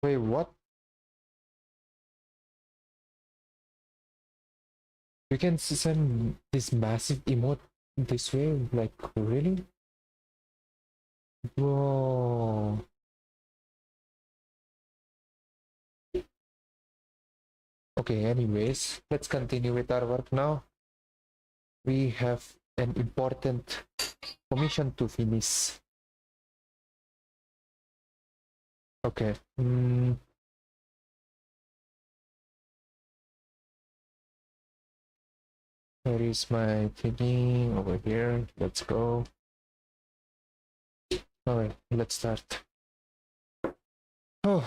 Wait, what? You can send this massive emote this way? Like, really? Whoa. Okay, anyways, let's continue with our work now. We have an important commission to finish. Okay. Where is my thingy? Over here. Let's go. Alright, let's start. Oh,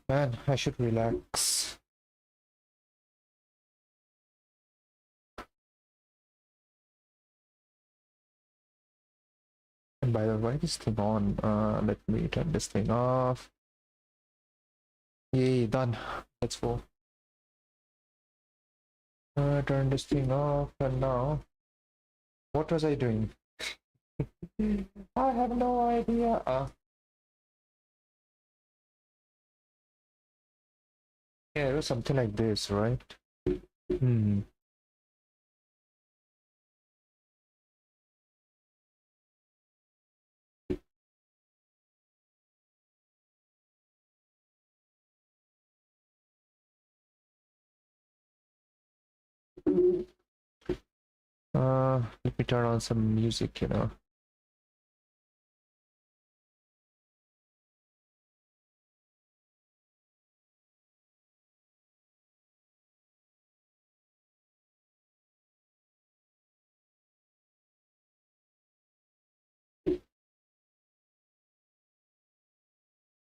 man, I should relax. And by the way, this thing on. Let me turn this thing off. Yay, done. Let's go. Turn this thing off, and now, what was I doing? I have no idea. Yeah, it was something like this, right? Hmm. Let me turn on some music, you know.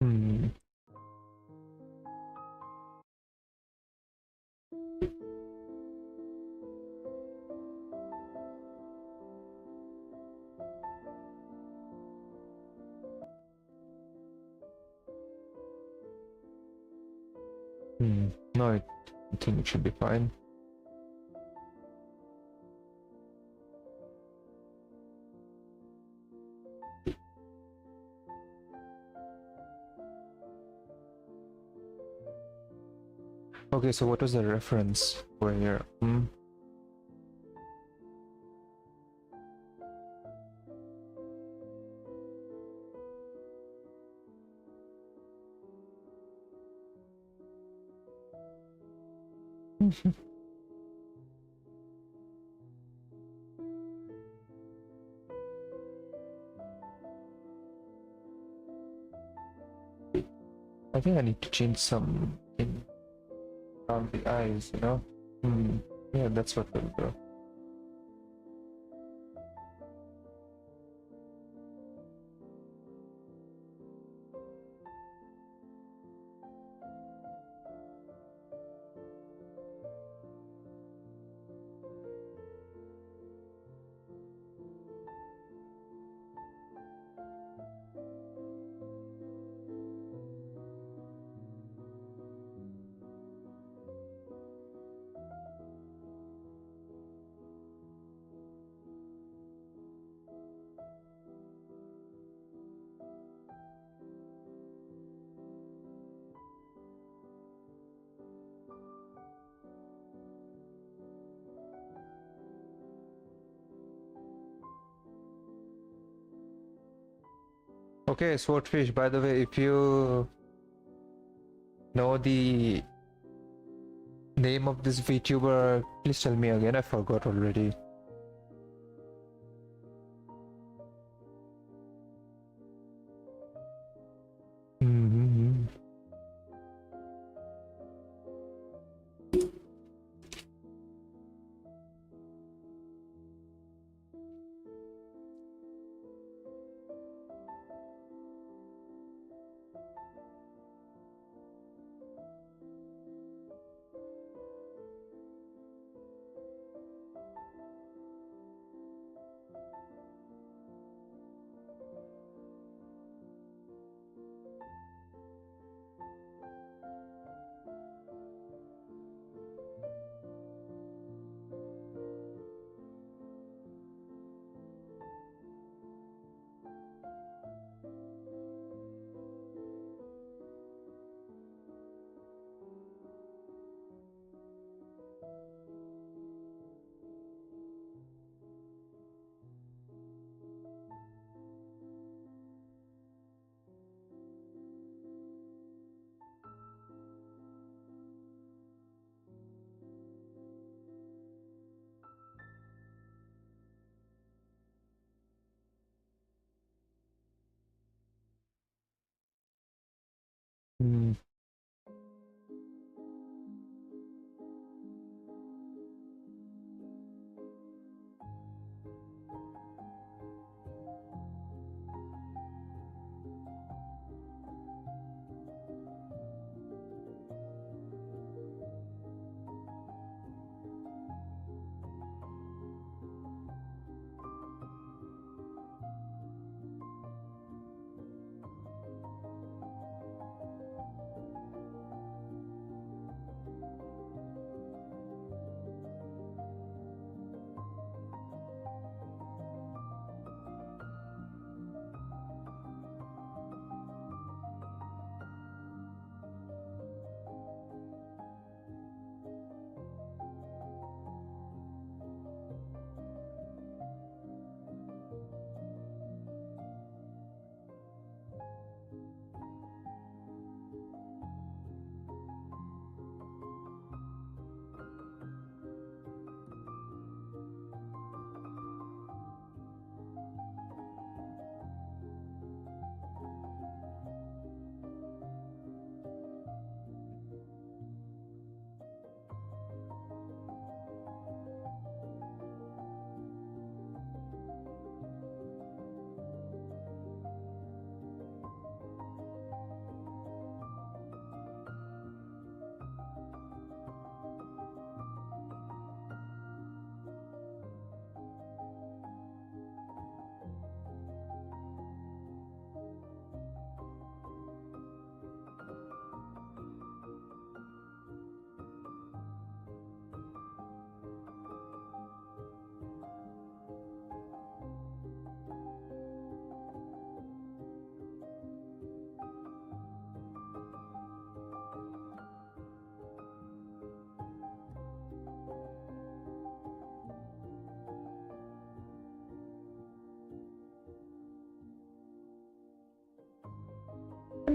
Hmm. No, I think it should be fine. Okay, so what was the reference over here? I think I need to change some in around the eyes, you know? Yeah, that's what will go. Okay, Swordfish, by the way, if you know the name of this VTuber, please tell me again. I forgot already. Hmm.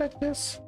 Like this.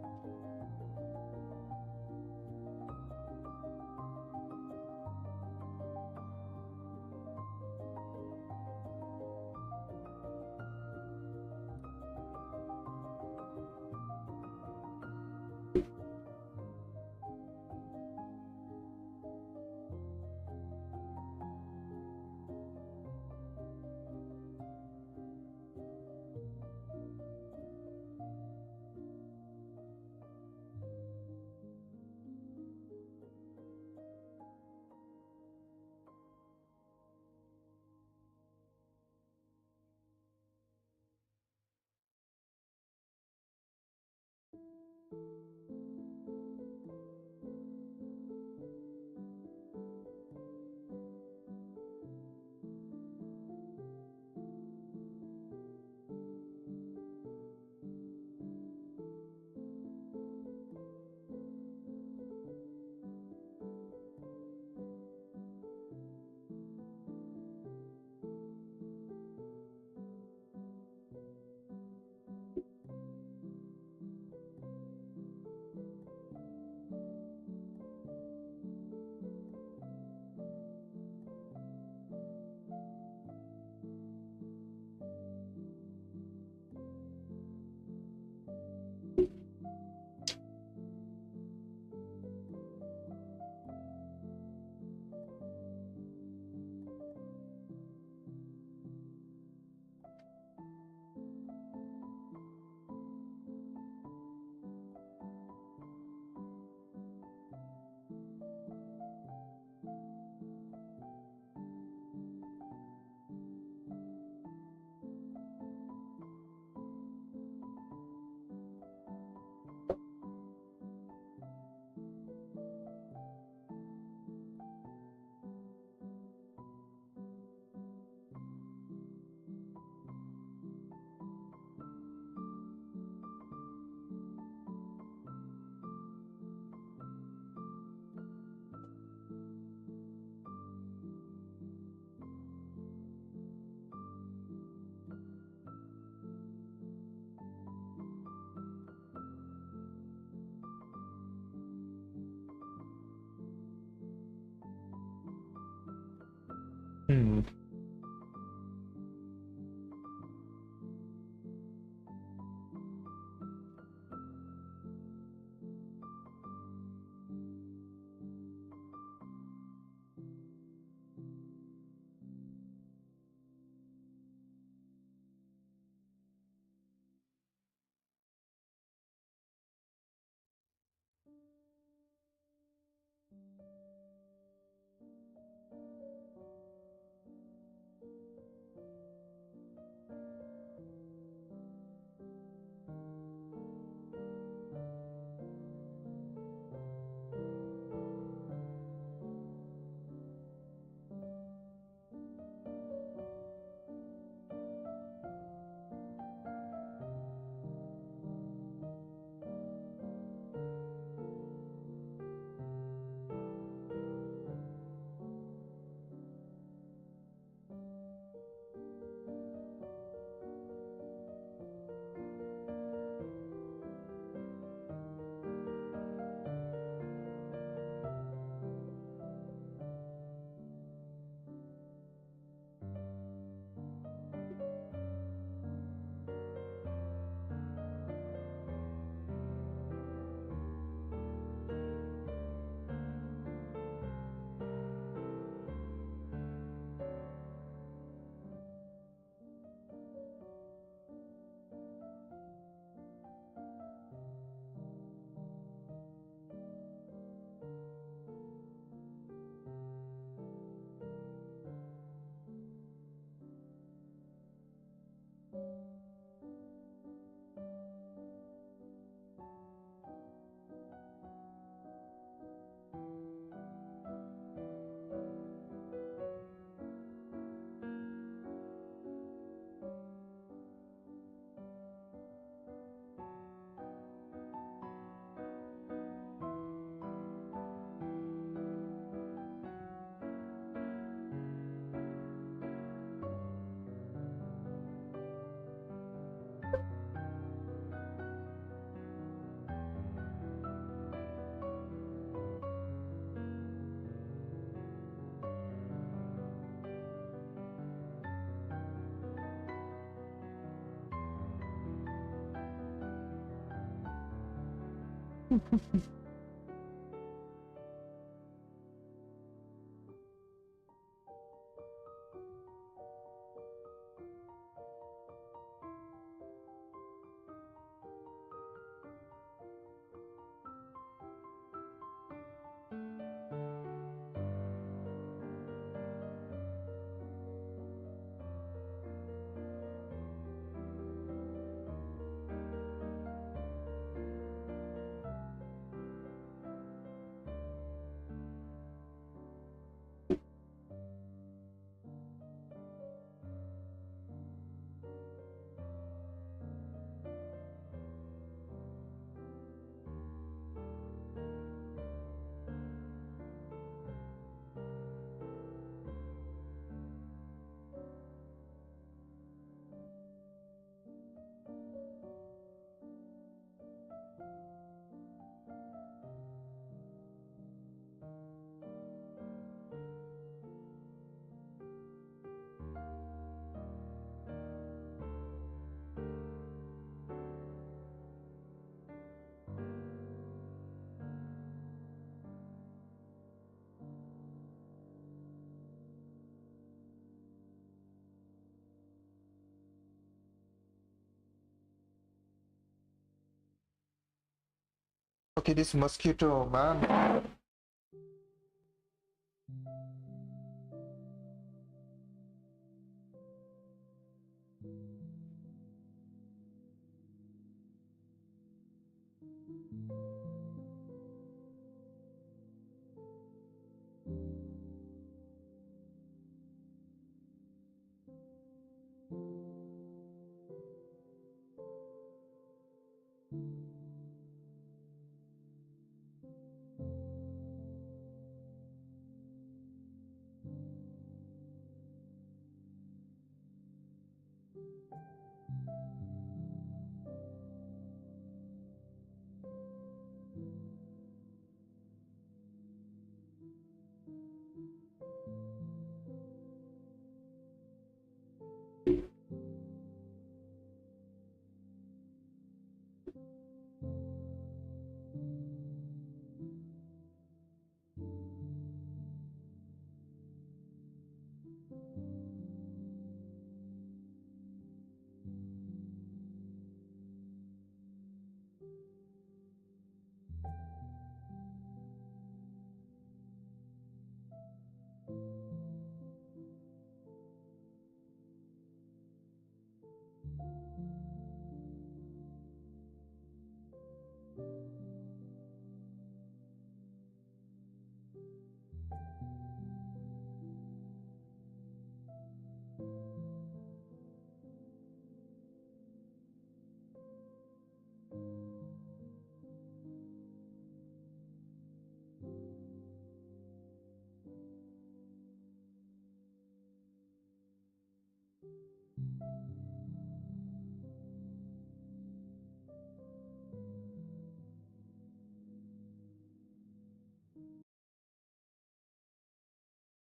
Okay, this mosquito, man.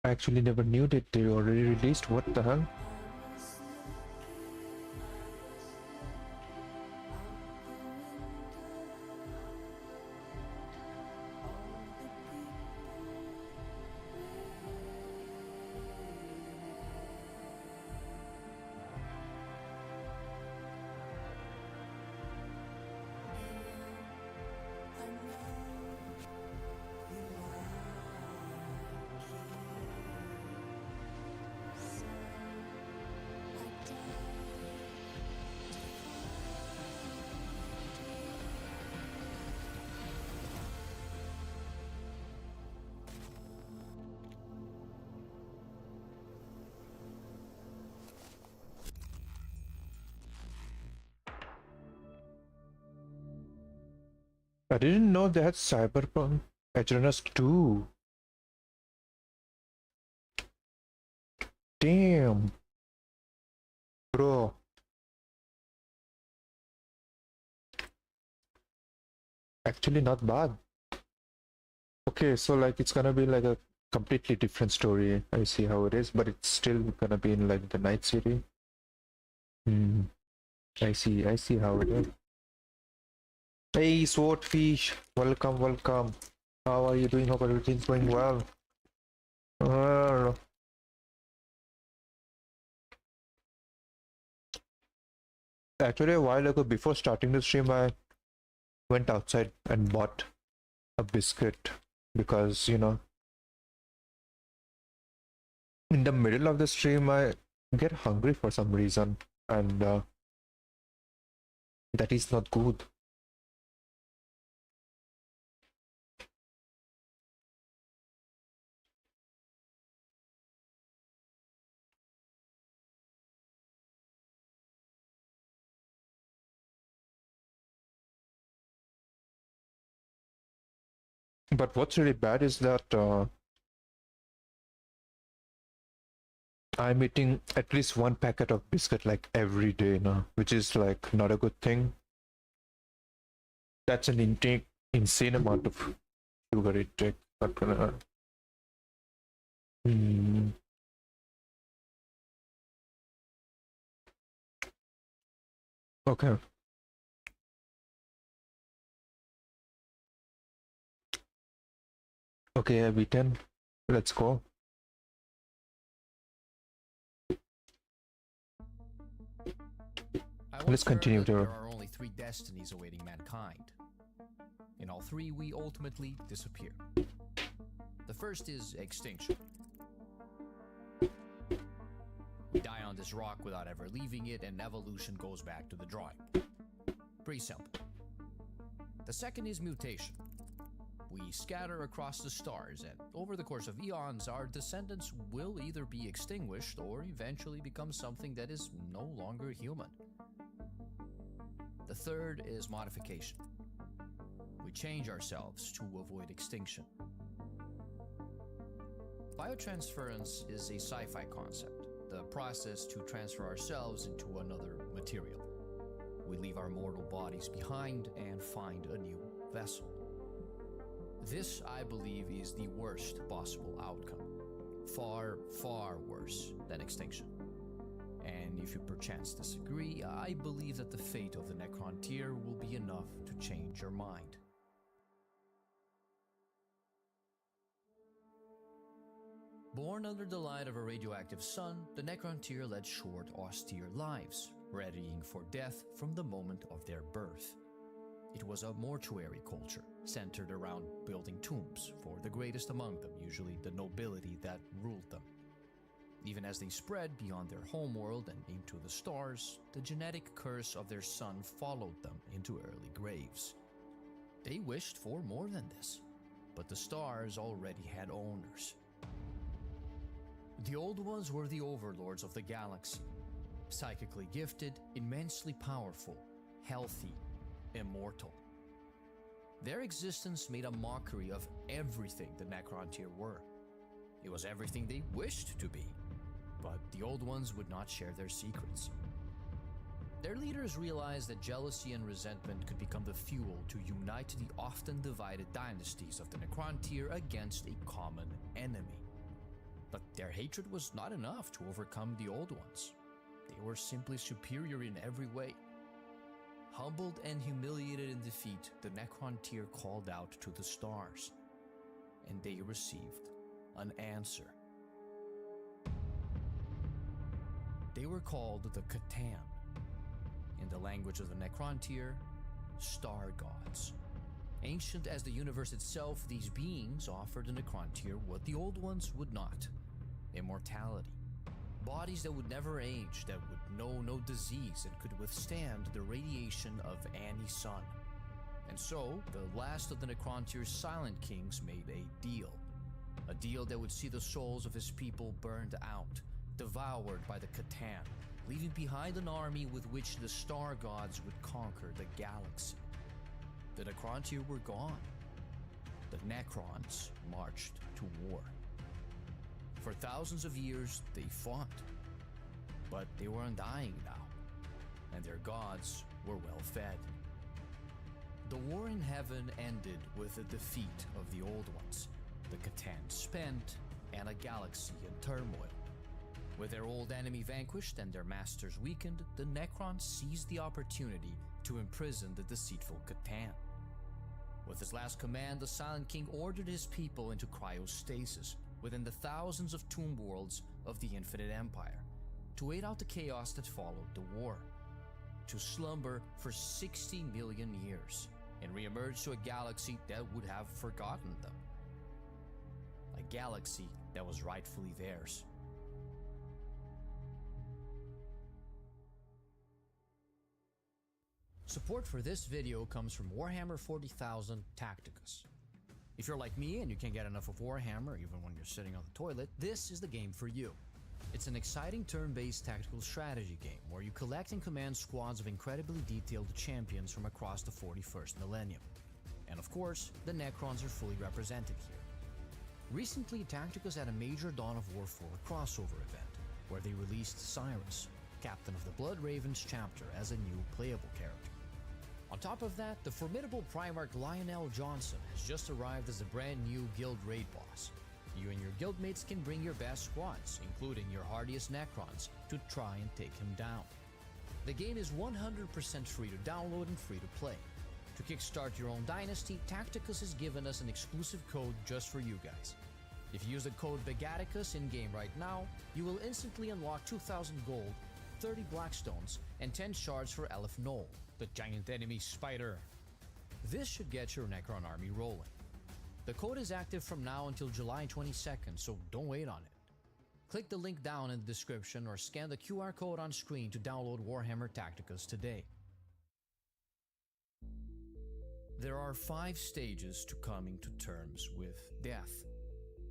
I actually never knew that they already released. What the hell? I didn't know they had Cyberpunk Edgerunners 2. Damn. Bro. Actually not bad. Okay, so like it's gonna be like a completely different story. I see how it is, but it's still gonna be in like the Night City. Hmm. I see how it is. Hey, Swordfish! Welcome, welcome. How are you doing? Hope everything's going well. Uh, Actually, a while ago, before starting the stream, I went outside and bought a biscuit because, in the middle of the stream, I get hungry for some reason, and that is not good. But what's really bad is that I'm eating at least one packet of biscuit like every day now, which is like not a good thing. That's an insane amount of sugar intake. Not gonna. Hmm. Okay. Okay, I've eaten. Let's go. Let's continue there to. are only 3 destinies awaiting mankind. In all 3, we ultimately disappear. The first is extinction. We die on this rock without ever leaving it, and evolution goes back to the drawing. Pretty simple. The second is mutation. We scatter across the stars, and over the course of eons, our descendants will either be extinguished or eventually become something that is no longer human. The third is modification. We change ourselves to avoid extinction. Biotransference is a sci-fi concept, the process to transfer ourselves into another material. We leave our mortal bodies behind and find a new vessel. This, I believe, is the worst possible outcome. Far, far worse than extinction. And if you perchance disagree, I believe that the fate of the Necrontyr will be enough to change your mind. Born under the light of a radioactive sun, the Necrontyr led short, austere lives, readying for death from the moment of their birth. It was a mortuary culture, centered around building tombs for the greatest among them, usually the nobility that ruled them. Even as they spread beyond their homeworld and into the stars, the genetic curse of their son followed them into early graves. They wished for more than this, but the stars already had owners. The Old Ones were the overlords of the galaxy, psychically gifted, immensely powerful, healthy, immortal. Their existence made a mockery of everything the Necrontyr were. It was everything they wished to be. But the Old Ones would not share their secrets. Their leaders realized that jealousy and resentment could become the fuel to unite the often divided dynasties of the Necrontyr against a common enemy. But their hatred was not enough to overcome the Old Ones. They were simply superior in every way. Humbled and humiliated in defeat, the Necrontyr called out to the stars, and they received an answer. They were called the Catan. In the language of the Necrontyr, star gods. Ancient as the universe itself, these beings offered the Necrontyr what the Old Ones would not: immortality. Bodies that would never age, that would know no disease, and could withstand the radiation of any sun. And so, the last of the Necrontyr's silent kings made a deal that would see the souls of his people burned out, devoured by the Catan, leaving behind an army with which the star gods would conquer the galaxy. The Necrontyr were gone. The Necrons marched to war. For thousands of years, they fought. But they were undying now, and their gods were well fed. The war in heaven ended with the defeat of the Old Ones, the Catan spent, and a galaxy in turmoil. With their old enemy vanquished and their masters weakened, the Necrons seized the opportunity to imprison the deceitful Catan. With his last command, the Silent King ordered his people into cryostasis within the thousands of tomb worlds of the Infinite Empire to wait out the chaos that followed the war, to slumber for 60 million years and reemerge to a galaxy that would have forgotten them. A galaxy that was rightfully theirs. Support for this video comes from Warhammer 40,000 Tacticus. If you're like me and you can't get enough of Warhammer even when you're sitting on the toilet, this is the game for you. It's an exciting turn-based tactical strategy game where you collect and command squads of incredibly detailed champions from across the 41st millennium. And of course, the Necrons are fully represented here. Recently, Tacticus had a major Dawn of War 4 crossover event, where they released Cyrus, Captain of the Blood Ravens chapter, as a new playable character. On top of that, the formidable Primarch Lionel Johnson has just arrived as a brand new guild raid boss. You and your guildmates can bring your best squads, including your hardiest Necrons, to try and take him down. The game is 100% free to download and free to play. To kickstart your own dynasty, Tacticus has given us an exclusive code just for you guys. If you use the code BEGATICUS in-game right now, you will instantly unlock 2,000 gold, 30 blackstones, and 10 shards for Elf Knoll, the giant enemy spider. This should get your Necron army rolling. The code is active from now until July 22nd, so don't wait on it. Click the link down in the description or scan the QR code on screen to download Warhammer Tacticus today. There are 5 stages to coming to terms with death.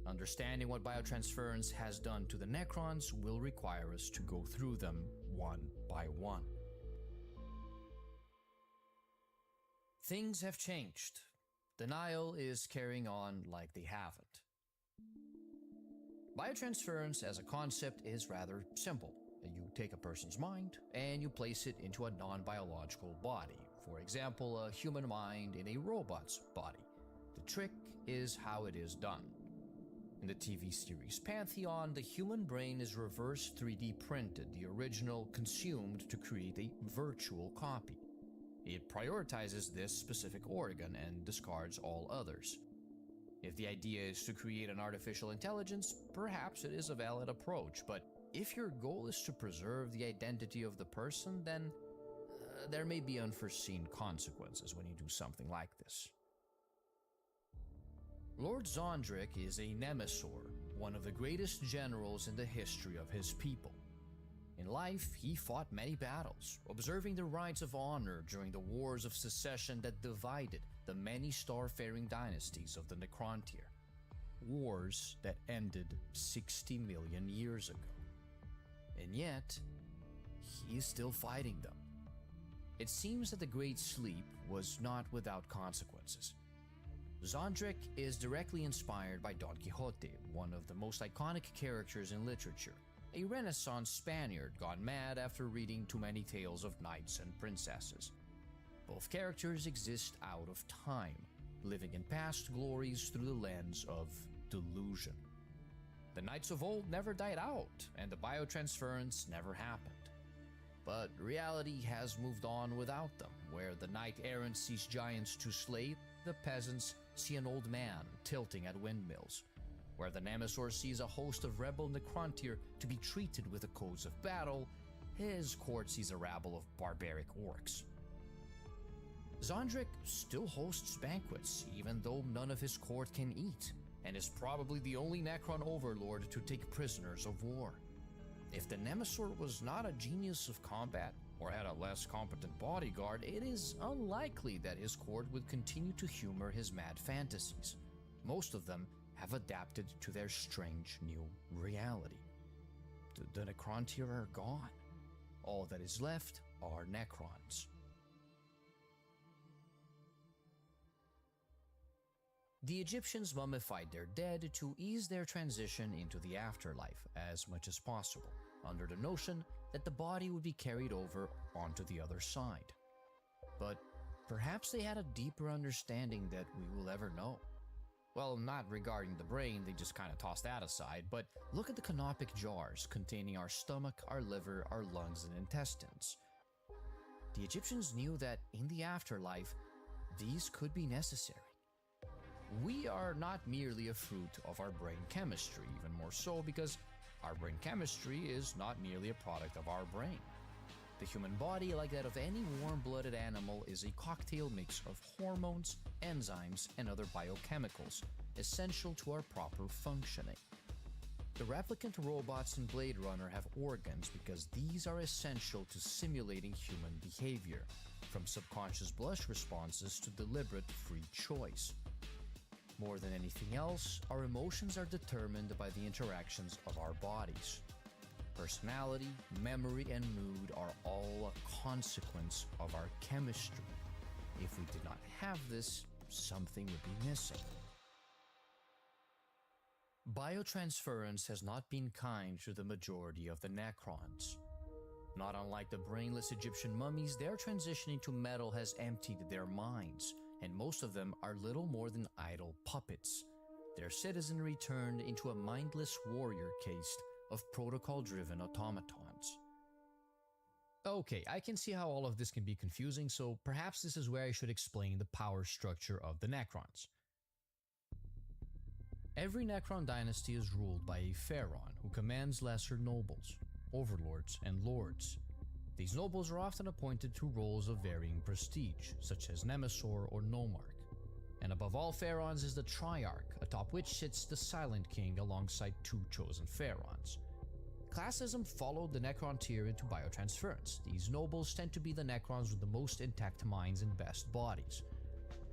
Understanding what biotransference has done to the Necrons will require us to go through them one by one. Things have changed. Denial is carrying on like they haven't. Biotransference as a concept is rather simple. You take a person's mind and you place it into a non-biological body. For example, a human mind in a robot's body. The trick is how it is done. In the TV series Pantheon, the human brain is reverse 3D printed, the original consumed to create a virtual copy. It prioritizes this specific organ and discards all others. If the idea is to create an artificial intelligence, perhaps it is a valid approach, but if your goal is to preserve the identity of the person, then there may be unforeseen consequences when you do something like this. Lord Zondrick is a Nemesor, one of the greatest generals in the history of his people. In life, he fought many battles, observing the rights of honor during the wars of secession that divided the many star-faring dynasties of the Necrontyr. Wars that ended 60 million years ago. And yet, he is still fighting them. It seems that the Great Sleep was not without consequences. Zondrick is directly inspired by Don Quixote, one of the most iconic characters in literature, a Renaissance Spaniard gone mad after reading too many tales of knights and princesses. Both characters exist out of time, living in past glories through the lens of delusion. The knights of old never died out, and the biotransference never happened. But reality has moved on without them, where the knight-errant sees giants to slay, the peasants see an old man tilting at windmills, where the Nemesor sees a host of rebel Necrontyr to be treated with the codes of battle, his court sees a rabble of barbaric orcs. Zondrick still hosts banquets, even though none of his court can eat, and is probably the only Necron overlord to take prisoners of war. If the Nemesor was not a genius of combat, or had a less competent bodyguard, it is unlikely that his court would continue to humor his mad fantasies. Most of them have adapted to their strange new reality. The Necrontyr are gone. All that is left are Necrons. The Egyptians mummified their dead to ease their transition into the afterlife as much as possible, under the notion that the body would be carried over onto the other side. But perhaps they had a deeper understanding that we will ever know. Well, not regarding the brain, they just kind of tossed that aside, but look at the canopic jars containing our stomach, our liver, our lungs, and intestines. The Egyptians knew that in the afterlife, these could be necessary. We are not merely a fruit of our brain chemistry, even more so because our brain chemistry is not merely a product of our brain. The human body, like that of any warm-blooded animal, is a cocktail mix of hormones, enzymes, and other biochemicals essential to our proper functioning. The replicant robots in Blade Runner have organs because these are essential to simulating human behavior, from subconscious blush responses to deliberate free choice. More than anything else, our emotions are determined by the interactions of our bodies. Personality, memory, and mood are all a consequence of our chemistry. If we did not have this, something would be missing. Biotransference has not been kind to the majority of the Necrons. Not unlike the brainless Egyptian mummies, their transitioning to metal has emptied their minds, and most of them are little more than idle puppets, their citizenry turned into a mindless warrior caste of protocol-driven automatons. Okay, I can see how all of this can be confusing, so perhaps this is where I should explain the power structure of the Necrons. Every Necron dynasty is ruled by a pharaoh who commands lesser nobles, overlords, and lords. These nobles are often appointed to roles of varying prestige, such as Nemesor or Nomarch. And above all pharaohs is the Triarch, atop which sits the Silent King alongside two chosen pharaohs. Classism followed the Necron tier into biotransference. These nobles tend to be the Necrons with the most intact minds and best bodies.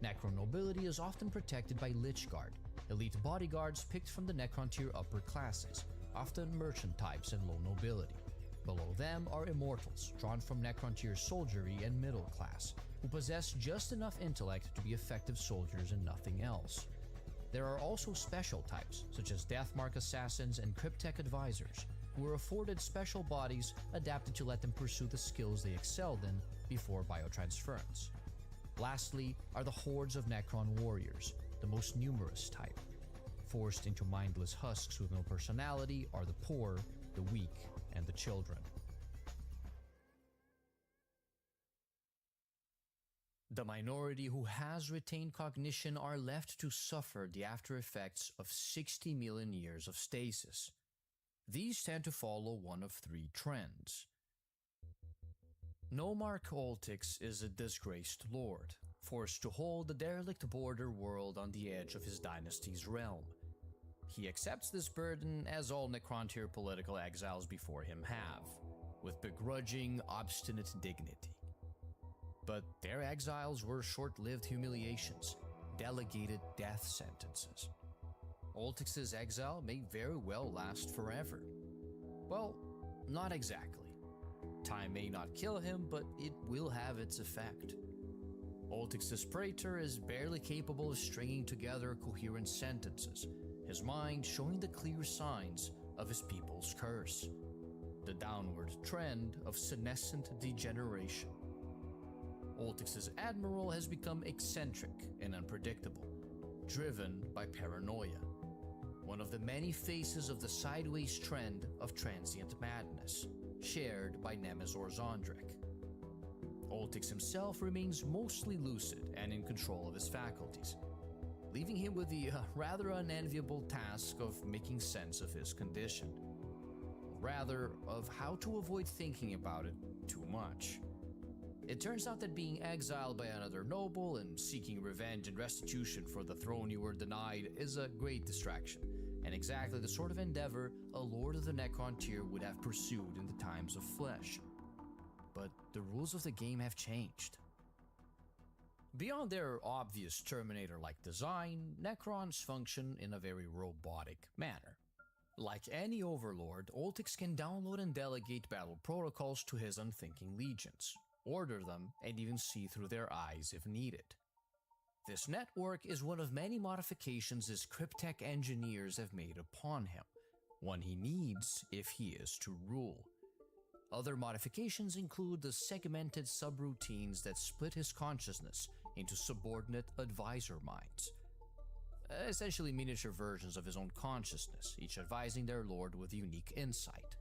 Necron nobility is often protected by Lich Guard, elite bodyguards picked from the Necron tier upper classes, often merchant types and low nobility. Below them are Immortals, drawn from Necron tier soldiery and middle class, who possess just enough intellect to be effective soldiers and nothing else. There are also special types, such as Deathmark assassins and Cryptech advisors, who are afforded special bodies adapted to let them pursue the skills they excelled in before biotransference. Lastly are the hordes of Necron warriors, the most numerous type. Forced into mindless husks with no personality are the poor, the weak, and the children. The minority who has retained cognition are left to suffer the after effects of 60 million years of stasis. These tend to follow one of three trends. Nomarch Oltix is a disgraced lord, forced to hold the derelict border world on the edge of his dynasty's realm. He accepts this burden, as all Necron-tier political exiles before him have, with begrudging, obstinate dignity. But their exiles were short-lived humiliations, delegated death sentences. Oltix's exile may very well last forever. Well, not exactly. Time may not kill him, but it will have its effect. Oltix's praetor is barely capable of stringing together coherent sentences, his mind showing the clear signs of his people's curse, the downward trend of senescent degeneration. Oltix's admiral has become eccentric and unpredictable, driven by paranoia, one of the many faces of the sideways trend of transient madness, shared by Nemesor Zondrek. Oltix himself remains mostly lucid and in control of his faculties, leaving him with the rather unenviable task of making sense of his condition. Rather, of how to avoid thinking about it too much. It turns out that being exiled by another noble and seeking revenge and restitution for the throne you were denied is a great distraction, and exactly the sort of endeavor a lord of the Necron tier would have pursued in the times of flesh. But the rules of the game have changed. Beyond their obvious Terminator-like design, Necrons function in a very robotic manner. Like any overlord, Oltix can download and delegate battle protocols to his unthinking legions, order them, and even see through their eyes if needed. This network is one of many modifications his Cryptech engineers have made upon him, one he needs if he is to rule. Other modifications include the segmented subroutines that split his consciousness into subordinate advisor minds, essentially miniature versions of his own consciousness, each advising their lord with unique insight.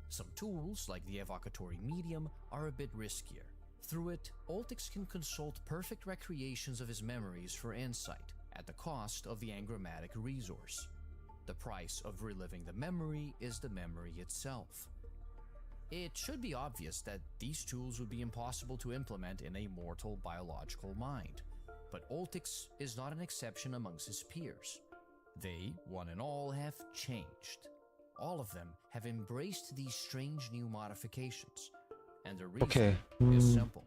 Some tools, like the evocatory medium, are a bit riskier. Through it, Oltix can consult perfect recreations of his memories for insight, at the cost of the engrammatic resource. The price of reliving the memory is the memory itself. It should be obvious that these tools would be impossible to implement in a mortal biological mind, but Oltix is not an exception amongst his peers. They, one and all, have changed. All of them have embraced these strange new modifications, and the reason is simple.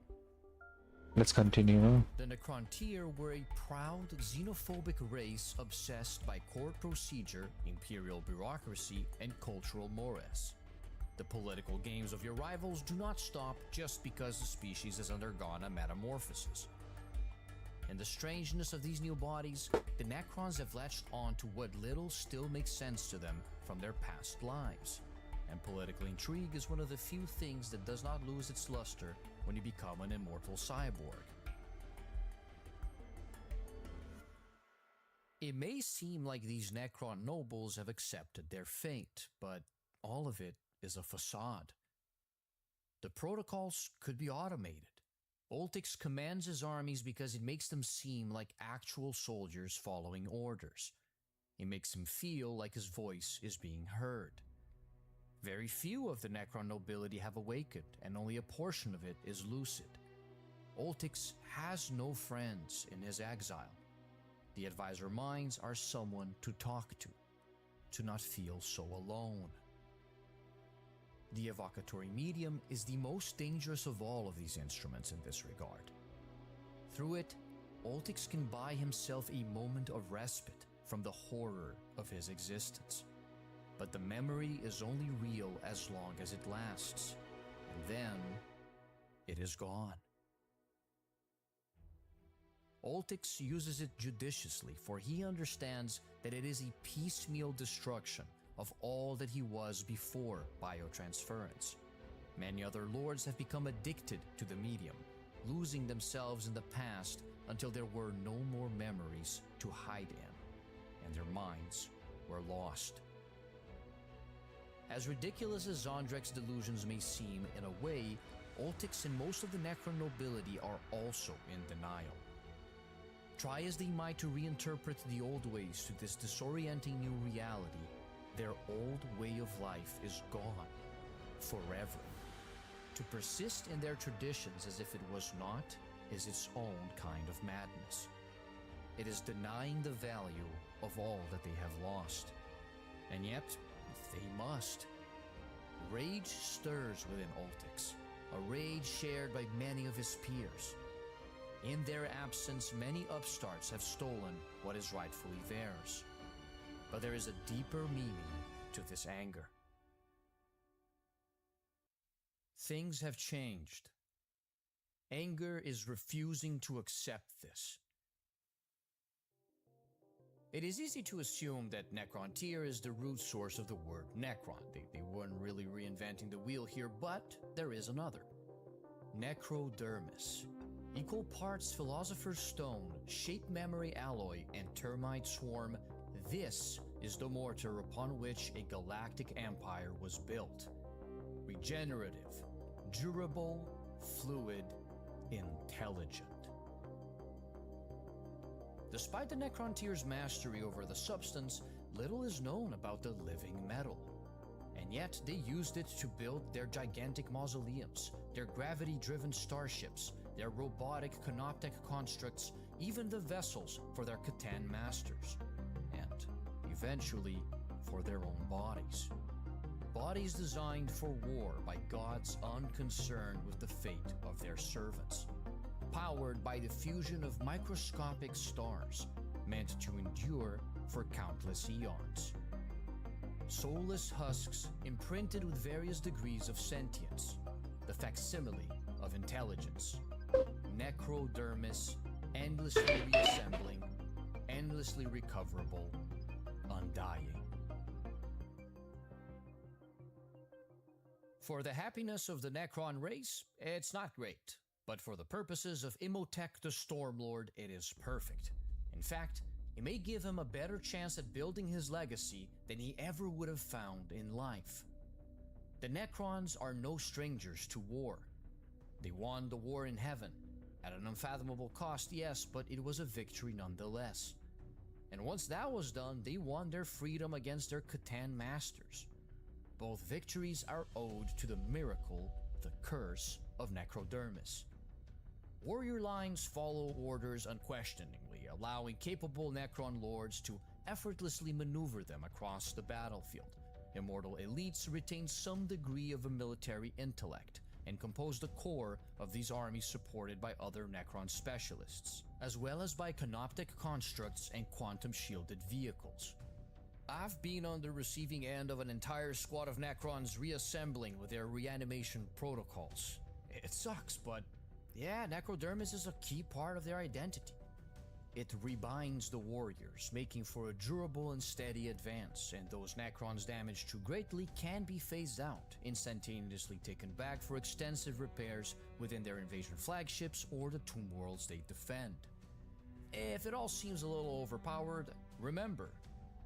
Let's continue. The Necrontyr were a proud, xenophobic race obsessed by court procedure, imperial bureaucracy, and cultural mores. The political games of your rivals do not stop just because the species has undergone a metamorphosis. In the strangeness of these new bodies, the Necrons have latched on to what little still makes sense to them from their past lives. And political intrigue is one of the few things that does not lose its luster when you become an immortal cyborg. It may seem like these Necron nobles have accepted their fate, but all of it is a facade. The protocols could be automated. Oltix commands his armies because it makes them seem like actual soldiers following orders. It makes him feel like his voice is being heard. Very few of the Necron nobility have awakened, and only a portion of it is lucid. Oltix has no friends in his exile. The advisor minds are someone to talk to not feel so alone. The evocatory medium is the most dangerous of all of these instruments in this regard. Through it, Oltix can buy himself a moment of respite from the horror of his existence. But the memory is only real as long as it lasts, and then it is gone. Oltix uses it judiciously, for he understands that it is a piecemeal destruction of all that he was before biotransference. Many other lords have become addicted to the medium, losing themselves in the past until there were no more memories to hide in, and their minds were lost. As ridiculous as Zondrek's delusions may seem in a way, Oltix and most of the Necron nobility are also in denial. Try as they might to reinterpret the old ways to this disorienting new reality, their old way of life is gone, forever. To persist in their traditions as if it was not is its own kind of madness. It is denying the value of all that they have lost. And yet, they must. Rage stirs within Oltix, a rage shared by many of his peers. In their absence, many upstarts have stolen what is rightfully theirs. But there is a deeper meaning to this anger. Things have changed. Anger is refusing to accept this. It is easy to assume that Necrontyr is the root source of the word Necron. They weren't really reinventing the wheel here, but there is another. Necrodermis. Equal parts Philosopher's Stone, shape memory alloy, and termite swarm, this is the mortar upon which a galactic empire was built. Regenerative, durable, fluid, intelligent. Despite the Necrontyr's mastery over the substance, little is known about the living metal. And yet they used it to build their gigantic mausoleums, their gravity-driven starships, their robotic canoptic constructs, even the vessels for their Catan masters, and eventually for their own bodies. Bodies designed for war by gods unconcerned with the fate of their servants. Powered by the fusion of microscopic stars, meant to endure for countless eons. Soulless husks imprinted with various degrees of sentience, the facsimile of intelligence. Necrodermis, endlessly reassembling, endlessly recoverable, undying. For the happiness of the Necron race, it's not great. But for the purposes of Imhotep the Stormlord, it is perfect. In fact, it may give him a better chance at building his legacy than he ever would have found in life. The Necrons are no strangers to war. They won the war in heaven. At an unfathomable cost, yes, but it was a victory nonetheless. And once that was done, they won their freedom against their Catan masters. Both victories are owed to the miracle, the curse, of Necrodermis. Warrior lines follow orders unquestioningly, allowing capable Necron lords to effortlessly maneuver them across the battlefield. Immortal elites retain some degree of a military intellect and compose the core of these armies, supported by other Necron specialists, as well as by canoptic constructs and quantum-shielded vehicles. I've been on the receiving end of an entire squad of Necrons reassembling with their reanimation protocols. It sucks, but yeah, Necrodermis is a key part of their identity. It rebinds the warriors, making for a durable and steady advance, and those Necrons damaged too greatly can be phased out, instantaneously taken back for extensive repairs within their invasion flagships or the tomb worlds they defend. If it all seems a little overpowered, remember,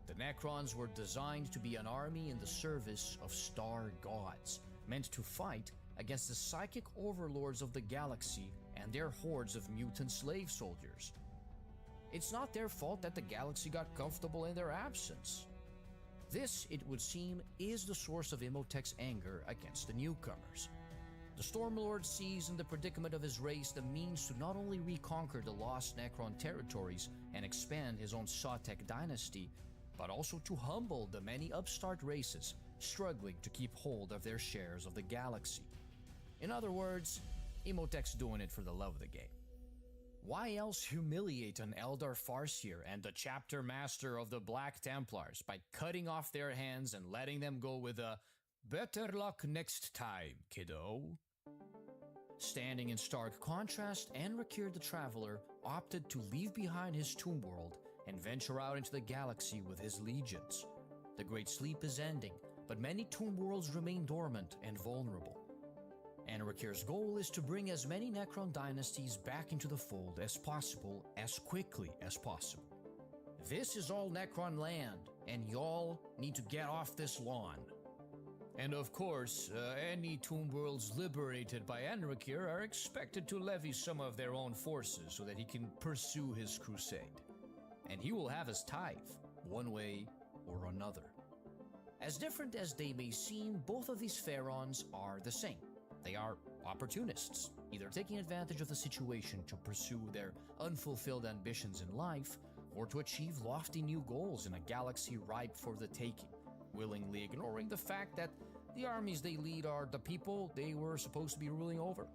the Necrons were designed to be an army in the service of star gods, meant to fight against the psychic overlords of the galaxy and their hordes of mutant slave soldiers. It's not their fault that the galaxy got comfortable in their absence. This, it would seem, is the source of Imhotep's anger against the newcomers. The Stormlord sees in the predicament of his race the means to not only reconquer the lost Necron territories and expand his own Sotek dynasty, but also to humble the many upstart races struggling to keep hold of their shares of the galaxy. In other words, Imhotep's doing it for the love of the game. Why else humiliate an Eldar Farseer and the chapter master of the Black Templars by cutting off their hands and letting them go with a "better luck next time, kiddo"? Standing in stark contrast, Enrakir the Traveler opted to leave behind his tomb world and venture out into the galaxy with his legions. The Great Sleep is ending, but many tomb worlds remain dormant and vulnerable. Enrakir's goal is to bring as many Necron dynasties back into the fold as possible, as quickly as possible. This is all Necron land, and y'all need to get off this lawn. And of course, any tomb worlds liberated by Enrakir are expected to levy some of their own forces so that he can pursue his crusade. And he will have his tithe, one way or another. As different as they may seem, both of these pharaons are the same. They are opportunists, either taking advantage of the situation to pursue their unfulfilled ambitions in life, or to achieve lofty new goals in a galaxy ripe for the taking, willingly ignoring the fact that the armies they lead are the people they were supposed to be ruling over.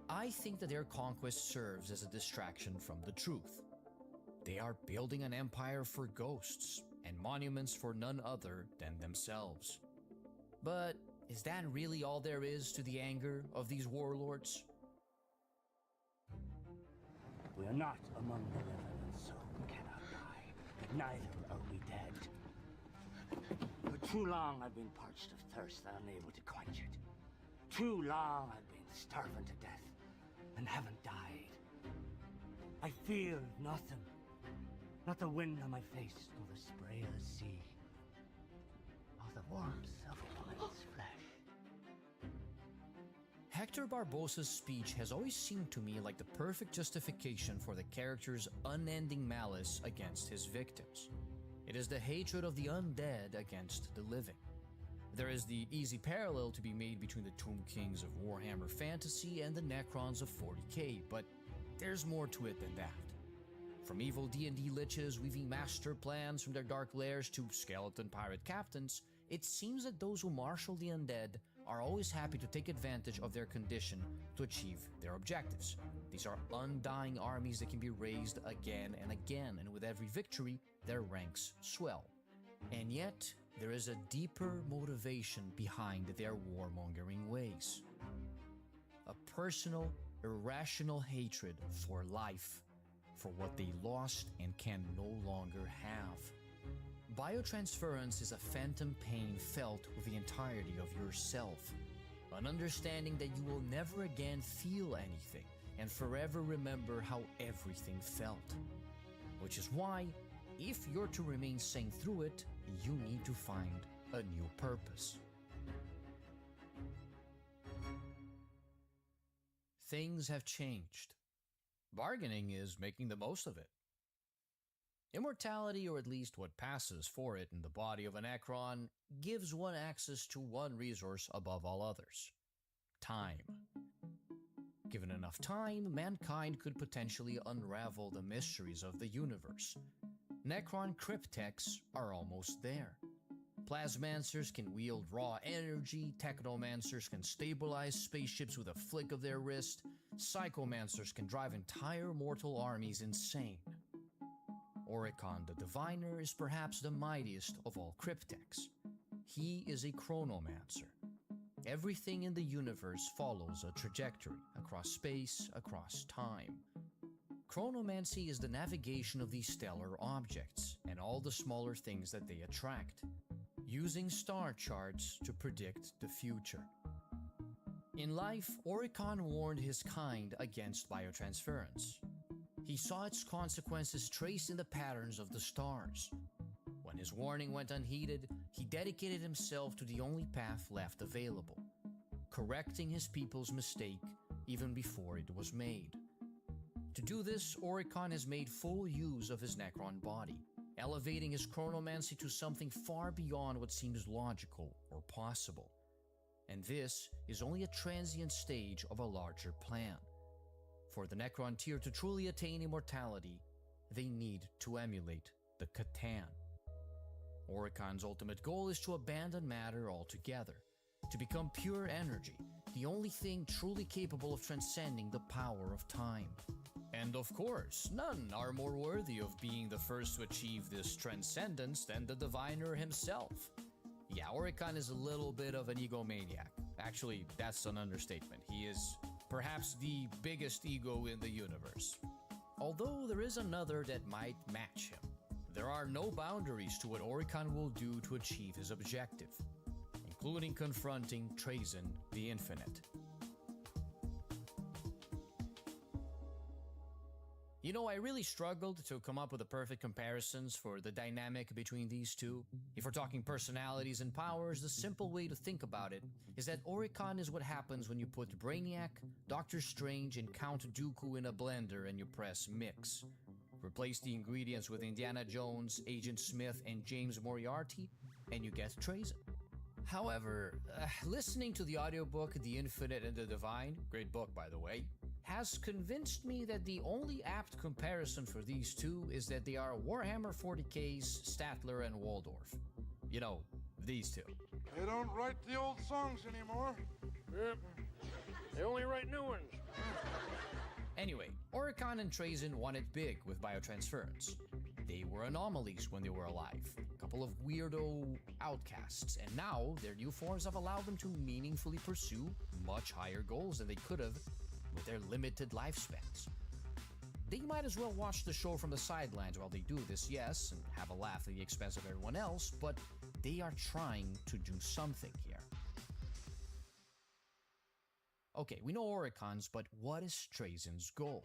I think that their conquest serves as a distraction from the truth. They are building an empire for ghosts, and monuments for none other than themselves. But is that really all there is to the anger of these warlords? We are not among the living, so we cannot die, but neither are we dead. For too long I've been parched of thirst and unable to quench it. Too long I've been starving to death and haven't died. I feel nothing. Not the wind on my face, nor the spray of the sea, or the warmth of a woman's flesh. Hector Barbossa's speech has always seemed to me like the perfect justification for the character's unending malice against his victims. It is the hatred of the undead against the living. There is the easy parallel to be made between the Tomb Kings of Warhammer Fantasy and the Necrons of 40k, but there's more to it than that. From evil D&D liches weaving master plans from their dark lairs to skeleton pirate captains, it seems that those who marshal the undead are always happy to take advantage of their condition to achieve their objectives. These are undying armies that can be raised again and again, and with every victory, their ranks swell. And yet, there is a deeper motivation behind their warmongering ways. A personal, irrational hatred for life, for what they lost and can no longer have. Biotransference is a phantom pain felt with the entirety of yourself, an understanding that you will never again feel anything and forever remember how everything felt. Which is why, if you're to remain sane through it, you need to find a new purpose. things have changed. Bargaining is making the most of it. Immortality, or at least what passes for it in the body of a Necron, gives one access to one resource above all others: time. Given enough time, mankind could potentially unravel the mysteries of the universe. Necron cryptechs are almost there. Plasmancers can wield raw energy, technomancers can stabilize spaceships with a flick of their wrist, psychomancers can drive entire mortal armies insane. Oricon the Diviner is perhaps the mightiest of all cryptechs. He is a chronomancer. Everything in the universe follows a trajectory across space, across time. Chronomancy is the navigation of these stellar objects and all the smaller things that they attract, using star charts to predict the future. In life, Oricon warned his kind against biotransference. He saw its consequences traced in the patterns of the stars. When his warning went unheeded, he dedicated himself to the only path left available, correcting his people's mistake even before it was made. To do this, Oricon has made full use of his Necron body, elevating his chronomancy to something far beyond what seems logical or possible. And this is only a transient stage of a larger plan. For the Necron tier to truly attain immortality, they need to emulate the Catan. Oricon's ultimate goal is to abandon matter altogether, to become pure energy, the only thing truly capable of transcending the power of time. And of course, none are more worthy of being the first to achieve this transcendence than the Diviner himself. Yeah, Oricon is a little bit of an egomaniac. Actually, that's an understatement. He is perhaps the biggest ego in the universe. Although there is another that might match him. There are no boundaries to what Oricon will do to achieve his objective, including confronting Trazyn the Infinite. You know, I really struggled to come up with the perfect comparisons for the dynamic between these two. If we're talking personalities and powers, the simple way to think about it is that Oricon is what happens when you put Brainiac, Doctor Strange, and Count Dooku in a blender and you press mix. Replace the ingredients with Indiana Jones, Agent Smith, and James Moriarty, and you get Trazyn. However, listening to the audiobook The Infinite and the Divine, great book by the way, has convinced me that the only apt comparison for these two is that they are Warhammer 40k's Statler and Waldorf. You know, these two. They don't write the old songs anymore. Yep. They only write new ones. Anyway, Oricon and Trazyn won it big with biotransference. They were anomalies when they were alive, a couple of weirdo outcasts, and now their new forms have allowed them to meaningfully pursue much higher goals than they could have with their limited lifespans. They might as well watch the show from the sidelines while they do this, yes, and have a laugh at the expense of everyone else, but they are trying to do something here. Okay, we know Oricon's, but what is Trazyn's goal?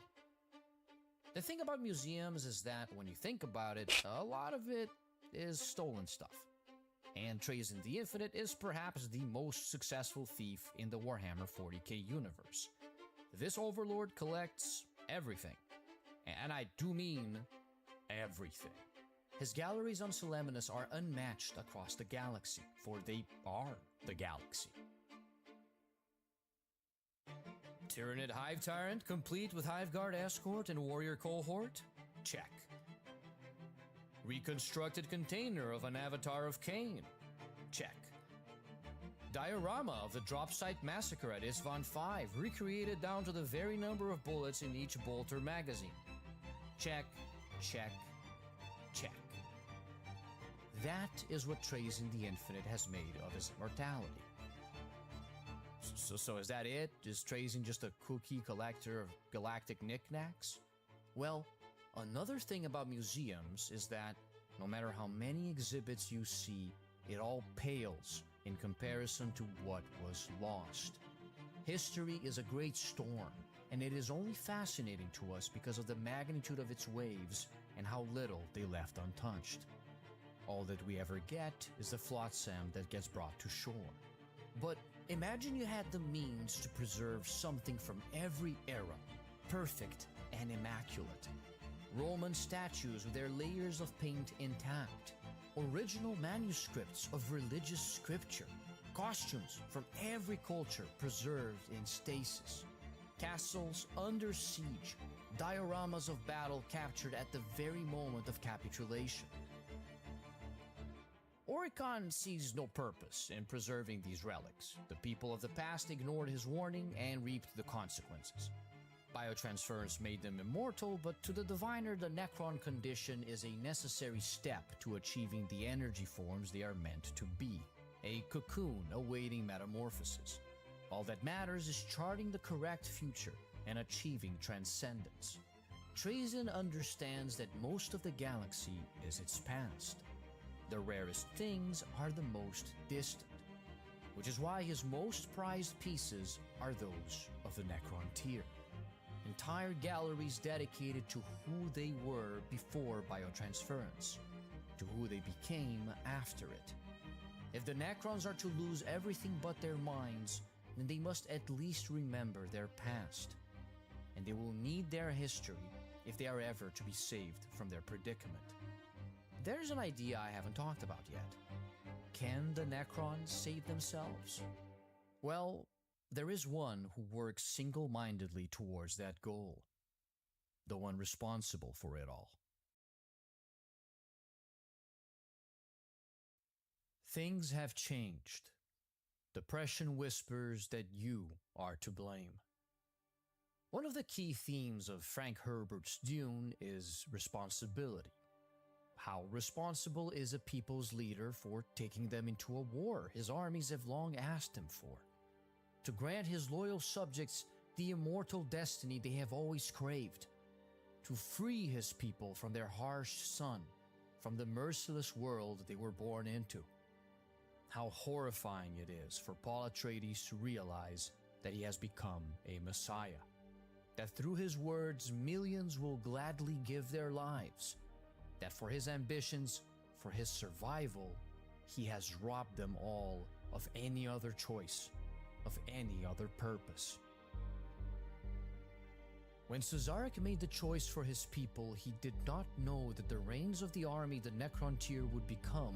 The thing about museums is that when you think about it, a lot of it is stolen stuff. And Trazyn the Infinite is perhaps the most successful thief in the Warhammer 40k universe. This overlord collects everything. And I do mean everything. His galleries on Solemnus are unmatched across the galaxy, for they are the galaxy. Tyranid Hive Tyrant, complete with Hive Guard escort and warrior cohort? Check. Reconstructed container of an Avatar of Cain? Check. Diorama of the drop site massacre at Isvan 5, recreated down to the very number of bullets in each bolter magazine. Check, check, check. That is what Trazyn the Infinite has made of his immortality. So is that it? Is Trazyn just a cookie collector of galactic knickknacks? Well, another thing about museums is that no matter how many exhibits you see, it all pales in comparison to what was lost. History is a great storm, and it is only fascinating to us because of the magnitude of its waves and how little they left untouched. All that we ever get is the flotsam that gets brought to shore. But imagine you had the means to preserve something from every era, perfect and immaculate. Roman statues with their layers of paint intact, original manuscripts of religious scripture, costumes from every culture preserved in stasis, castles under siege, dioramas of battle captured at the very moment of capitulation. Oricon sees no purpose in preserving these relics. The people of the past ignored his warning and reaped the consequences. Biotransference made them immortal, but to the diviner, the Necron condition is a necessary step to achieving the energy forms they are meant to be, a cocoon awaiting metamorphosis. All that matters is charting the correct future and achieving transcendence. Trazyn understands that most of the galaxy is its past. The rarest things are the most distant, which is why his most prized pieces are those of the Necron tier. Entire galleries dedicated to who they were before biotransference, to who they became after it. If the Necrons are to lose everything but their minds, then they must at least remember their past. And they will need their history if they are ever to be saved from their predicament. There's an idea I haven't talked about yet. Can the Necrons save themselves? Well, there is one who works single-mindedly towards that goal. The one responsible for it all. Things have changed. Depression whispers that you are to blame. One of the key themes of Frank Herbert's Dune is responsibility. How responsible is a people's leader for taking them into a war his armies have long asked him for? To grant his loyal subjects the immortal destiny they have always craved. To free his people from their harsh sun, from the merciless world they were born into. How horrifying it is for Paul Atreides to realize that he has become a messiah. That through his words, millions will gladly give their lives. That for his ambitions, for his survival, he has robbed them all of any other choice, of any other purpose. When Cesaric made the choice for his people, he did not know that the reins of the army the Necron tier would become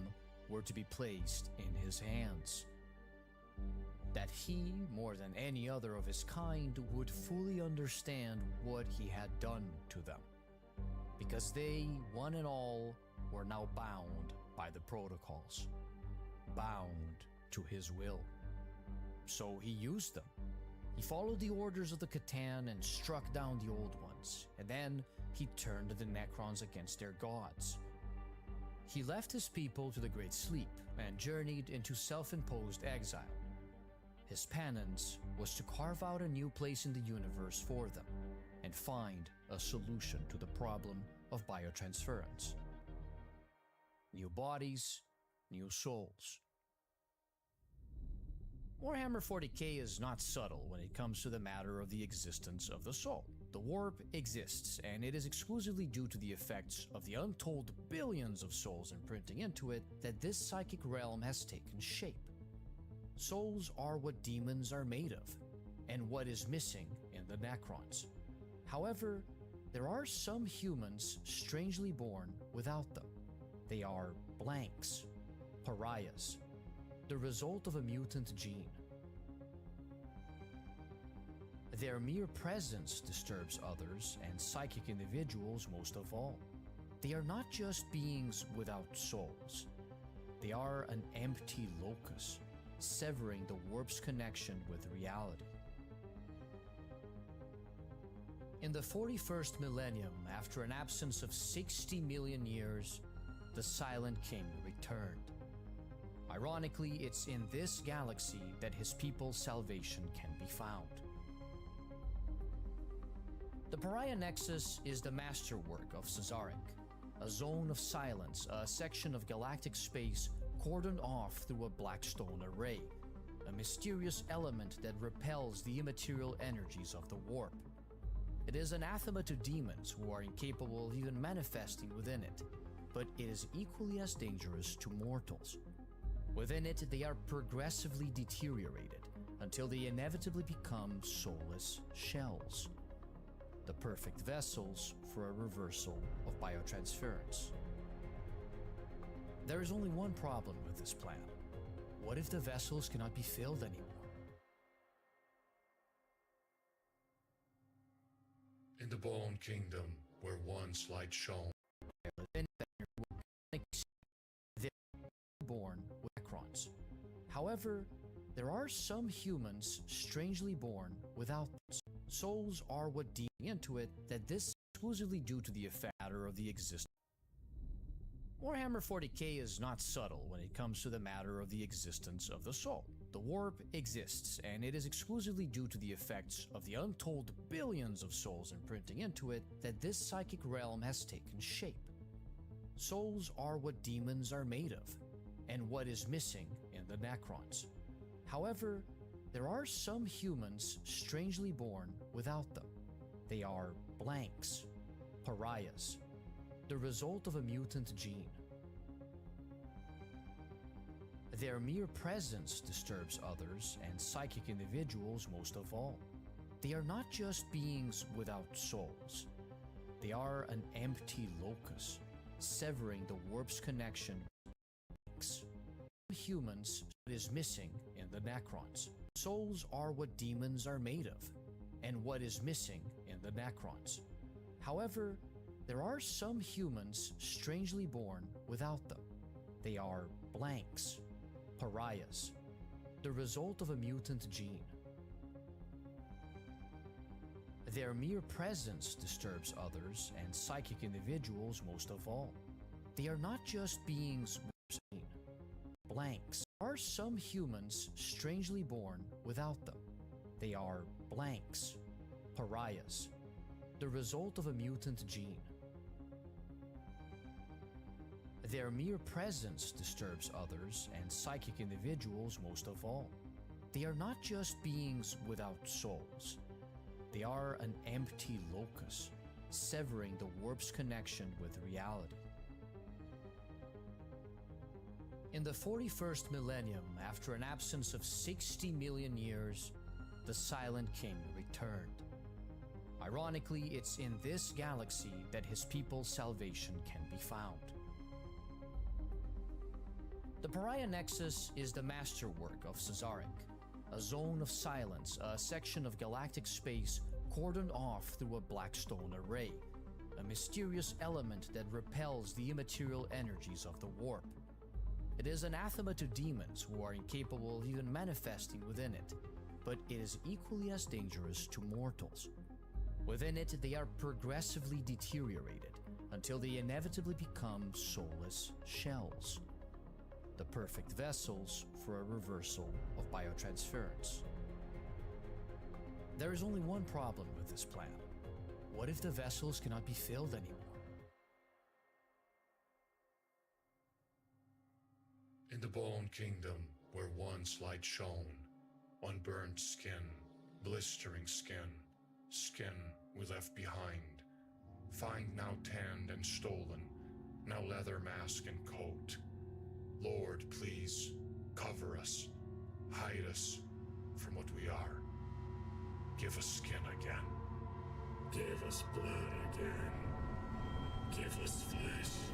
were to be placed in his hands. That he, more than any other of his kind, would fully understand what he had done to them. Because they, one and all, were now bound by the protocols. Bound to his will. So he used them. He followed the orders of the Catan and struck down the old ones, and then he turned the Necrons against their gods. He left his people to the Great Sleep and journeyed into self-imposed exile. His penance was to carve out a new place in the universe for them and find a solution to the problem of biotransference. New bodies, new souls. Warhammer 40k is not subtle when it comes to the matter of the existence of the soul. The warp exists, and it is exclusively due to the effects of the untold billions of souls imprinting into it that this psychic realm has taken shape. Souls are what demons are made of, and what is missing in the Necrons. However, there are some humans strangely born without them. They are blanks, pariahs, the result of a mutant gene. Their mere presence disturbs others and psychic individuals most of all. They are not just beings without souls. They are an empty locus, severing the warp's connection with reality. In the 41st millennium, after an absence of 60 million years, the Silent King returned. Ironically, it's in this galaxy that his people's salvation can be found. The Pariah Nexus is the masterwork of Cesaric, a zone of silence, a section of galactic space cordoned off through a blackstone array, a mysterious element that repels the immaterial energies of the warp. It is anathema to demons who are incapable of even manifesting within it, but it is equally as dangerous to mortals. Within it, they are progressively deteriorated until they inevitably become soulless shells, the perfect vessels for a reversal of biotransference. There is only one problem with this plan. What if the vessels cannot be filled anymore? In the Bone Kingdom, where once light shone, They're born with necrons. However, there are some humans strangely born without them. Souls are what deem into it that this is exclusively due to the effect of the existence. Warhammer 40k is not subtle when it comes to the matter of the existence of the soul. The warp exists, and it is exclusively due to the effects of the untold billions of souls imprinting into it that this psychic realm has taken shape. Souls are what demons are made of, and what is missing in the necrons. However, there are some humans strangely born without them. They are blanks, pariahs, the result of a mutant gene. Their mere presence disturbs others and psychic individuals most of all. They are not just beings without souls. They are an empty locus, severing the warp's connection with humans is missing in the necrons. Souls are what demons are made of, and what is missing in the necrons. However, there are some humans strangely born without them. They are blanks, pariahs, the result of a mutant gene. Their mere presence disturbs others and psychic individuals most of all. They are not just beings with blanks. There are some humans strangely born without them. They are blanks, pariahs, the result of a mutant gene. Their mere presence disturbs others and psychic individuals most of all. They are not just beings without souls. They are an empty locus, severing the warp's connection with reality. In the 41st millennium, after an absence of 60 million years, the Silent King returned. Ironically, it's in this galaxy that his people's salvation can be found. The Pariah Nexus is the masterwork of Cesaric, a zone of silence, a section of galactic space cordoned off through a blackstone array, a mysterious element that repels the immaterial energies of the warp. It is anathema to demons who are incapable of even manifesting within it, but it is equally as dangerous to mortals. Within it, they are progressively deteriorated until they inevitably become soulless shells, the perfect vessels for a reversal of biotransference. There is only one problem with this plan. What if the vessels cannot be filled anymore? in the Bone Kingdom, where once light shone, unburnt skin, blistering skin, skin we left behind, find now tanned and stolen, now leather mask and coat. Lord, please, cover us, hide us from what we are. Give us skin again. Give us blood again. Give us flesh.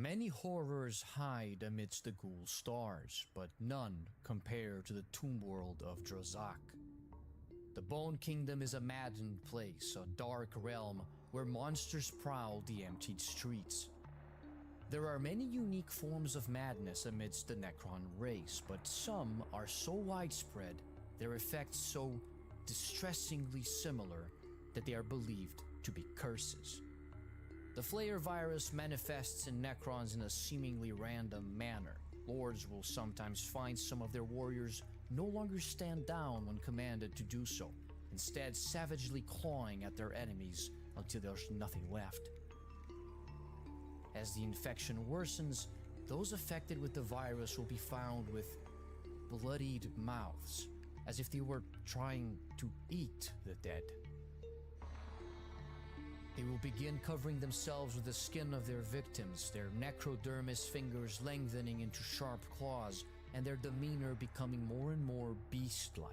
Many horrors hide amidst the ghoul stars, but none compare to the tomb world of Drazak. The Bone Kingdom is a maddened place, a dark realm where monsters prowl the emptied streets. There are many unique forms of madness amidst the Necron race, but some are so widespread, their effects so distressingly similar, that they are believed to be curses. The Flayer virus manifests in Necrons in a seemingly random manner. Lords will sometimes find some of their warriors no longer stand down when commanded to do so, instead savagely clawing at their enemies until there's nothing left. As the infection worsens, those affected with the virus will be found with bloodied mouths, as if they were trying to eat the dead. They will begin covering themselves with the skin of their victims, their necrodermis fingers lengthening into sharp claws, and their demeanor becoming more and more beast-like.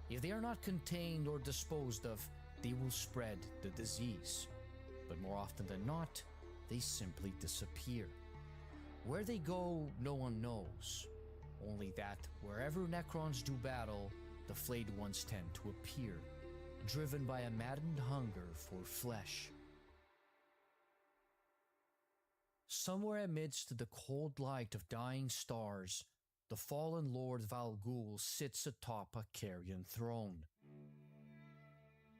If they are not contained or disposed of, they will spread the disease. But more often than not, they simply disappear. Where they go, no one knows. Only that wherever Necrons do battle, the flayed ones tend to appear, driven by a maddened hunger for flesh. Somewhere amidst the cold light of dying stars, the fallen Lord Valgul sits atop a carrion throne.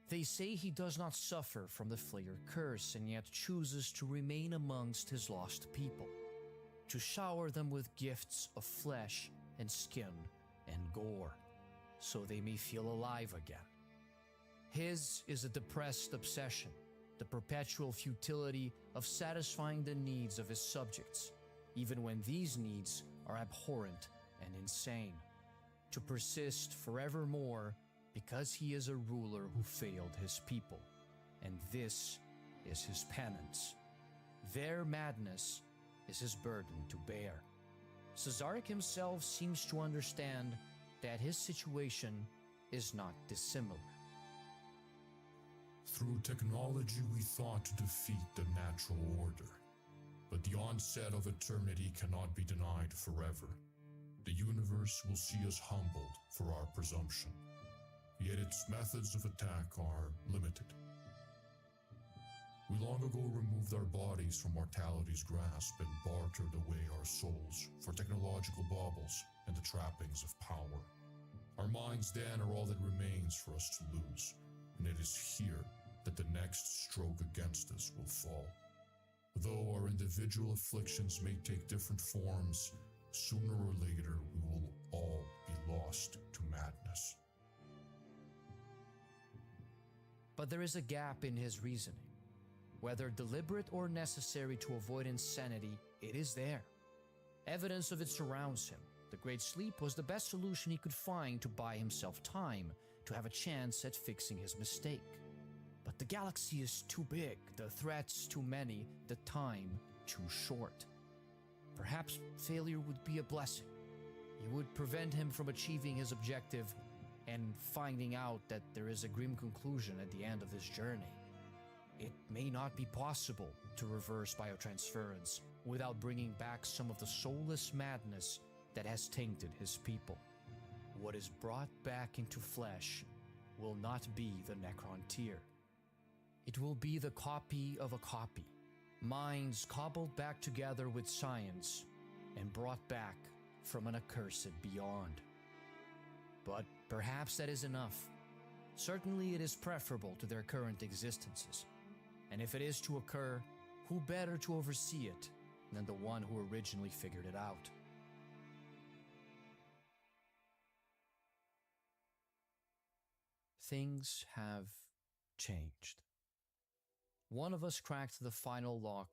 They say he does not suffer from the Flayer curse and yet chooses to remain amongst his lost people, to shower them with gifts of flesh and skin and gore, so they may feel alive again. His is a depressed obsession, the perpetual futility of satisfying the needs of his subjects, even when these needs are abhorrent and insane, to persist forevermore because he is a ruler who failed his people, and this is his penance. Their madness is his burden to bear. Cesaric himself seems to understand that his situation is not dissimilar. Through technology we thought to defeat the natural order, but the onset of eternity cannot be denied forever. The universe will see us humbled for our presumption, yet its methods of attack are limited. We long ago removed our bodies from mortality's grasp and bartered away our souls for technological baubles and the trappings of power. Our minds then are all that remains for us to lose, and it is here that the next stroke against us will fall. Though our individual afflictions may take different forms, sooner or later we will all be lost to madness. But there is a gap in his reasoning. Whether deliberate or necessary to avoid insanity, it is there. Evidence of it surrounds him. The Great Sleep was the best solution he could find to buy himself time, to have a chance at fixing his mistake. But the galaxy is too big, the threats too many, the time too short. Perhaps failure would be a blessing. It would prevent him from achieving his objective and finding out that there is a grim conclusion at the end of his journey. It may not be possible to reverse biotransference without bringing back some of the soulless madness that has tainted his people. What is brought back into flesh will not be the Necron tier. It will be the copy of a copy, minds cobbled back together with science and brought back from an accursed beyond. But perhaps that is enough. Certainly it is preferable to their current existences. And if it is to occur, who better to oversee it than the one who originally figured it out? Things have changed. One of us cracked the final lock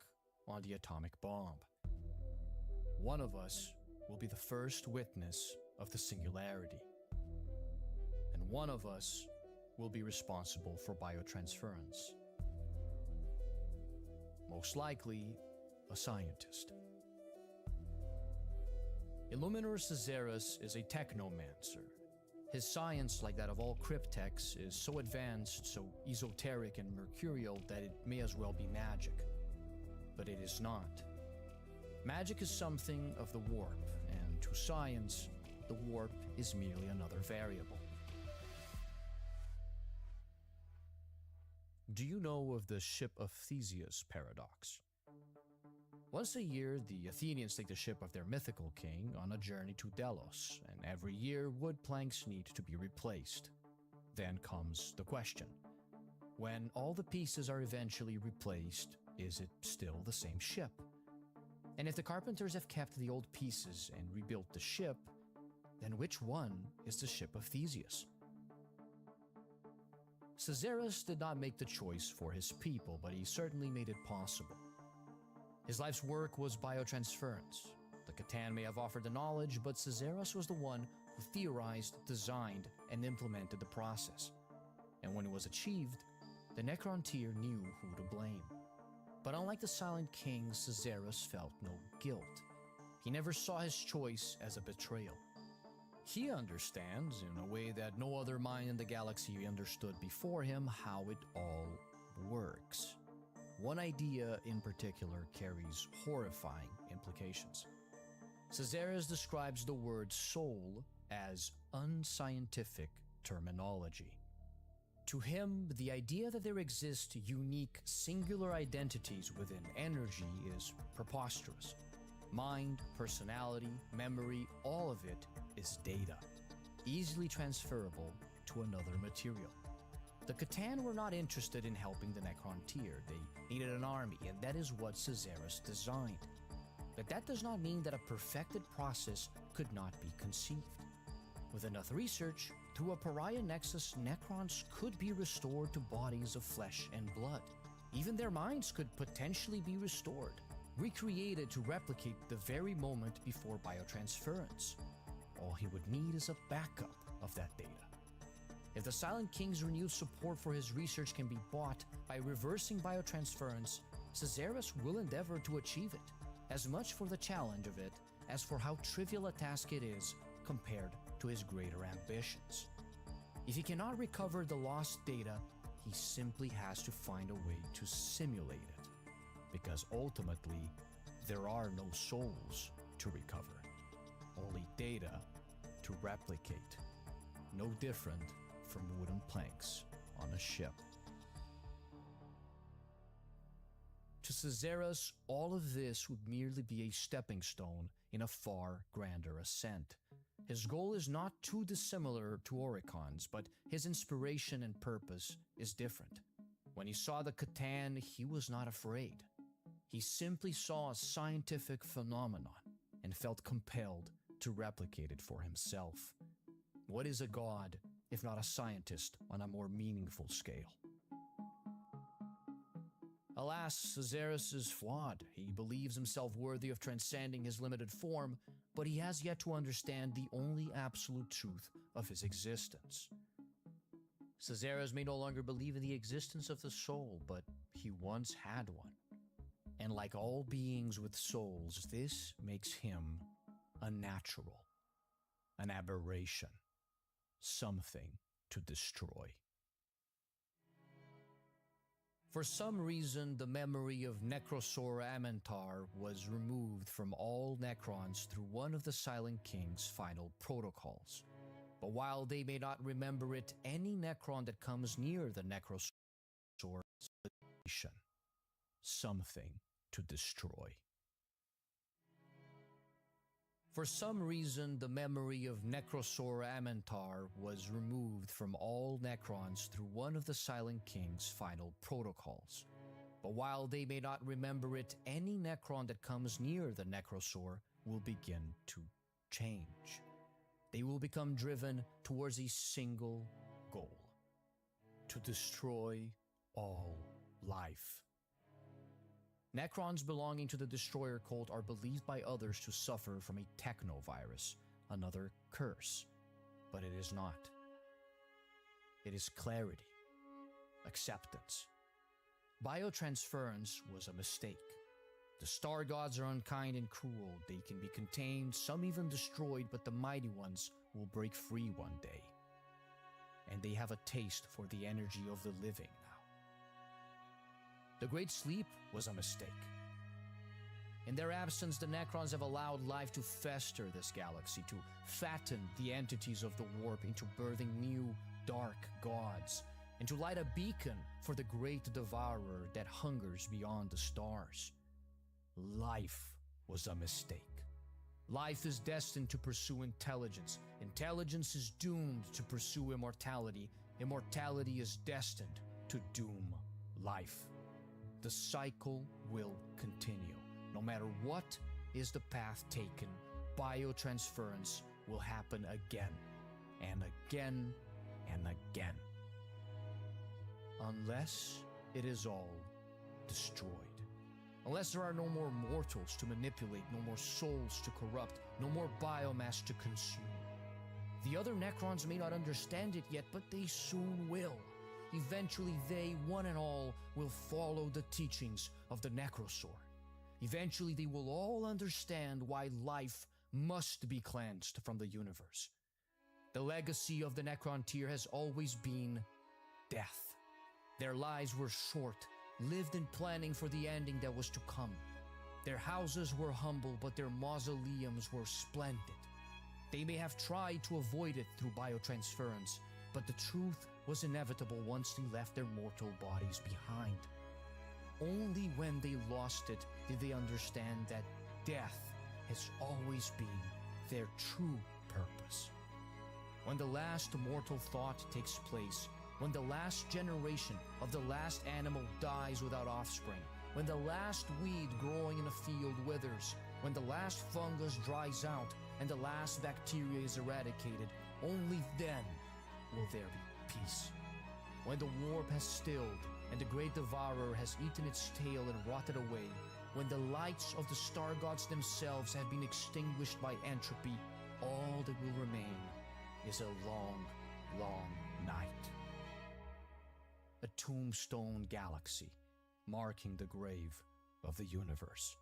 on the atomic bomb. One of us will be the first witness of the singularity. And one of us will be responsible for biotransference. Most likely, a scientist. Illuminor Caesarus is a technomancer. His science, like that of all cryptechs, is so advanced, so esoteric and mercurial that it may as well be magic. But it is not. Magic is something of the warp, and to science, the warp is merely another variable. Do you know of the Ship of Theseus paradox? Once a year, the Athenians take the ship of their mythical king on a journey to Delos, and every year wood planks need to be replaced. Then comes the question. When all the pieces are eventually replaced, is it still the same ship? And if the carpenters have kept the old pieces and rebuilt the ship, then which one is the Ship of Theseus? Caesarus did not make the choice for his people, but he certainly made it possible. His life's work was biotransference. The Catan may have offered the knowledge, but Caesarus was the one who theorized, designed, and implemented the process. And when it was achieved, The Necrontyr knew who to blame. But unlike the Silent King, Caesarus felt no guilt. He never saw his choice as a betrayal. He understands, in a way that no other mind in the galaxy understood before him, how it all works. One idea in particular carries horrifying implications. Caesarus describes the word soul as unscientific terminology. To him, the idea that there exist unique, singular identities within energy is preposterous. Mind, personality, memory, all of it is data, easily transferable to another material. The Catan were not interested in helping the Necrontyr. They needed an army, and that is what Caesarus designed. But that does not mean that a perfected process could not be conceived. With enough research, through a pariah nexus, Necrons could be restored to bodies of flesh and blood. Even their minds could potentially be restored, recreated to replicate the very moment before biotransference. All he would need is a backup of that data. If the Silent King's renewed support for his research can be bought by reversing biotransference, Caesarus will endeavor to achieve it, as much for the challenge of it as for how trivial a task it is compared to his greater ambitions. If he cannot recover the lost data, he simply has to find a way to simulate it, because ultimately, there are no souls to recover, only data to replicate, no different from wooden planks on a ship. To Caesarus, all of this would merely be a stepping stone in a far grander ascent. His goal is not too dissimilar to Oricon's, but his inspiration and purpose is different. When he saw the Catan, he was not afraid. He simply saw a scientific phenomenon and felt compelled to replicate it for himself. What is a god if not a scientist on a more meaningful scale? Alas, Caesarus is flawed. He believes himself worthy of transcending his limited form, but he has yet to understand the only absolute truth of his existence. Caesarus may no longer believe in the existence of the soul, but he once had one. And like all beings with souls, this makes him unnatural, an aberration, something to destroy. For some reason, the memory of Necrosor Amentar was removed from all Necrons through one of the Silent King's final protocols. But while they may not remember it, any Necron that comes near the Necrosor is something to destroy. For some reason, the memory of Necrosor Amentar was removed from all Necrons through one of the Silent King's final protocols. But while they may not remember it, any Necron that comes near the Necrosor will begin to change. They will become driven towards a single goal: to destroy all life. Necrons belonging to the Destroyer cult are believed by others to suffer from a technovirus, another curse, but it is not. It is clarity, acceptance. Biotransference was a mistake. The star gods are unkind and cruel. They can be contained, some even destroyed, but the mighty ones will break free one day. And they have a taste for the energy of the living now. The Great Sleep was a mistake. In their absence, the Necrons have allowed life to fester this galaxy, to fatten the entities of the warp into birthing new, dark gods, and to light a beacon for the great devourer that hungers beyond the stars. Life was a mistake. Life is destined to pursue intelligence. Intelligence is doomed to pursue immortality. Immortality is destined to doom life. The cycle will continue. No matter what is the path taken, biotransference will happen again and again and again. Unless it is all destroyed. Unless there are no more mortals to manipulate, no more souls to corrupt, no more biomass to consume. The other Necrons may not understand it yet, but they soon will. eventually they, one and all, will follow the teachings of the Necrosaur. Eventually they will all understand why life must be cleansed from the universe. The legacy of the Necrontyr has always been death. Their lives were short, lived in planning for the ending that was to come. Their houses were humble, but their mausoleums were splendid. They may have tried to avoid it through biotransference, but the truth was inevitable once they left their mortal bodies behind. Only when they lost it did they understand that death has always been their true purpose. When the last mortal thought takes place, when the last generation of the last animal dies without offspring, when the last weed growing in a field withers, when the last fungus dries out and the last bacteria is eradicated, only then will there be peace. When the warp has stilled and the great devourer has eaten its tail and rotted away, when the lights of the star gods themselves have been extinguished by entropy, all that will remain is a long, long night. A tombstone galaxy, marking the grave of the universe.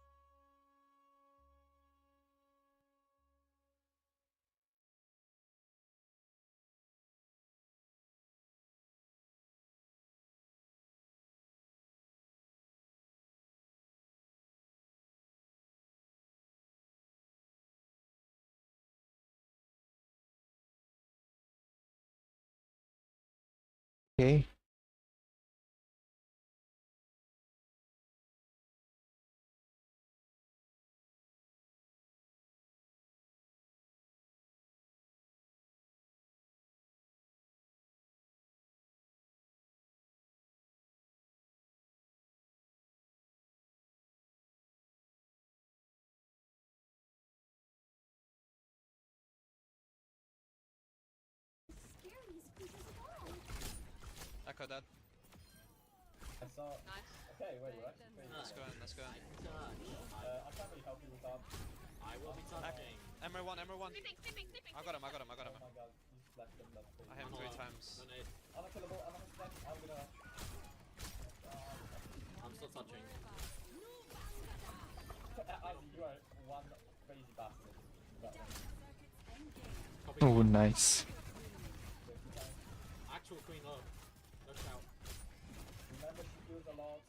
Okay. Echo dead. I saw. Nice. Okay, wait, what? Let's go in, let's go in. I can't really help you with that. I will be touching. Emerald 1, Emerald 1. Sleeping. I got him. Oh my god, you just left him, that's crazy. I hit him 3 times. Unkillable, I'm gonna... I'm still touching. You are one crazy bastard. Oh, nice. Actual queen low. No shout. Remember, she heals a lot.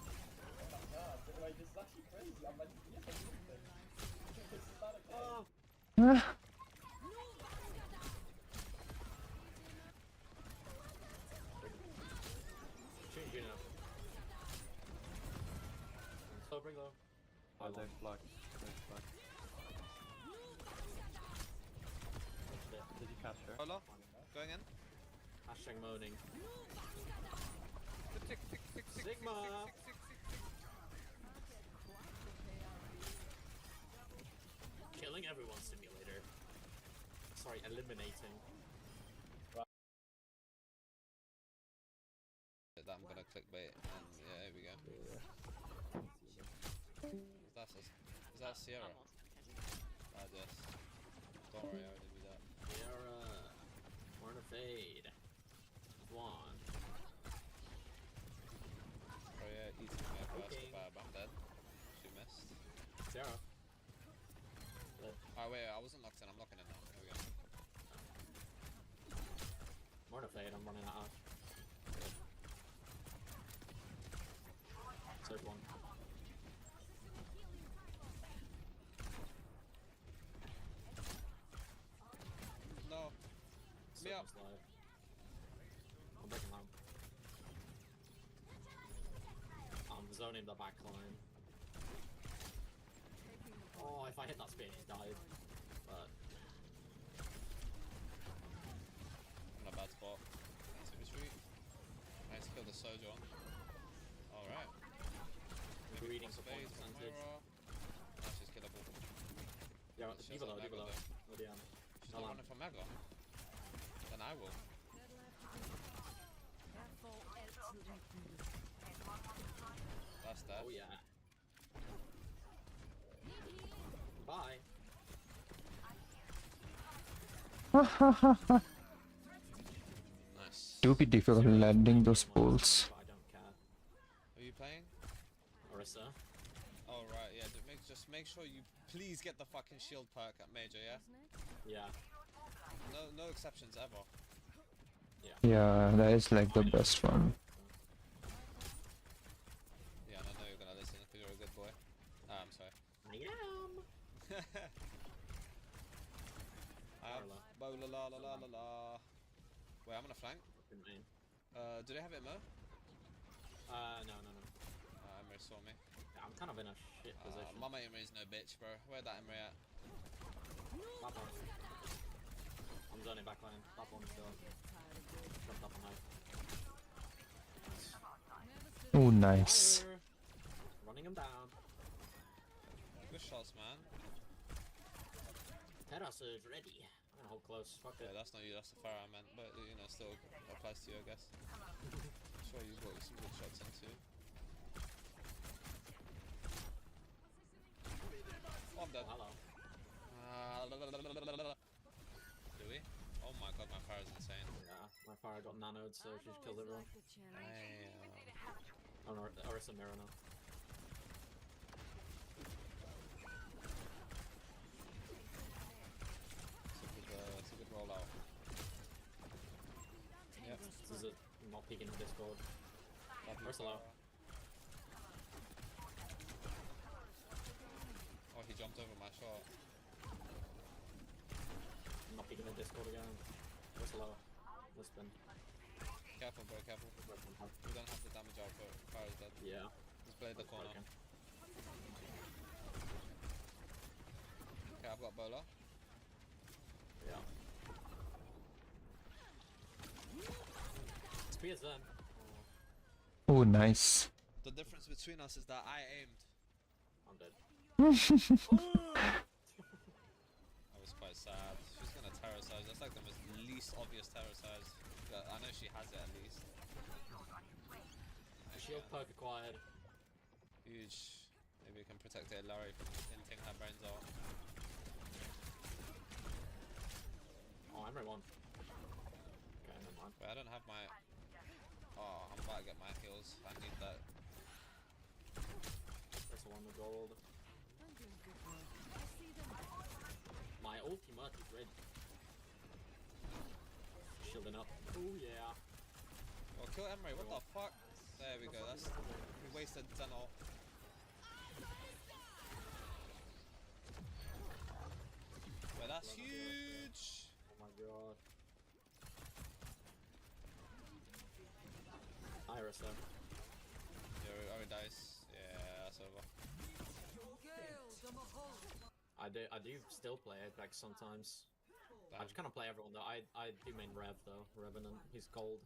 Oh my god, like, this is actually crazy. I'm like, yes, I'm doing this. This is not okay. Ah. Shooting Juno. So bring low. Oh, they flag. Did you catch her? Hola. Going in. Hashtag moaning. Tick, tick, tick, tick, Sigma. tick, tick, tick, tick, tick. Killing everyone simulator. Sorry, eliminating. That I'm gonna clickbait and yeah, here we go. Is that Sierra? Yes. Don't worry, I already do that. Sierra. Morning fade. One. Oh yeah, easy for me first, Okay. I'm dead. She missed. Sierra. Oh wait, I wasn't locked in, I'm locking in now. Here we go. Morning fade, I'm running out of. Third one. No. Me up. Live. I'm breaking home. I'm zoning the back line. Oh, if I hit that spin, he's died. But I'm in a bad spot. Nice to retreat. Nice to kill the Sojourn. Alright. we're reading for Spades, point percentage. No, she's killable. Yeah, She leave has below, that leave below. Mega With the She's not running for Mega. Then I will. That's that. Oh yeah. Bye. do be difficult landing those pulls. But I don't care. Are you playing? Orisa. Oh right, yeah. Just make sure you please get the fucking shield perk at major, yeah. Yeah. No exceptions ever. Yeah, that is like the best one. Yeah, and I know you're gonna listen because you're a good boy. I'm sorry. I am. I have bola la la la la la. Wait, I'm gonna flank. Fucking main. Do they have it, Mo? No. Emre saw me. Yeah, I'm kind of in a shit position. Mama Emre's no bitch, bro. Where that Emre at? Top one. I'm zoning back lane. Top one still. Jumped up on height. Oh, nice. Fire. Running him down. Good shots, man. Terra surge ready. I'm gonna hold close. Fuck Yeah, it. that's not you, that's the fire I meant, but you know, still applies to you, I guess. Sure, you got some good shots in too. Oh, I'm dead. Hello. Do we? Oh my god, my fire is insane. Yeah, my fire got nanoed, so she just killed everyone. Damn. Oh no, Orisa mirror now. It's a good rollout. Yep. This is it. I'm not peeking the Discord. Orisa low. Oh, he jumped over my shot. I'm not peeking the Discord again. Orisa low. Let's spin. Careful, bro, careful. We don't have the damage out, but fire is dead. Yeah. Let's play the corner. Broken. Okay, I've got Bola. Yeah. Spears then. Oh, nice. The difference between us is that I aimed. I'm dead. That was quite sad. She's gonna terrorisize. That's like the most least obvious terrorisize. I know she has it at least. Shield perk acquired. Huge. Maybe we can protect it, Larry, from hinting her brains out. Oh, I'm one. Okay, never mind. But I don't have my... Oh, I'm about to get my heals. I need that. There's the one with gold. My ultimate is ready. Shielding up. Oh yeah. Oh, kill Emery. What the fuck? There we go. That's... We wasted Zenol. But that's huge! Oh my god. Iris though. Yeah, already dice. Yeah, that's over. I do still play Apex sometimes. I just kind of play everyone though. I do main Rev though. Revenant. He's gold.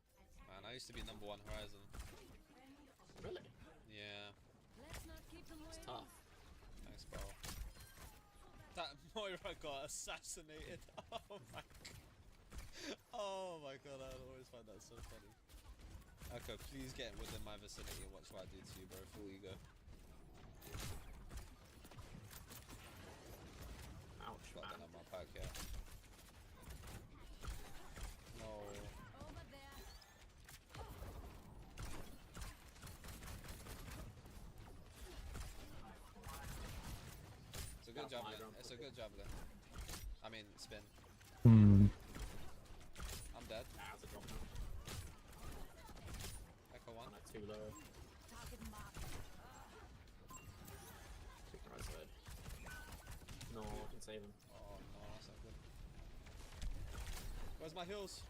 Man, I used to be #1 Horizon. Really? Yeah. It's tough. Thanks, bro. That Moira got assassinated. Oh my god. Oh my god, I always find that so funny. Okay, please get within my vicinity and watch what I do to you, bro. Full ego. Ouch, But I man. don't have my pack yet. No. It's a good Gotta fly javelin. around It's a quickly. good javelin. I mean, spin. Hmm. I'm dead. Nah, it's a drop now. Echo 1. I'm at 2 low. Take the right side. No, I can save him. Oh no, that's not good. Where's my heals?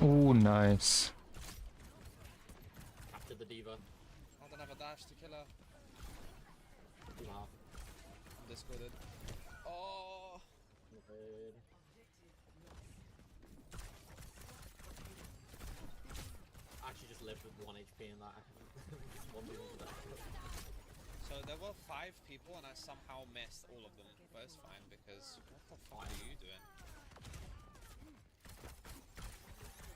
Oh, nice. Captured the diva. I don't have a dash to kill her. Diva half. I'm discorded. Oh! Afraid. I actually just lived with 1 HP in that. Just one people to that. So there were 5 people and I somehow missed all of them. But it's fine because what the fuck are you doing?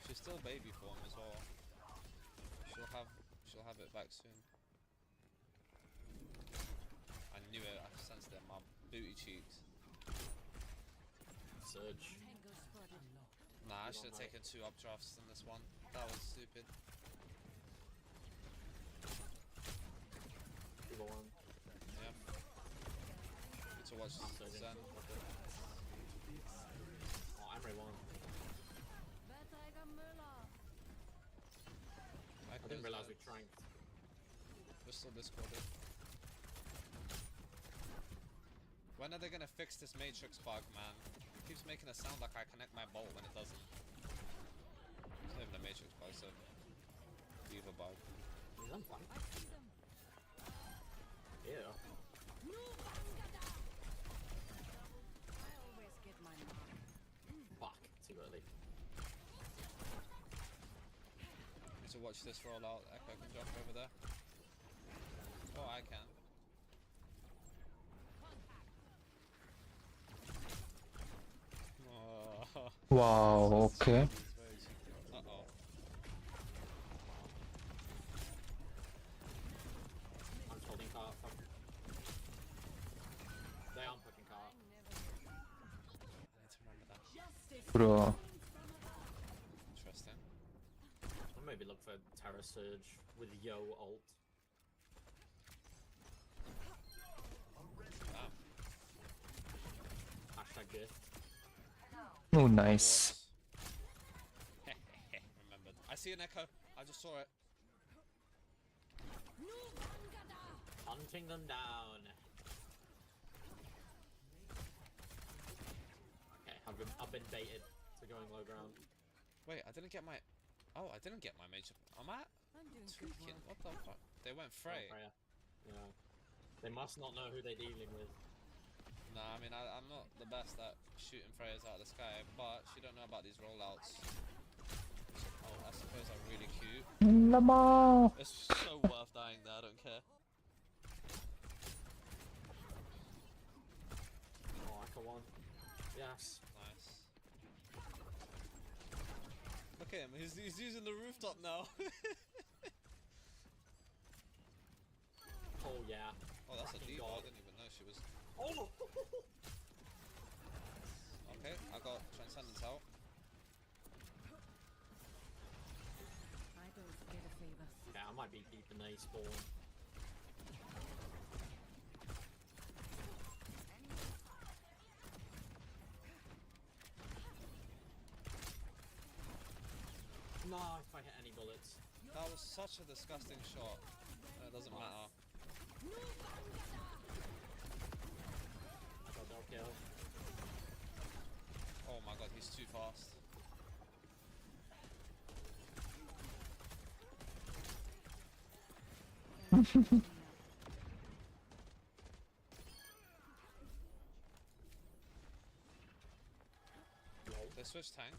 She's still baby form as well. She'll have it back soon. I knew it, I sensed it in my booty cheeks. Surge. Nah, I should have taken 2 updrafts in this one. That was stupid. People one. Yeah. Need to watch Zen. Oh, Emery won. I didn't realize we tranked. We're still discorded. When are they gonna fix this matrix bug, man? It keeps making it sound like I connect my bolt when it doesn't. It's not even a matrix bug, it's a beaver bug. He's on fire. Yeah. Fuck, too early. Need to watch this roll out. Echo can jump over there. Oh, I can. Oh. Wow, okay. Uh-oh. I'm holding cart. Fuck. They aren't pushing cart. I need to remember that. Bro. Interesting. I'll maybe look for Terra Surge with Yo ult. Damn. Hashtag gift. Oh, nice. Remembered. I see an echo. I just saw it. Hunting them down. Okay, I've been baited to going low ground. Wait, I didn't get my... Oh, I didn't get my major... Am I tweaking? What the fuck? They went Frey. Oh, Freya. Yeah. They must not know who they're dealing with. Nah, I mean, I'm not the best at shooting Freyas out of the sky, but she don't know about these rollouts. Oh, I suppose I'm really cute. Lama. It's so worth dying there, I don't care. Oh, Echo one. Yes. Nice. Look at him, he's using the rooftop now. Oh, yeah. Oh, that's a Fucking diva, I God. didn't even know she was... Oh! Okay, I got Transcendence out. Yeah, I might be keeping a spawn. No, if I hit any bullets. That was such a disgusting shot. It doesn't matter. I got no kill. Oh my god, he's too fast. They switched tank.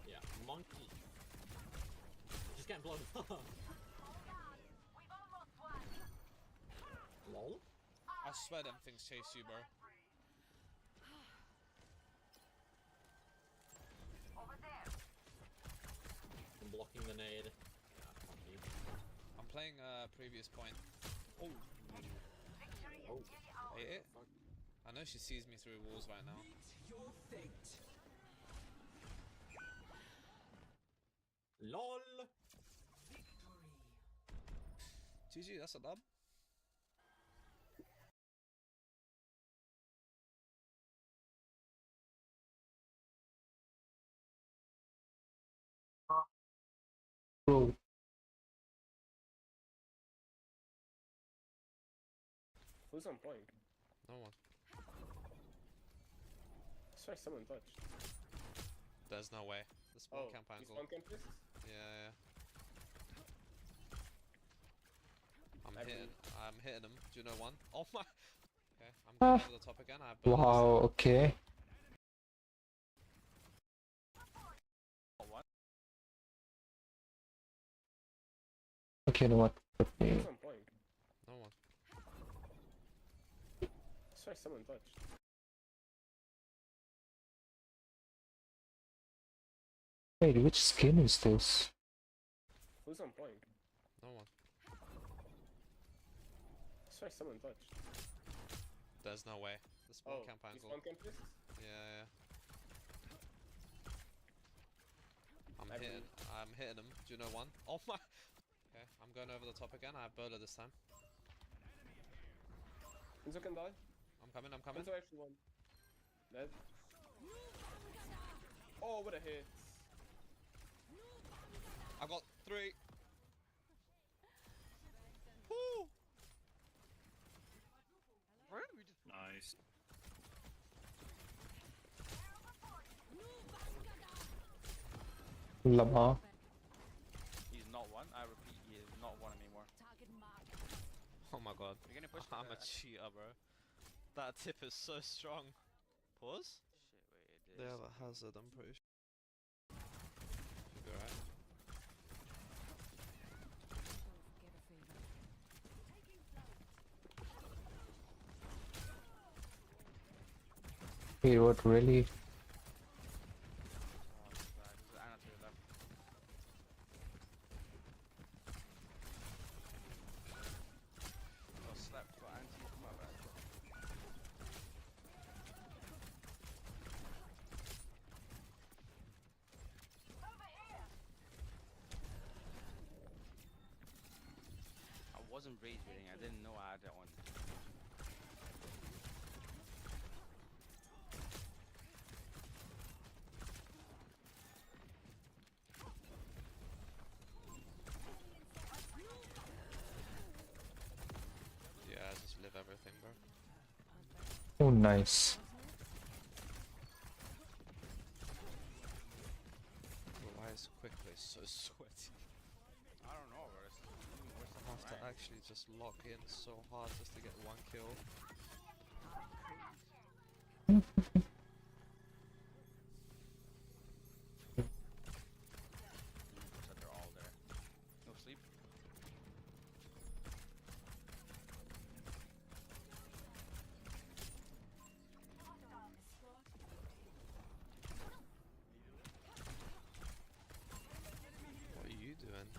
Yeah, monkey. Just getting blown up. Lol. I swear them things chase you, bro. I'm blocking the nade. Yeah, fuck you. I'm playing previous point. Oh. Oh. Ate it? I know she sees me through walls right now. LOL. GG, that's a dub. Bro. Who's on point? No one. Sorry, someone touched. There's no way. The spawn camp you angle. spawn camp this? Yeah. I'm hitting him. Do you know one? Oh my. Okay, I'm going over the top again. I have buildings. Wow, okay. Okay, you know what? Who's on point? No one. Sorry, someone touched. Wait, which skin is this? Who's on point? No one. Sorry, someone touched. There's no way. The spawn camp you angle. spawn camp this? Yeah. I'm hitting him. Do you know one? Oh my. Okay, I'm going over the top again. I have bowler this time. Enzo can die. I'm coming. Enzo actually won. Dead. Oh, what a hit. I got 3. Woo! Nice. Lamar. He's not one. I repeat, he is not one anymore. Oh my god. You're gonna push I'm the... a cheater, bro. That tip is so strong. Pause? Shit, wait, They have a hazard, I'm pretty sure. Should be alright. Hey, what really? Oh, this is Anna to the left. Oh, slept for anti. My bad. I wasn't rage reading. I didn't know I had that one. Yeah, just live everything, bro. Oh, nice. Bro, why is quickly so sweaty? I don't know, bro. It's even worse than I have to mine. actually just lock in so hard just to get 1 kill. So they're all there. No sleep. What are you doing?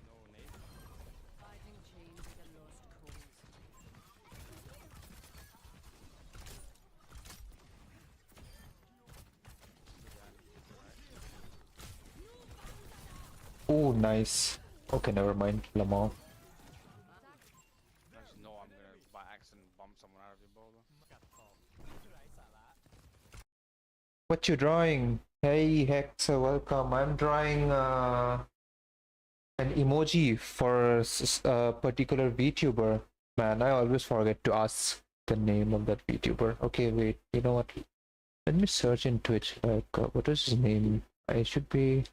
No nade. Oh, nice. Okay, never mind. Lamar. I just know I'm gonna by accident bump someone out of your bowler. What you drawing? Hey, Hex, welcome. I'm drawing an emoji for a particular VTuber. Man, I always forget to ask the name of that VTuber. Okay, wait. You know what? Let me search in Twitch. Like, what is his name? I should be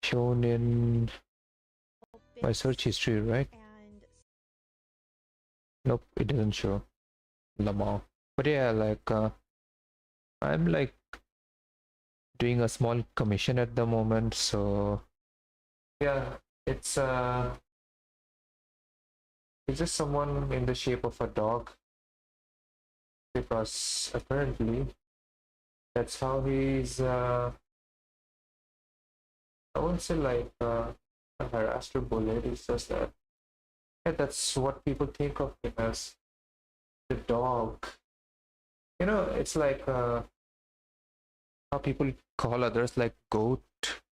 shown in my search history, right? Nope, it doesn't show. Lamar. But yeah, like, I'm like doing a small commission at the moment, so yeah, it's just someone in the shape of a dog, because apparently that's how he's I won't say like a harassed or bullied. It's just that, yeah, that's what people think of him as, the dog. You know, it's like how people call others like goat.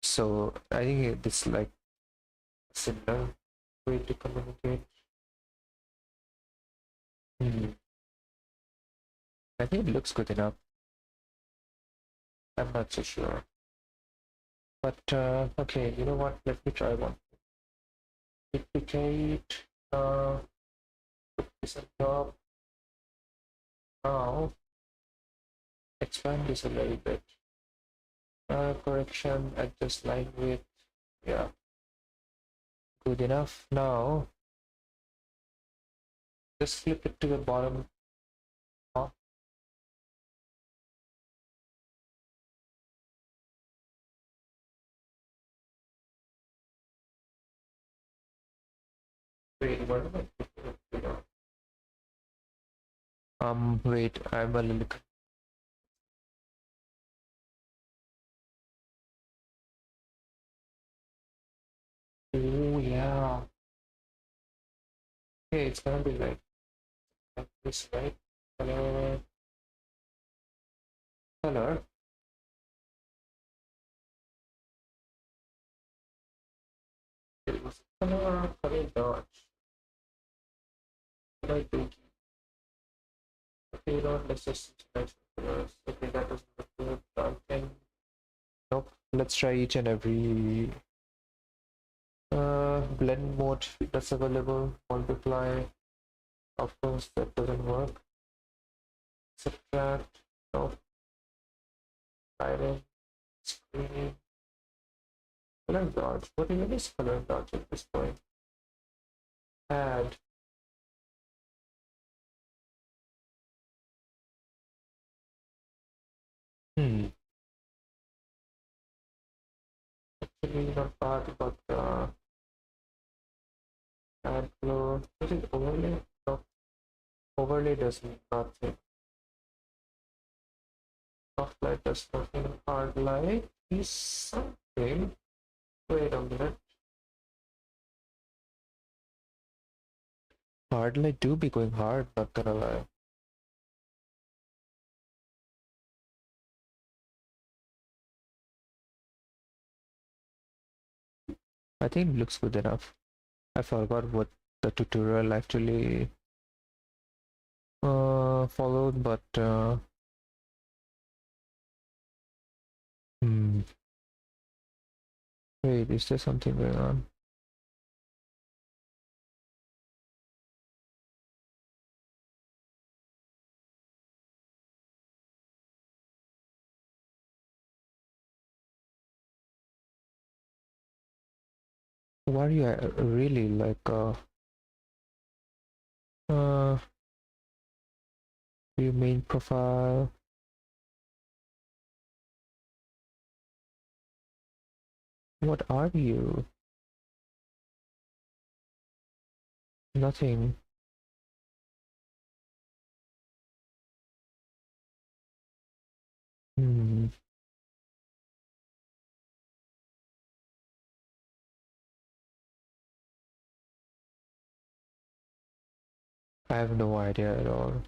So I think it's like a similar way to communicate. I think it looks good enough. I'm not so sure. But okay, you know what? Let me try one. Duplicate. Put this on top. Now expand this a little bit. Correction. Adjust line width. Yeah. Good enough. Now just flip it to the bottom. Wait, what am I? Wait, I'm a little. Oh yeah. Okay, it's gonna be like like this, right? Color, color. It was color dodge. Color tweaking. Okay, don't let's just select colors. Okay, that doesn't look good. Darken. Nope. Let's try each and every blend mode that's available. Multiply. Of course, that doesn't work. Subtract. Nope. Hiding. Screen. Color dodge. What even is color dodge at this point? Add. Actually, not bad, but add glow. Is it overlay? No. Overlay does nothing. Soft light does nothing. Hard light is something. Wait a minute. Hard light do be going hard, not gonna lie. I think it looks good enough. I forgot what the tutorial actually followed, but wait, is there something going on? Why are you really like your main profile? What are you? Nothing. I have no idea at all.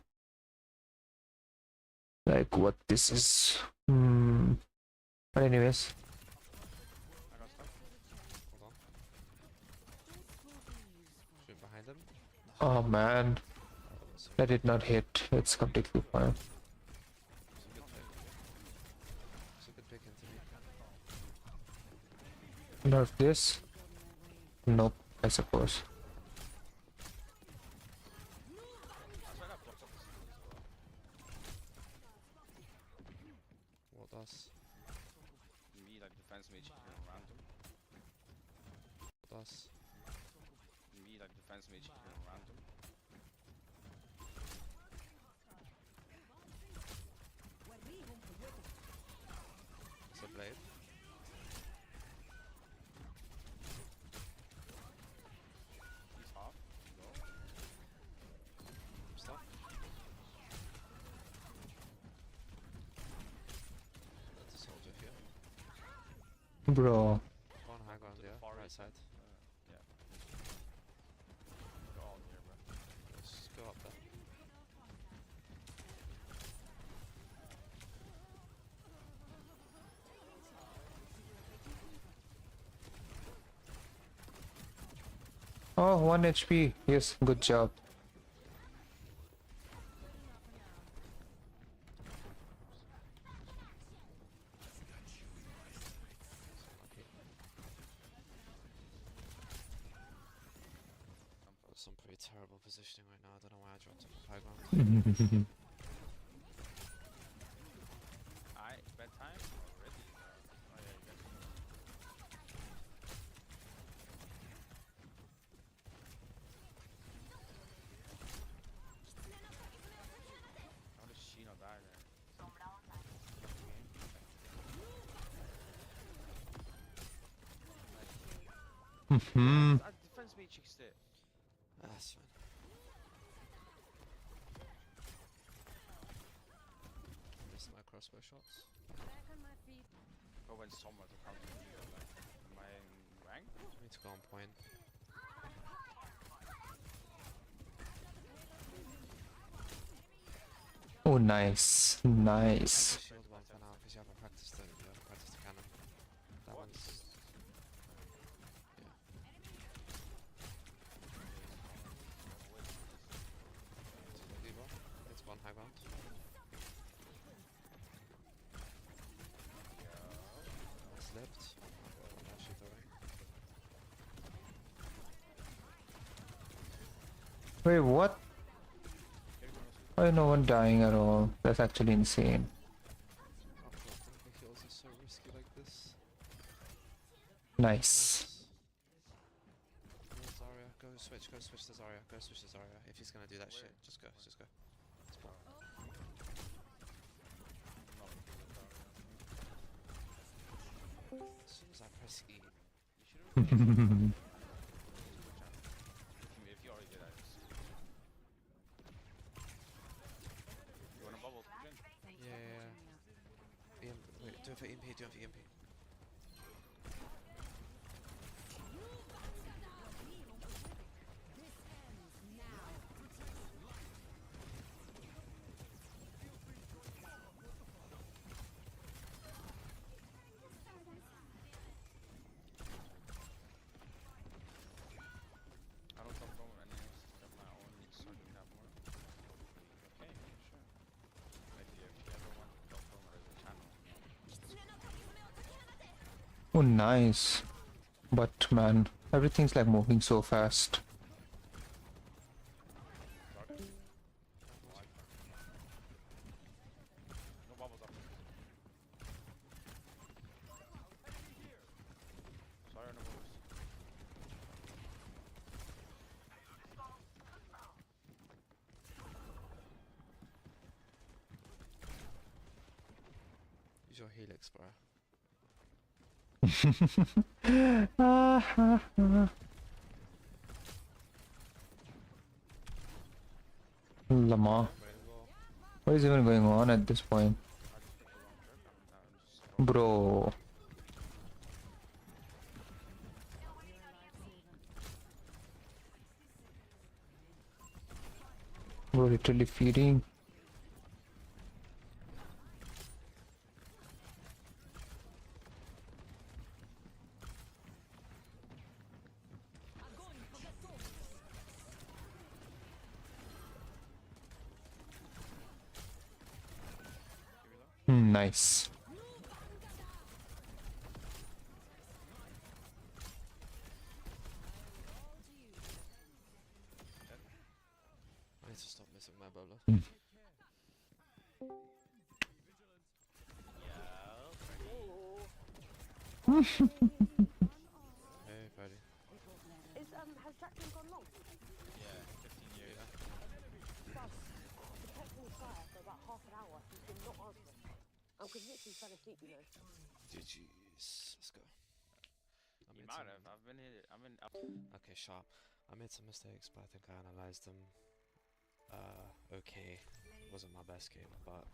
Like what this is. But anyways. I got stuck. Hold on. Shoot behind him. Oh man. That did not hit. It's completely fine. It's a good pick into me. Nerf this? Nope, I suppose. What does? Me like defense mage around him. What does? Me like defense mage around him. It's a blade. He's half. Go. I'm stuck. That's a soldier here. Bro. One high ground there, right side. Yeah. Go all here, bro. Let's just go up there. Oh, 1 HP. Yes, good job. Some pretty terrible positioning right now. I don't know why I dropped him high ground. Alright, bedtime already. Oh yeah, you guys. How does she not die there? Defense me cheeks it. That's fine. Missed my crossbow shots. Go went somewhere to counter me. Am I in rank? I need to go on point. Oh, nice. Nice. Shield one for now, because you haven't practiced it. You haven't practiced the cannon. That one's... Yeah. It's one high ground. Slipped. Actually throwing. Wait, what? Why no one dying at all? That's actually insane. The heals are so risky like this. Nice. Zarya, go switch to Zarya, go switch to Zarya. If he's gonna do that shit, just go. Spawn. As soon as I press E. If you already did that, just... You wanna bubble? Jin? Yeah. Wait, do it for EMP, do it for EMP. I don't come from any of my own certain have more. Okay, sure. Maybe if you ever want to come from as a channel. Oh, nice. But man, everything's like moving so fast. No bubbles up. Sorry, no bubbles. Use your helix, bro. Lamar. What is even going on at this point? Bro. Bro, literally feeding. Nice. I need to stop missing my bowler. Hey, buddy. Has Jackson gone long? Yeah, 15 years. Plus, the petrol fire for about half an hour. He's been not answering. I'm convinced he's trying to sleep, you know. GG's. Let's go. You might have. I've been here. Okay, sharp. I made some mistakes, but I think I analyzed them. Okay. Wasn't my best game, but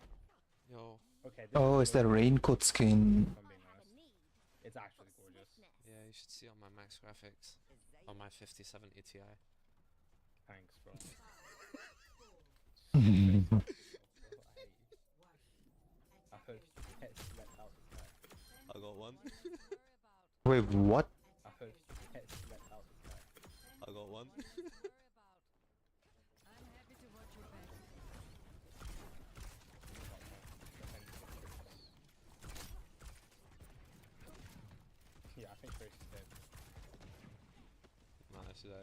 yo. Okay. Oh, it's that raincoat skin. If I'm being honest. It's actually gorgeous. Yeah, you should see on my max graphics. On my 5070 Ti. Thanks, bro. I heard pets let out the sky. I got one. Wait, what? I heard pets let out the sky. I got one. Yeah, I think Trace is dead. Nah, should I?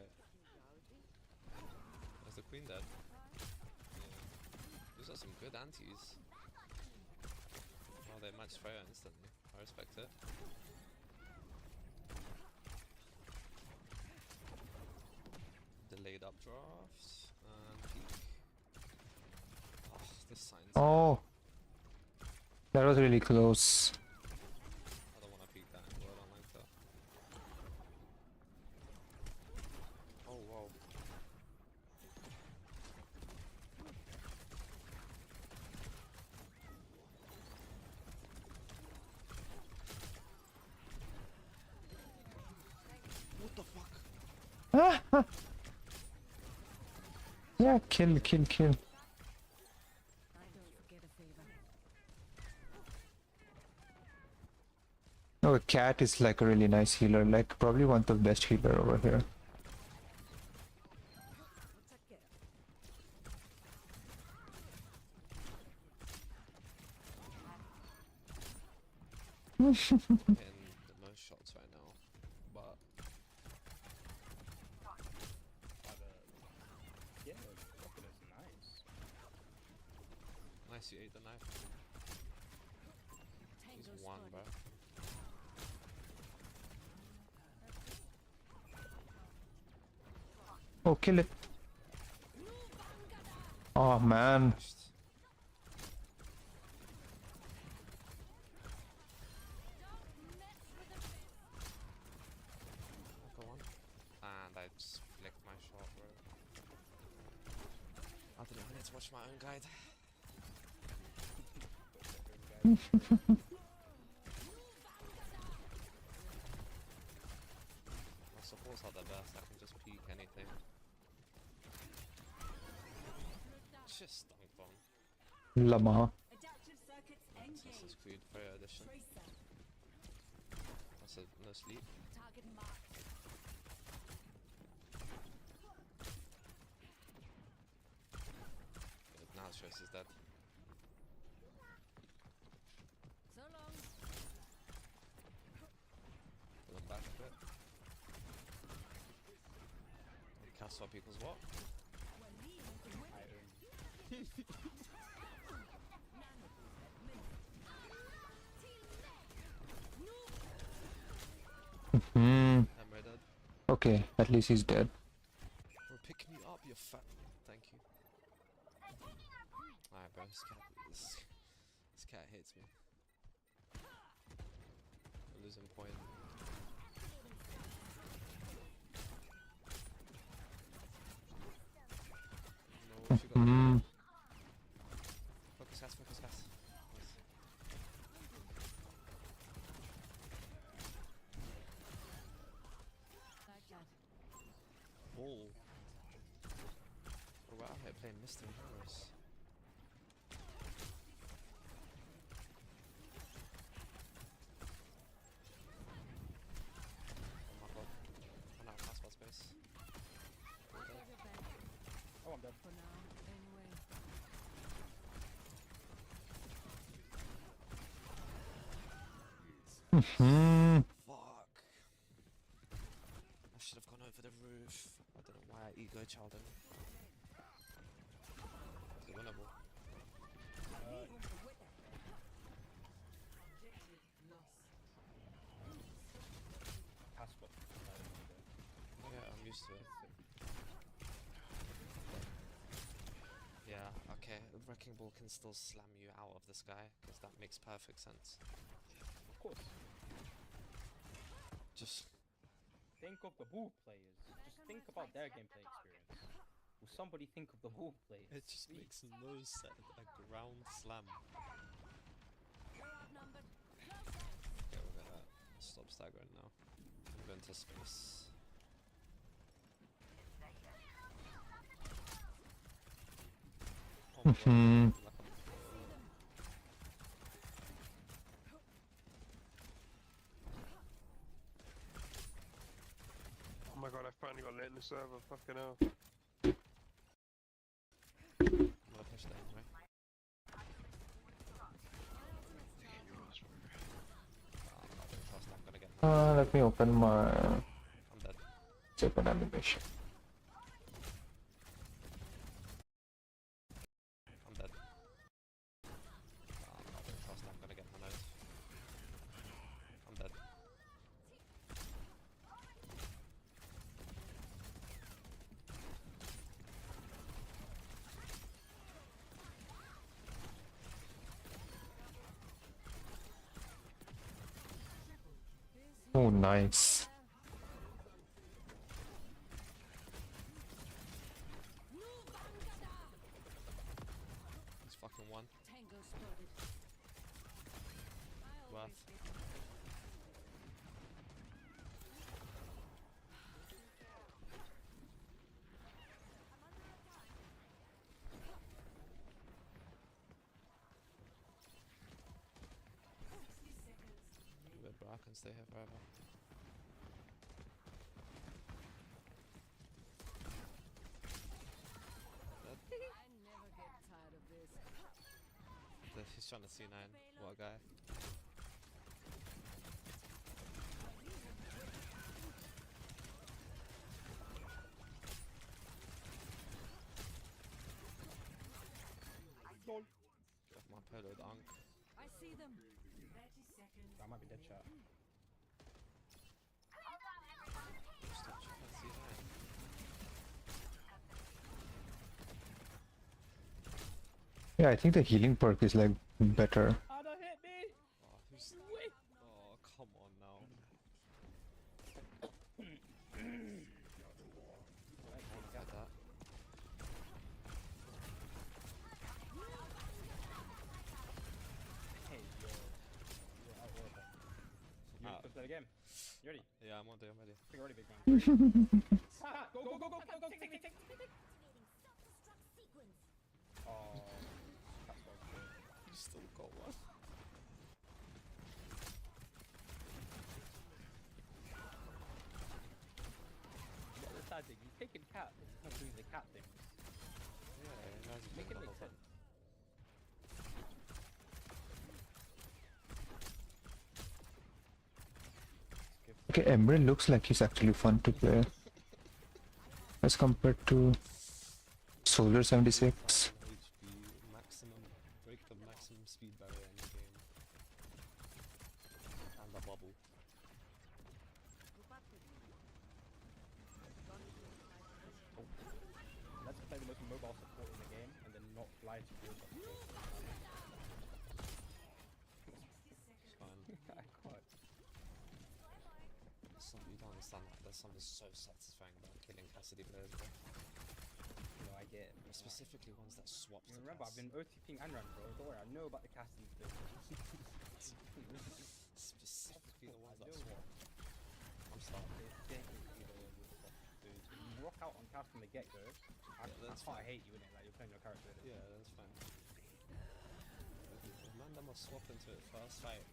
Is the queen dead? Yeah. These are some good antis. Oh, they match Freya instantly. I respect it. Delayed updrafts and peak. Oh, this sign's. Oh. That was really close. I don't want to peek that angle, I don't like that. Oh, wow. What the fuck? Yeah, kill. Oh, a cat is like a really nice healer, like probably one of the best healer over here. Hitting the most shots right now, but Yeah, weapon is nice. nice you ate the knife. He's one, bro. Oh, kill it. Oh man. Go on. And I just flicked my shot, bro. I didn't need to watch my own guide. My supports are the best, I can just peek anything. Just dunked on. Lama. Assassin's Creed Fire Edition. That's a no sleep. Good, now Trace is dead. Pull him back a bit. Can't swap equals what? Hmm. Hammer dead. Okay, at least he's dead. Bro, pick me up, you fat. Thank you. Alright, bro, this cat hates me. I'm losing point. No, she got Hmm. Focus gas, focus gas. Nice. Oh. We're out here playing Mystery Heroes. Oh my god. I'm out of passport space. Oh, I'm dead. Hmm. Fuck. I should have gone over the roof. I don't know why I ego child him. Is it winnable? Passport. Yeah, I'm used to it. Yeah, okay. Wrecking Ball can still slam you out of the sky, because that makes perfect sense. Of course. Just Think of the Wolf players. Just think about their gameplay experience. Will somebody think of the Wolf players? it just makes no sense. A ground slam. Okay, we're gonna stop staggering now. I'm going to space. Oh my Hmm. god. Oh my god, I finally got lit in the server, fucking hell. I'm gonna push that anyway. I don't trust I'm gonna get Let me open my I'm dead. open animation. I'm dead. I don't trust I'm gonna get my nose. I'm dead. Oh, nice. He's fucking one. Worth. Good, bro. I can stay here forever. He's trying to C9. What a guy. Get my polo dunk. I see them. 30 seconds. I might be dead shot. Stop trying C9. Yeah, I think the healing perk is like better. Oh, don't hit me! Oh, who's... oh, come on now. Like that. Hey, you're out of order. You want to play the game? You ready? Yeah, I'm ready. I'm ready. I think already big man. Go! Tick. Oh, that's so good. You still got one. What the sad thing? He's taking cat, but he's not doing the cat things. Yeah, now he's Make it doing make the whole sense. Okay, Emerald looks like he's actually fun to play as compared to Solar 76. HP, maximum, break the maximum speed barrier in the game. And the bubble. Oh. Let's play the most mobile support in the game and then not fly towards us. It's fine. I can't. You don't understand that. There's something so satisfying about killing Cassidy players, bro. No, I get it. Specifically ones that swap to Remember, I've been OTPing and run, bro. Don't worry, I know about the casting thing. Specifically the ones that swap. I'm starting. Definitely the ones that swap, dude. You rock out on cast from the get-go. I can't hate you in it, like you're playing your character in it. Yeah, that's fine. Man, them must swap into it first fight.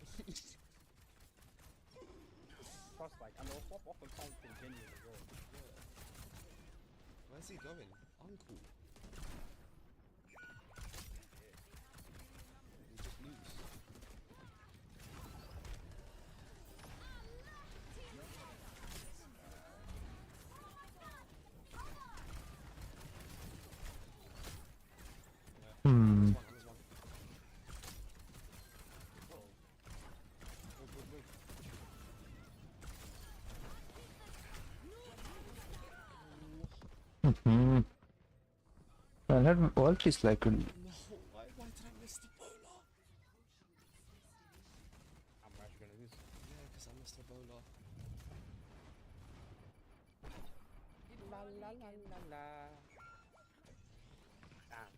Plus, like, and they'll swap off and something genuine as well. Yeah. Where's he going? Uncle. We just lose. Hmm. There's one. Move. Mm-hmm. Well, that ult is like a... No, why did I miss the bowler? I'm actually gonna lose. Yeah, because I missed the bowler. La la la la la. Damn.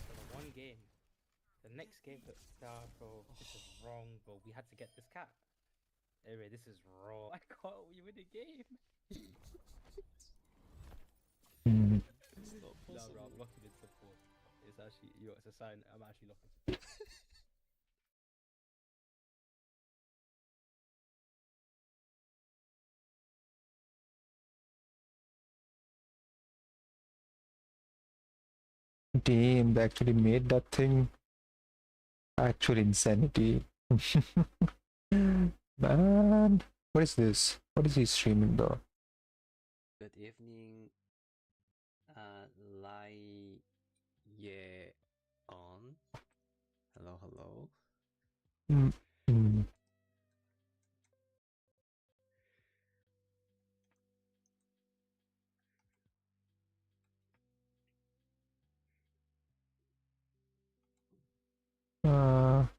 For the one game. The next game, bro, this is wrong, bro. We had to get this cat. Anyway, this is wrong. I can't win the game. Hmm. It's not No, possible. bro, I'm locking in support. It's actually, it's a sign. I'm actually locking. Damn, they actually made that thing. Actual insanity. Man, what is this? What is he streaming though? Good evening, Lai Ye on. Hello. Mm. Mm.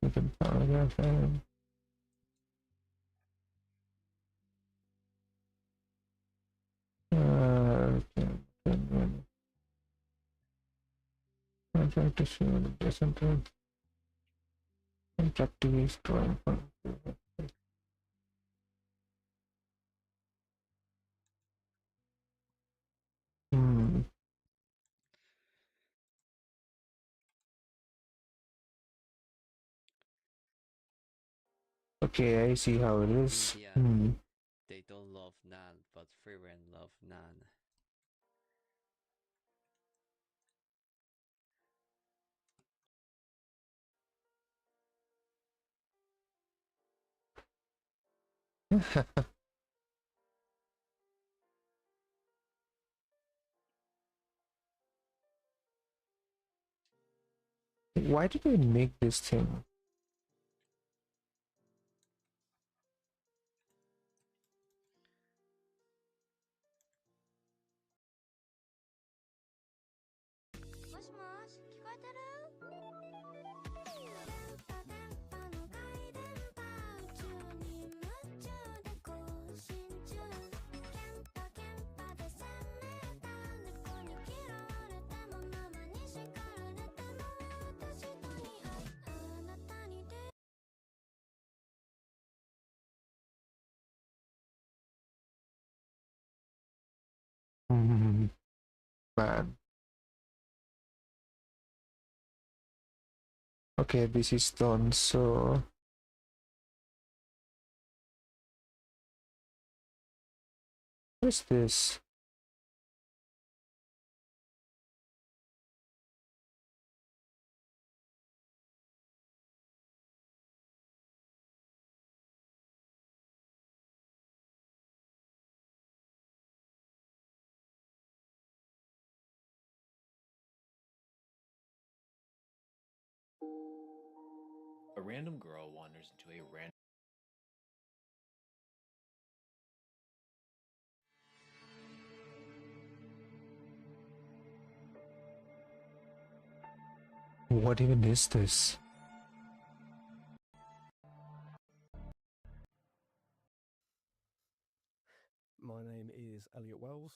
We can paragraph him. Contract to show the decentral contractive drawing for Okay, I see how it is. Indian, they don't love naan, but Freeran love naan. Why did they make this thing? Man. Okay, this is done, so what's this? A random girl wanders into a random. What even is this? My name is Elliot Wells.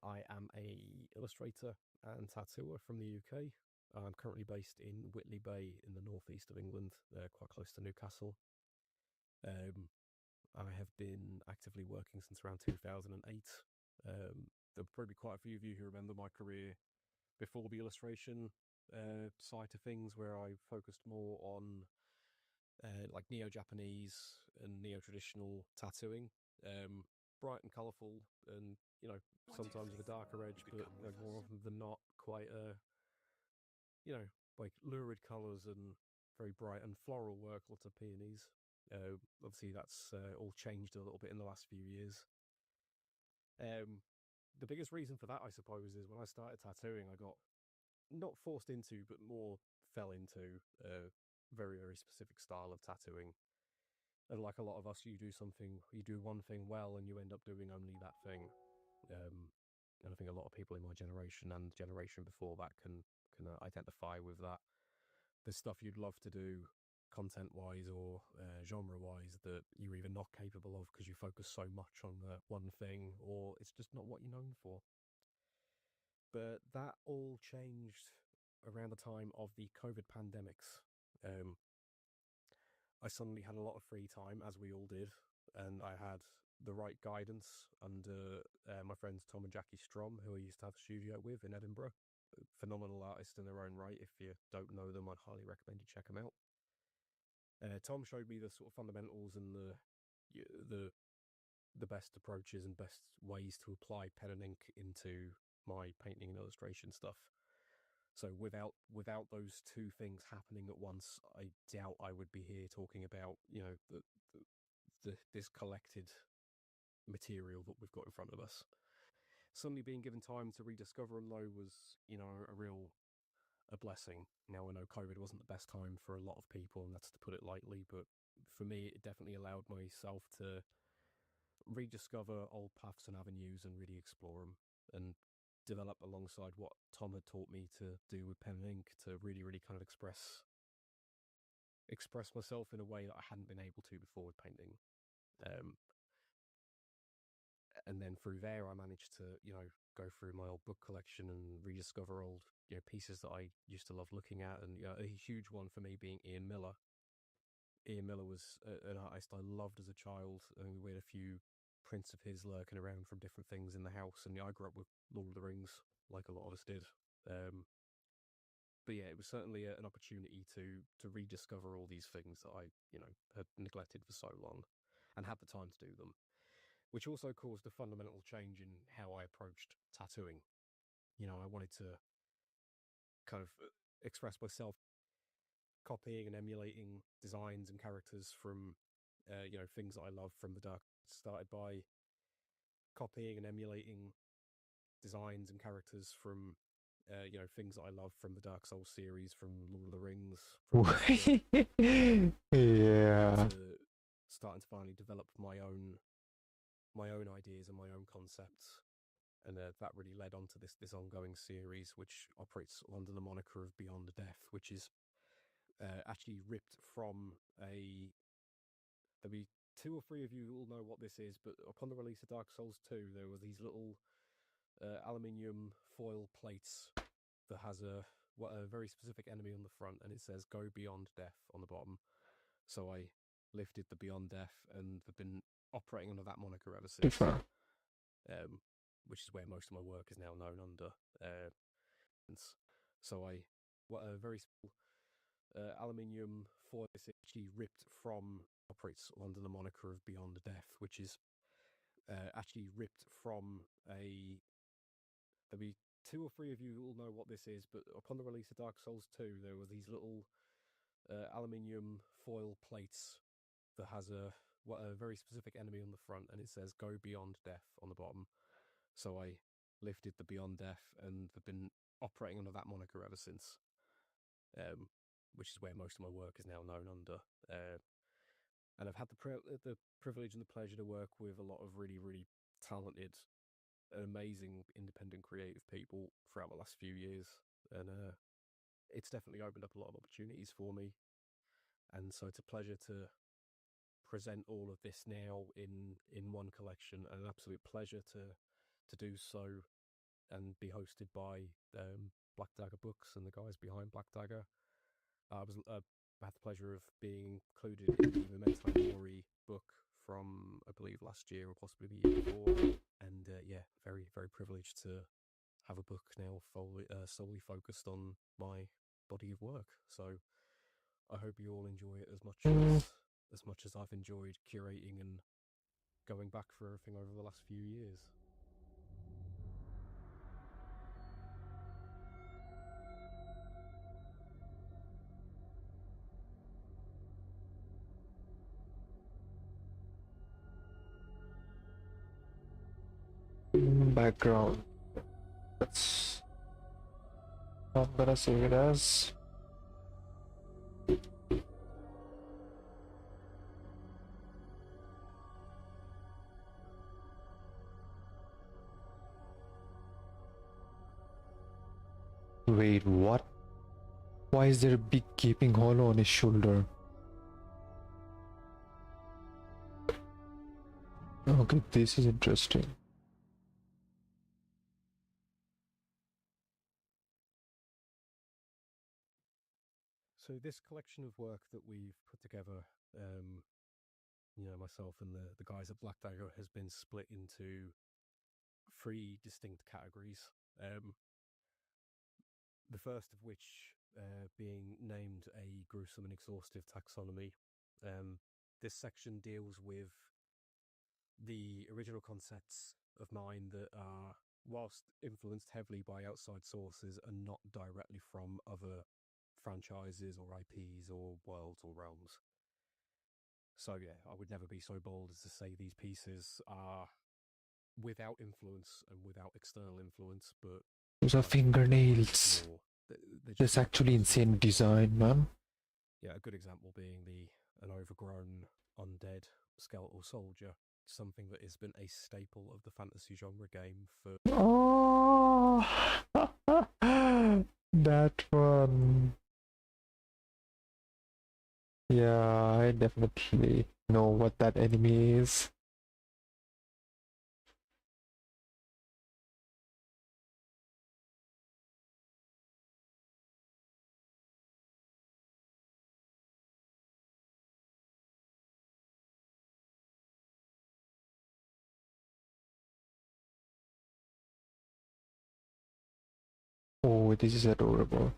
I am a illustrator and tattooer from the UK. I'm currently based in Whitley Bay in the northeast of England, quite close to Newcastle. I have been actively working since around 2008. There'll probably be quite a few of you who remember my career before the illustration side of things, where I focused more on like neo-Japanese and neo-traditional tattooing. Bright and colourful, and sometimes with a darker edge, but more often than not, quite like lurid colours and very bright and floral work, lots of peonies. Obviously, that's all changed a little bit in the last few years. The biggest reason for that, I suppose, is when I started tattooing, I got not forced into, but more fell into a very, very specific style of tattooing. And like a lot of us, you do one thing well, and you end up doing only that thing. And I think a lot of people in my generation and generation before that can identify with that. There's stuff you'd love to do, content-wise or genre-wise, that you're either not capable of because you focus so much on one thing, or it's just not what you're known for. But that all changed around the time of the COVID pandemics. I suddenly had a lot of free time, as we all did, and I had the right guidance under my friends Tom and Jackie Strom, who I used to have a studio with in Edinburgh. Phenomenal artists in their own right. If you don't know them, I'd highly recommend you check them out. Tom showed me the sort of fundamentals and the best approaches and best ways to apply pen and ink into my painting and illustration stuff. So without those two things happening at once, I doubt I would be here talking about this collected material that we've got in front of us. Suddenly being given time to rediscover them, though, was a blessing. Now, I know COVID wasn't the best time for a lot of people, and that's to put it lightly, but for me, it definitely allowed myself to rediscover old paths and avenues and really explore them and develop alongside what Tom had taught me to do with pen and ink, to really, really kind of express myself in a way that I hadn't been able to before with painting. And then through there, I managed to, go through my old book collection and rediscover old, pieces that I used to love looking at. And a huge one for me being Ian Miller. Ian Miller was an artist I loved as a child, and we had a few prints of his lurking around from different things in the house. And I grew up with Lord of the Rings, like a lot of us did. But yeah, it was certainly an opportunity to rediscover all these things that I had neglected for so long, and had the time to do them, which also caused a fundamental change in how I approached tattooing. I wanted to kind of express myself, copying and emulating designs and characters from things that I love from the Dark. Started by copying and emulating designs and characters from things that I love from the Dark Souls series, from Lord of the Rings, from Yeah. to starting to finally develop my own ideas and my own concepts, and that really led on to this ongoing series, which operates under the moniker of Beyond Death, which is actually ripped from a. There'll be 2 or 3 of you who will know what this is, but upon the release of Dark Souls 2, there were these little aluminium foil plates that has a very specific enemy on the front, and it says "Go Beyond Death" on the bottom. So I lifted the Beyond Death, and have been operating under that moniker ever since. Which is where most of my work is now known under. So I very small aluminium foil is actually ripped from, operates under the moniker of Beyond Death, which is actually ripped from a. There'll be 2 or 3 of you who will know what this is, but upon the release of Dark Souls 2, there were these little aluminium foil plates that has a very specific enemy on the front, and it says "Go Beyond Death" on the bottom. So I lifted the Beyond Death, and have been operating under that moniker ever since. Which is where most of my work is now known under. And I've had the privilege and the pleasure to work with a lot of really, really talented, amazing, independent, creative people throughout the last few years, and it's definitely opened up a lot of opportunities for me. And so it's a pleasure to present all of this now in one collection, and an absolute pleasure to do so and be hosted by Black Dagger Books and the guys behind Black Dagger. I had the pleasure of being included in the Memento Mori book from, I believe, last year or possibly the year before, and yeah, very, very privileged to have a book now solely focused on my body of work. So I hope you all enjoy it as much as I've enjoyed curating and going back for everything over the last few years. Background. That's I'm gonna save it as. Wait, what? Why is there a big gaping hollow on his shoulder? Okay, this is interesting. So this collection of work that we've put together, myself and the guys at Black Dagger, has been split into 3 distinct categories. The first of which being named a gruesome and exhaustive taxonomy. This section deals with the original concepts of mine that are, whilst influenced heavily by outside sources, and not directly from other franchises or IPs or worlds or realms. So yeah, I would never be so bold as to say these pieces are without influence and without external influence, but Those are fingernails. That's actually insane design, man. Yeah, a good example being an overgrown undead skeletal soldier, something that has been a staple of the fantasy genre game for. Oh, that one. Yeah, I definitely know what that enemy is. Oh, this is adorable.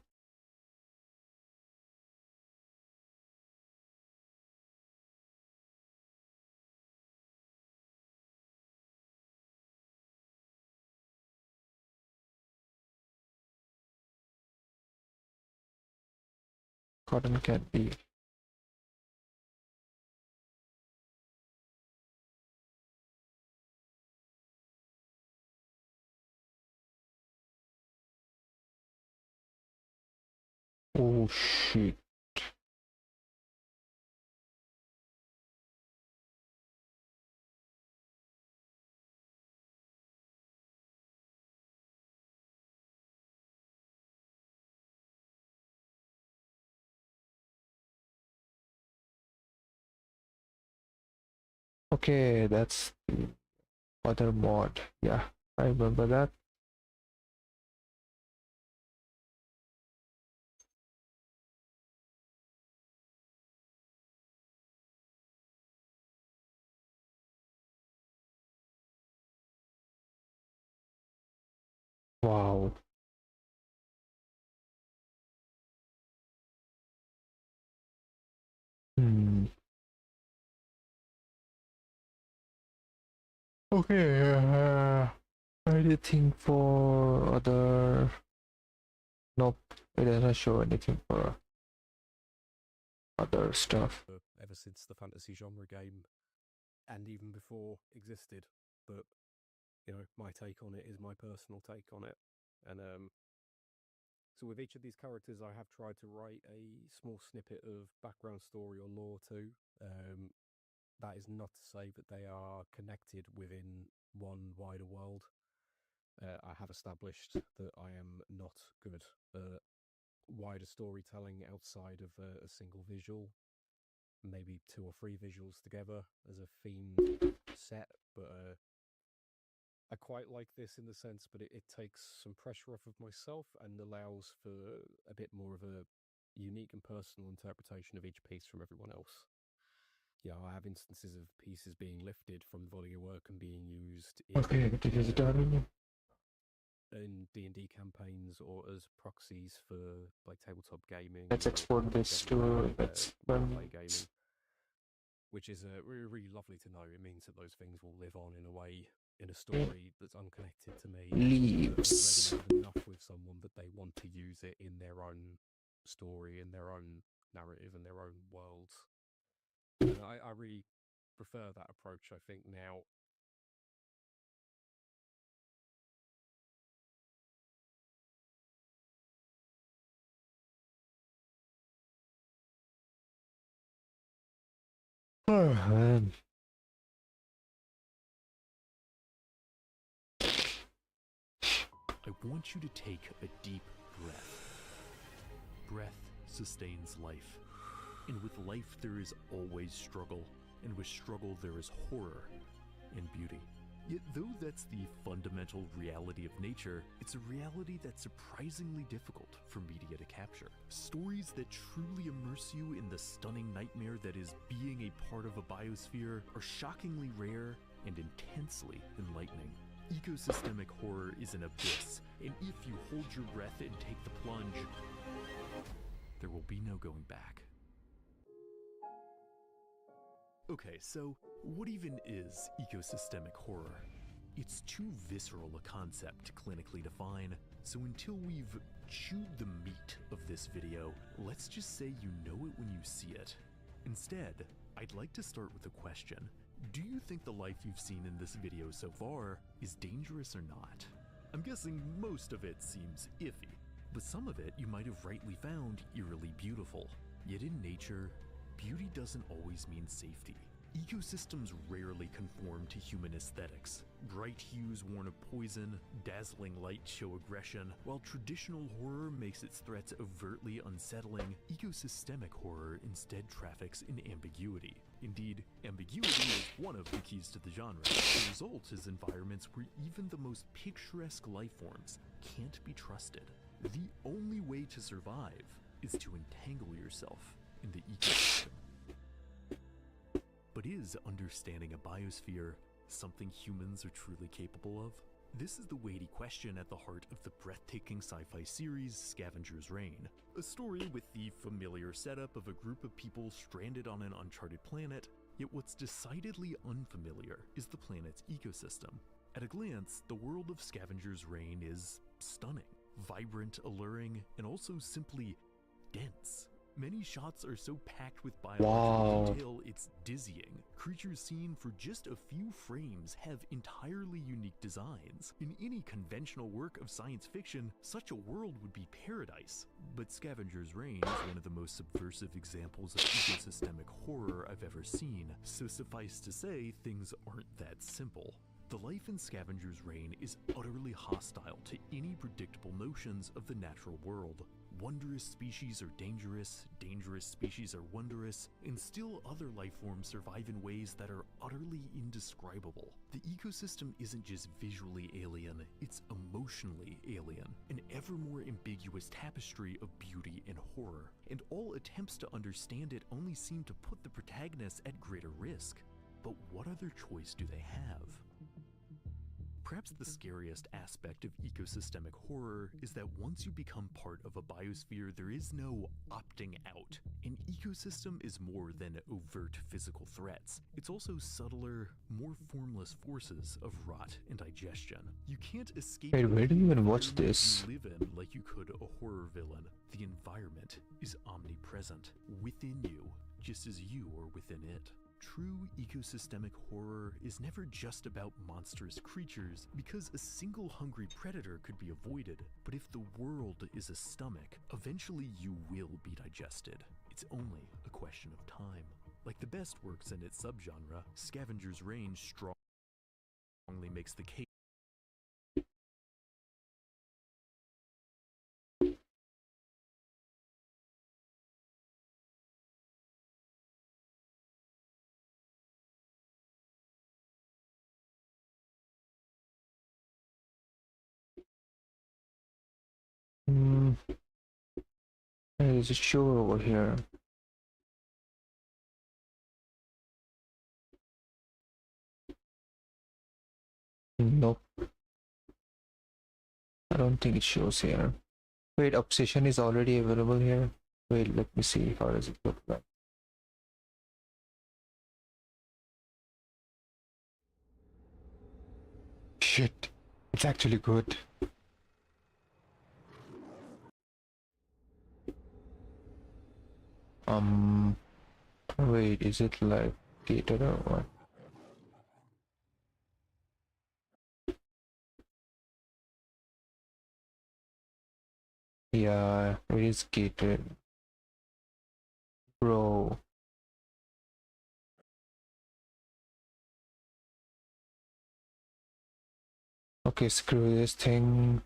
cotton candy. Oh shit. Okay, that's the other mod. Yeah, I remember that. Wow. Hmm. Okay, anything for other? Nope, it doesn't show anything for other stuff. Ever since the fantasy genre game, and even before existed, but you know, my take on it is my personal take on it. And so with each of these characters, I have tried to write a small snippet of background story or lore too. That is not to say that they are connected within one wider world. I have established that I am not good at wider storytelling outside of a single visual, maybe 2 or 3 visuals together as a themed set, but I quite like this in the sense, but it takes some pressure off of myself and allows for a bit more of a unique and personal interpretation of each piece from everyone else. Yeah, I have instances of pieces being lifted from the body of work and being used in, Okay, this is done. in D&D campaigns or as proxies for like tabletop gaming. Let's export this to play gaming, which is really, really lovely to know. It means that those things will live on in a way in a story that's unconnected to me. Leaves. Resonate enough with someone that they want to use it in their own story, in their own narrative, and their own worlds. And I really prefer that approach, I think, now. Oh, man. I want you to take a deep breath. Breath sustains life. And with life there is always struggle. And with struggle there is horror and beauty. Yet though that's the fundamental reality of nature, it's a reality that's surprisingly difficult for media to capture. Stories that truly immerse you in the stunning nightmare that is being a part of a biosphere are shockingly rare and intensely enlightening. Ecosystemic horror is an abyss, and if you hold your breath and take the plunge, there will be no going back. Okay, so what even is ecosystemic horror? It's too visceral a concept to clinically define, so until we've chewed the meat of this video, let's just say you know it when you see it. Instead, I'd like to start with a question. Do you think the life you've seen in this video so far is dangerous or not? I'm guessing most of it seems iffy, but some of it you might have rightly found eerily beautiful. Yet in nature, beauty doesn't always mean safety. Ecosystems rarely conform to human aesthetics. Bright hues warn of poison, dazzling light show aggression. While traditional horror makes its threats overtly unsettling, ecosystemic horror instead traffics in ambiguity. Indeed, ambiguity is one of the keys to the genre. The result is environments where even the most picturesque life forms can't be trusted. The only way to survive is to entangle yourself in the ecosystem. But is understanding a biosphere something humans are truly capable of? This is the weighty question at the heart of the breathtaking sci-fi series Scavenger's Reign, a story with the familiar setup of a group of people stranded on an uncharted planet, yet what's decidedly unfamiliar is the planet's ecosystem. At a glance, the world of Scavenger's Reign is stunning, vibrant, alluring, and also simply dense. Many shots are so packed with biological detail it's dizzying. Creatures seen for just a few frames have entirely unique designs. In any conventional work of science fiction, such a world would be paradise. But Scavenger's Reign is one of the most subversive examples of ecosystemic horror I've ever seen, so suffice to say, things aren't that simple. The life in Scavenger's Reign is utterly hostile to any predictable notions of the natural world. Wondrous species are dangerous, dangerous species are wondrous, and still other life forms survive in ways that are utterly indescribable. The ecosystem isn't just visually alien, it's emotionally alien, an ever more ambiguous tapestry of beauty and horror, and all attempts to understand it only seem to put the protagonists at greater risk. But what other choice do they have? Perhaps the scariest aspect of ecosystemic horror is that once you become part of a biosphere, there is no opting out. An ecosystem is more than overt physical threats. It's also subtler, more formless forces of rot and digestion. You can't escape. Wait, where do you even watch this? You live in like you could a horror villain. The environment is omnipresent, within you, just as you are within it. True ecosystemic horror is never just about monstrous creatures, because a single hungry predator could be avoided. But if the world is a stomach, eventually you will be digested. It's only a question of time. Like the best works in its subgenre, Scavenger's Reign strongly makes the case. There's a show over here. Nope. I don't think it shows here. Wait, Obsession is already available here. Wait, let me see. How does it look like? Shit. It's actually good. Wait, is it like gated or what? Yeah, it is gated. Bro. Okay, screw this thing.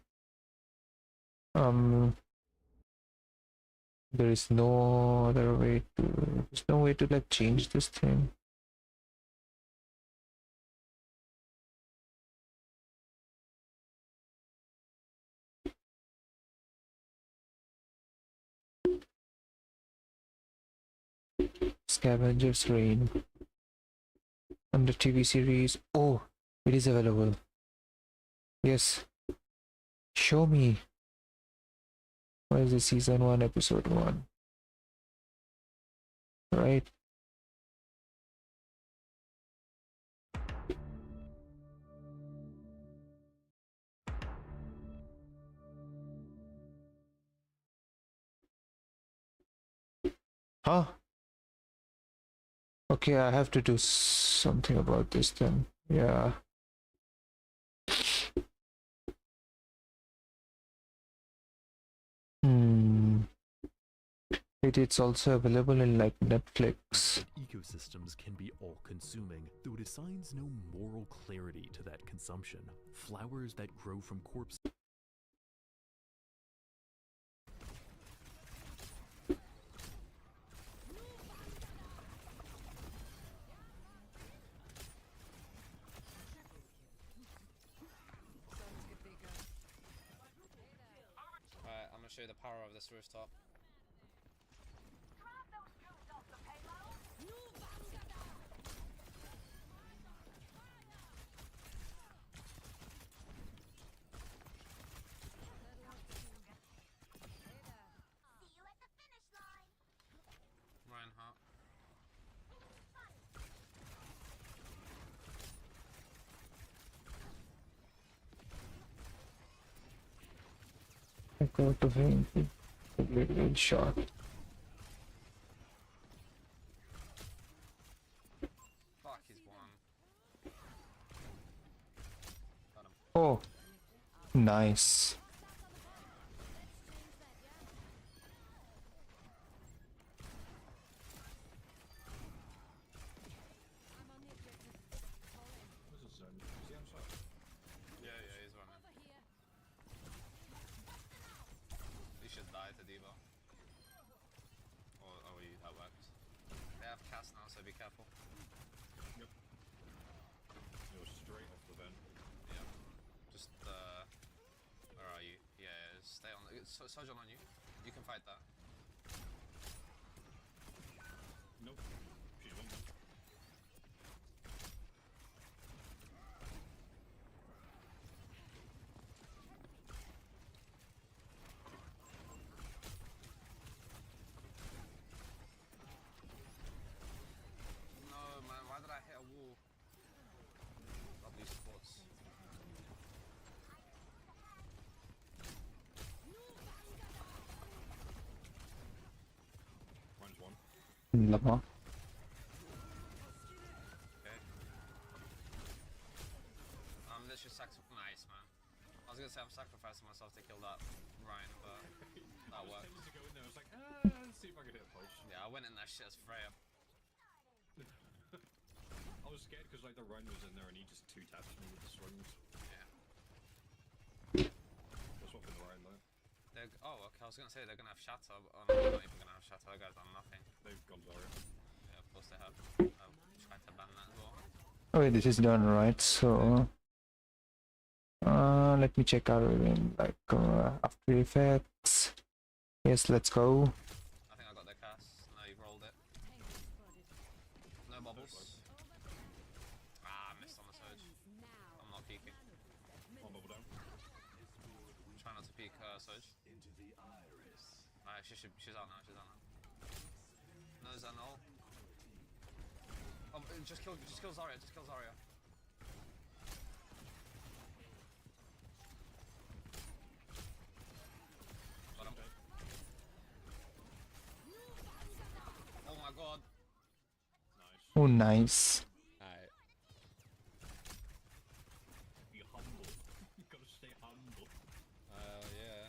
There is no other way to, there's no way to like change this thing. Scavenger's Reign under TV series. Oh, it is available. Yes. Show me. Where is the season 1, episode 1? Right. Huh? Okay, I have to do something about this then. Yeah. It's also available in like Netflix. Ecosystems can be all-consuming, though it assigns no moral clarity to that consumption. Flowers that grow from corpses. Alright, I'm gonna show you the power of this rooftop. I got to him. A great shot. Nice. Yeah, he's running. You should die to Diva. Or that worked. They have cast now, so be careful. Yep. You're straight off the vent. Yeah. Just, where are you? Yeah, stay on. Sojourn on you. You can fight that. Nope. She's one one. No, man, why did I hit a wall? Lovely sports. Mine's one. Lama. Okay. Let's just nice, man. I was gonna say I'm sacrificing myself to kill that Ryan, but that I was worked. tempted to go in there. I was like, see if I could hit a post. Yeah, I went in that shit as Freya. I was scared because like the Ryan was in there and he just two-tapped me with the swings. Yeah. We're swapping the Ryan though. Oh, okay. I was gonna say they're gonna have Shatter, but they're not even gonna have Shatter. That guy's done nothing. They've gone Zarya. Yeah, of course they have. I've tried to ban that as well. Okay, this is done, right? So let me check out After Effects. Yes, let's go. I think I got their cast. No, you've rolled it. No bubbles. Ah, I missed on the surge. I'm not peeking. One bubble down. Try not to peek surge. Alright, she's out now. She's out now. No Zanol. Oh, just kill Zarya. Just kill Zarya. Got him. Oh my god. Nice. Oh, nice. Alright. Be humble. You gotta stay humble. Yeah.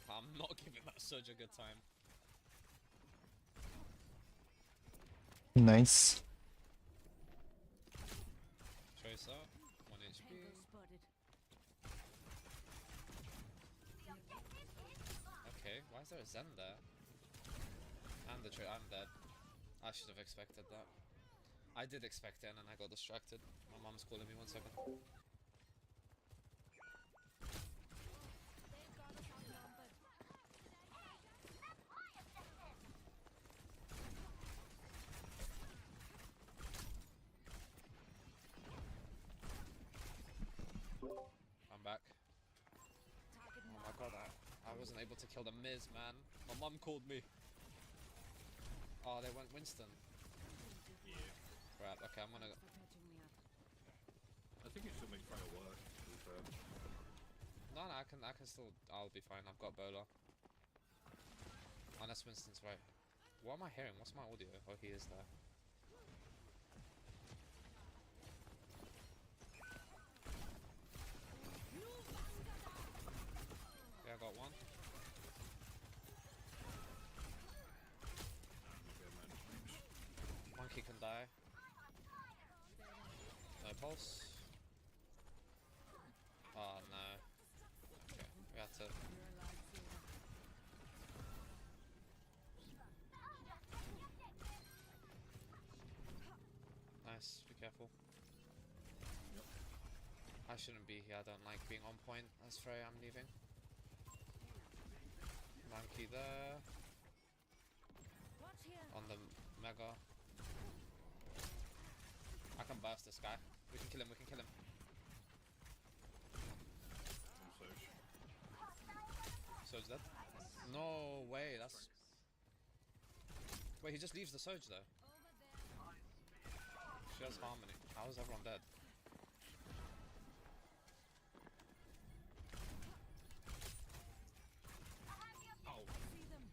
I'm not giving that Surge a good time. Nice. Tracer, 1 HP. Okay, why is there a Zen there? I'm dead. I should have expected that. I did expect it and then I got distracted. My mom's calling me, 1 second. I'm back. Oh my god, I wasn't able to kill the Miz, man. My mom called me. Oh, they went Winston. Yeah. Crap, okay, I'm gonna... I think you still make Freya work, to be fair. No, I can still... I'll be fine, I've got Bola. Unless Winston's right. What am I hearing? What's my audio? Oh, he is there. Yeah, I got one. Monkey can die. No pulse. Oh no. Okay, we have to... Nice, be careful. Yep. I shouldn't be here, I don't like being on point. That's Freya, I'm leaving. Monkey there. On the Mega. I can burst this guy. We can kill him, So is that? No way, that's... Wait, he just leaves the Surge though. She has Harmony. How is everyone dead? Oh,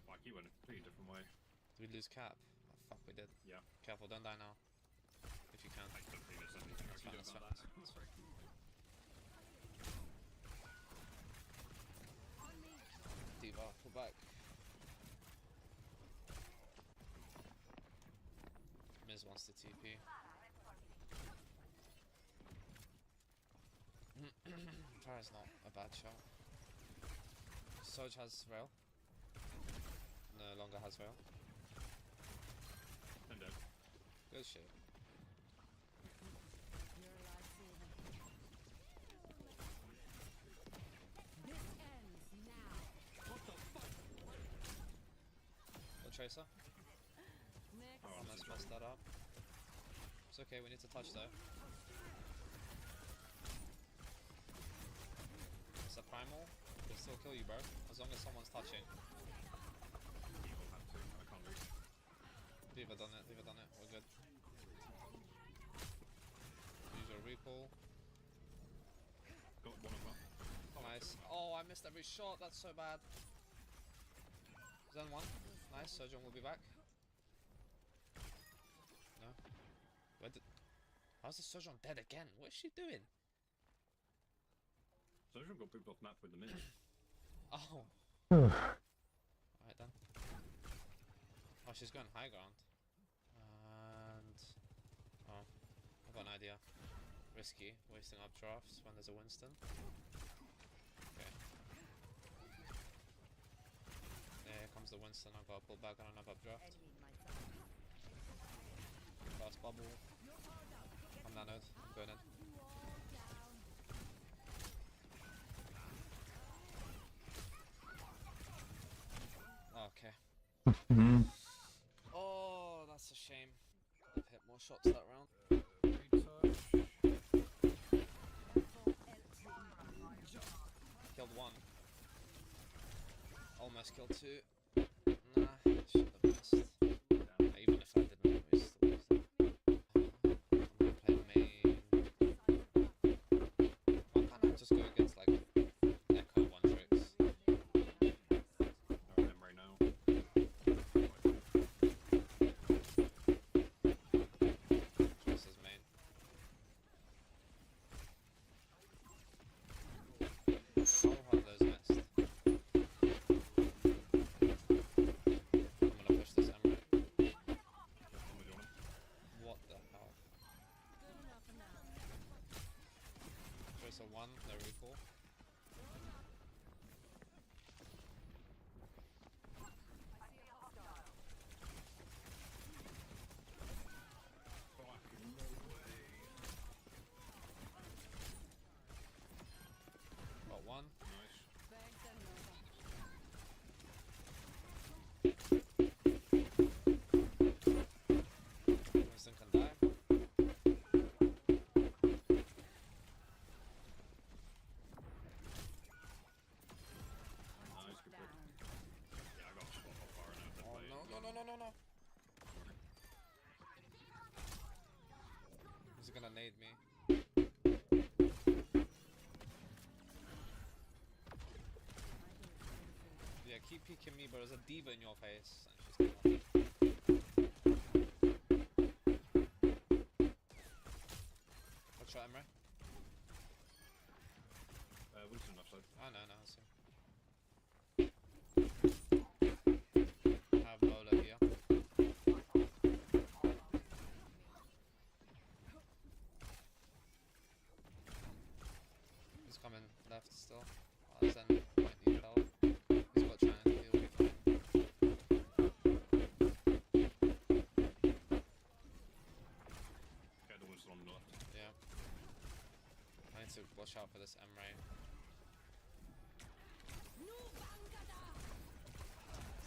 fuck, he went a completely different way. Did we lose Cap? Oh, fuck, we did. Yeah. Careful, don't die now. If you can. I don't think there's anything I can do That's about fine. that. That's fine. D.Va, pull back. Miz wants to TP. Try's not a bad shot. Soj has rail. No longer has rail. I'm dead. Good shit. Go Tracer. Almost messed that up. It's okay, we need to touch though. It's a primal. They'll still kill you, bro. As long as someone's touching. D.Va done it, D.Va done it. We're good. Use your recall. Got one of them. Nice. Oh, I missed every shot. That's so bad. Zen 1. Nice. Sojourn will be back. No. Where did... How's the Sojourn dead again? What is she doing? Sojourn got pooped off map with the minute. Oh. Alright then. Oh, she's going high ground. And... Oh. I've got an idea. Risky. Wasting up drafts when there's a Winston. Okay. Here comes the Winston. I've got to pull back on another draft. Fast bubble. I'm nanoed. I'm going in. Okay. Oh, that's a shame. I've hit more shots that round. Killed one. Almost killed two. Nah, should have missed. Even if I didn't, we still lose that. I'm gonna play main. Why can't I just go against like Echo one tricks? Right now. This is main. How have those missed? I'm gonna push this emerald. What the hell? Tracer 1, no recall. Got one. Winston can die. Nice, good pull. Yeah, I got a spot off far enough to Oh play no, it. no, no, no, no, no. He's gonna nade me. Yeah, keep peeking me, but there's a D.Va in your face. And she's still not dead. Watch out, Emre. Winston offside. Oh no, no, I see. Have Lola here. He's coming left still. Zen might need help. He's got China, he'll be fine. Okay, the Winston on the left. Yeah. I need to watch out for this Emre.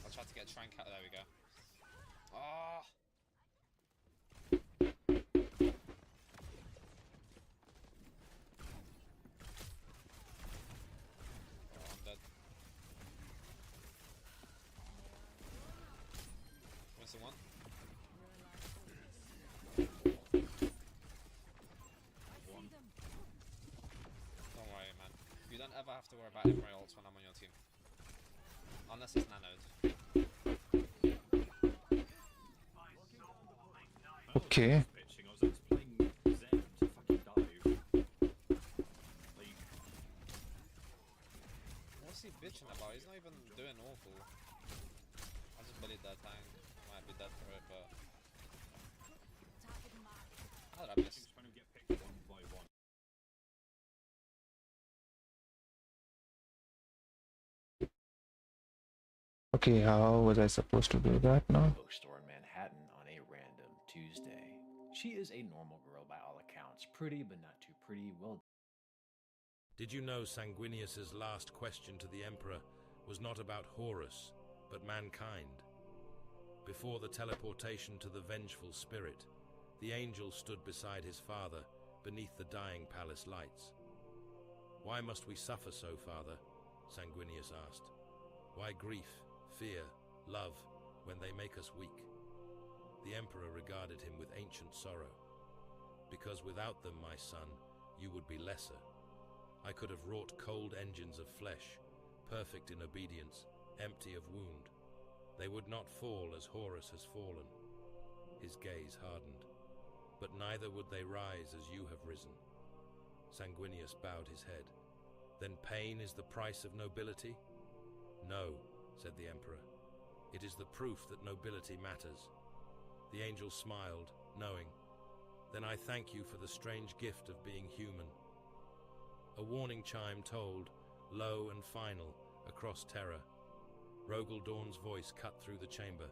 I'll try to get Trank out. There we go. Ah! Oh, I'm dead. Winston 1. One. Don't worry, man. You don't ever have to worry about Emre ults when I'm on your team. Unless it's nanoed. Okay. Bitching. I was just playing Zen to fucking dive. Like, What's he bitching about? He's not even doing How did I miss? Things kind of get picked one by one. Okay, how was I supposed to do that now? Bookstore in Manhattan on a random Tuesday. She is a normal girl by all accounts. Pretty, but not too pretty. Well. Did you know Sanguinius's last question to the Emperor was not about Horus, but mankind? Before the teleportation to the vengeful spirit, the angel stood beside his father beneath the dying palace lights. Why must we suffer so, father? Sanguinius asked. Why grief, fear, love, when they make us weak? The Emperor regarded him with ancient sorrow. Because without them, my son, you would be lesser. I could have wrought cold engines of flesh, perfect in obedience, empty of wound. They would not fall as Horus has fallen. His gaze hardened. But neither would they rise as you have risen. Sanguinius bowed his head. Then pain is the price of nobility? No, said the Emperor. It is the proof that nobility matters. The angel smiled, knowing. Then I thank you for the strange gift of being human. A warning chime told, low and final, across terror. Rogel Dawn's voice cut through the chamber.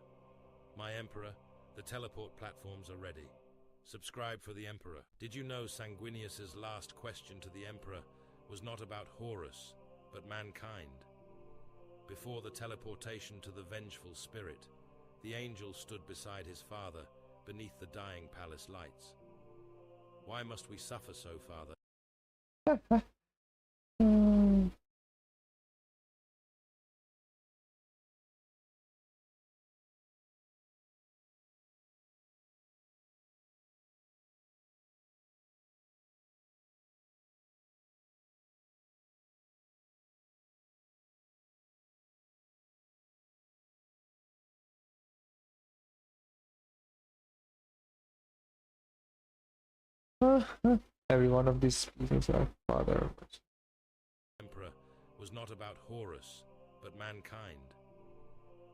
My Emperor, the teleport platforms are ready. Subscribe for the Emperor. Did you know Sanguinius's last question to the Emperor was not about Horus, but mankind? Before the teleportation to the vengeful spirit, the angel stood beside his father beneath the dying palace lights. Why must we suffer so, father? Every one of these species are father. Emperor was not about Horus, but mankind.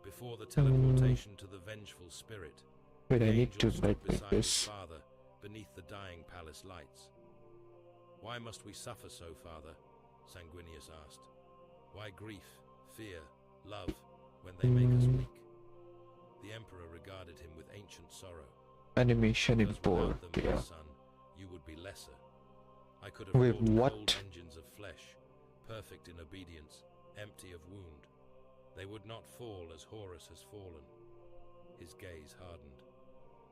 Before the teleportation to the vengeful spirit, Wait, the I need angel to stood like beside make his this. father beneath the dying palace lights. Why must we suffer so, father? Sanguinius asked. Why grief, fear, love, when they make us weak? The Emperor regarded him with ancient sorrow. Animation Because import, without them, my yeah. son, you would be lesser. I could have Wait, wrought what? cold engines of flesh, perfect in obedience, empty of wound. They would not fall as Horus has fallen. His gaze hardened.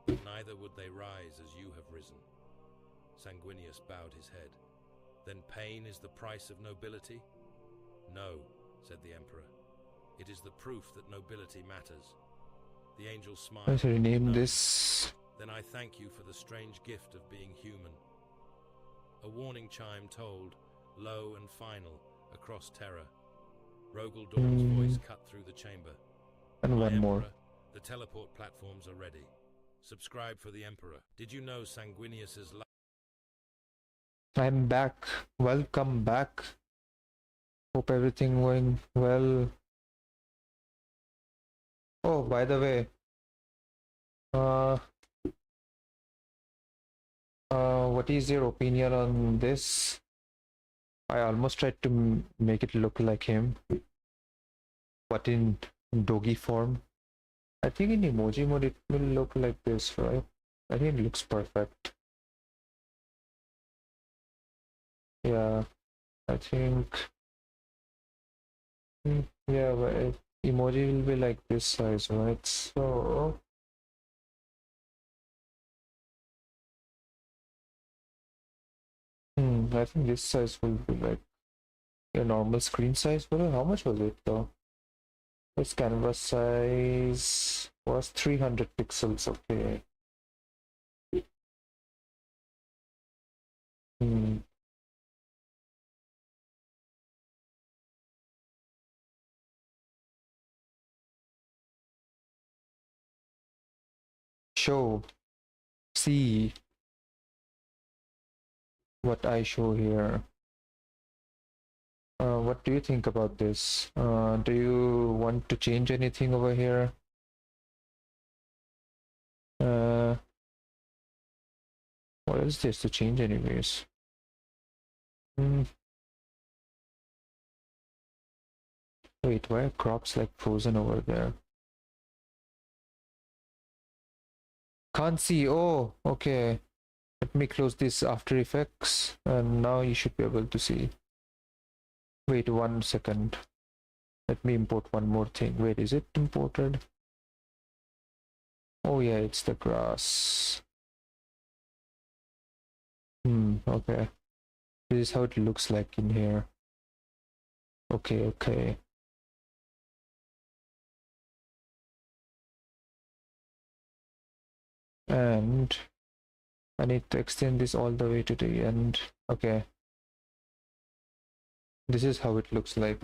But neither would they rise as you have risen. Sanguinius bowed his head. Then pain is the price of nobility? No, said the Emperor. It is the proof that nobility matters. The angel smiled. Let's rename No. this. Then I thank you for the strange gift of being human. A warning chime told, low and final, across terror. Rogel Dawn's voice cut through the chamber. And My one more. Emperor, the teleport platforms are ready. Subscribe for the Emperor. Did you know Sanguinius's I'm back. Welcome back. Hope everything going well. Oh, by the way, what is your opinion on this? I almost tried to make it look like him, but in doggy form. I think in emoji mode it will look like this, right? I think it looks perfect. Yeah, I think. Yeah, but emoji will be like this size, right? So. I think this size will be like a normal screen size. But how much was it though? This canvas size was 300 pixels. Okay. Show. See what I show here. What do you think about this? Do you want to change anything over here? What else there's to change anyways? Wait, why are crops like frozen over there? Can't see. Oh, okay. Let me close this After Effects and now you should be able to see. Wait 1 second. Let me import one more thing. Wait, is it imported? Oh yeah, it's the grass. Okay. This is how it looks like in here. Okay, okay. And I need to extend this all the way to the end. Okay. This is how it looks like.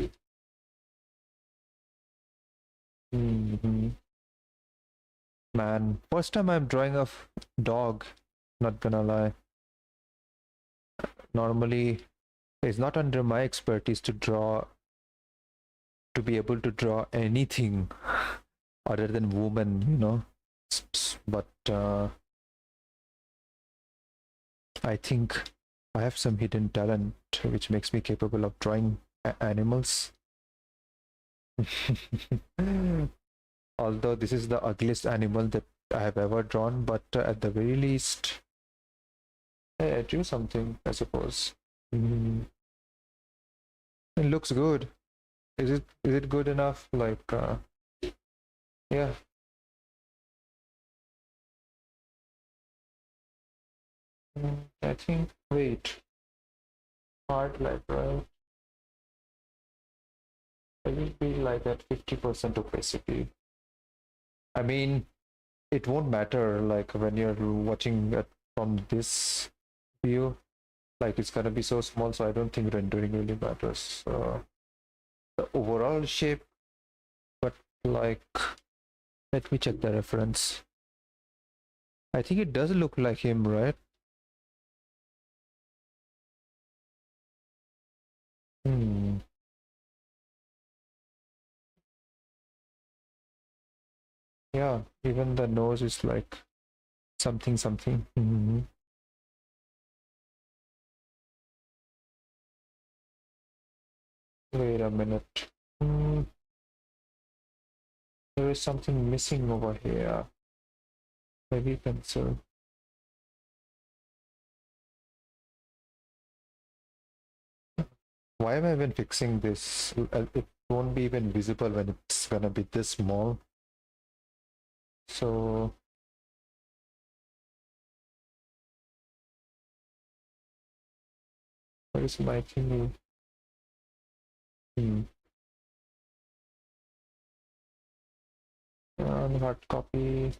Man, first time I'm drawing a dog, not gonna lie. Normally, it's not under my expertise to be able to draw anything other than woman, you know. But I think I have some hidden talent which makes me capable of drawing animals. Although this is the ugliest animal that I have ever drawn, but at the very least, hey, I drew something, I suppose. It looks good. Is it good enough? Like, yeah. I think. Wait. Hard light, right? It will be like at 50% opacity. I mean, it won't matter like when you're watching it from this view. Like it's gonna be so small, so I don't think rendering really matters. The overall shape, but like, let me check the reference. I think it does look like him, right? Yeah, even the nose is like something something. Wait a minute. There is something missing over here. Maybe pencil. Why am I even fixing this? It won't be even visible when it's gonna be this small. So where is my thingy? Hard copy.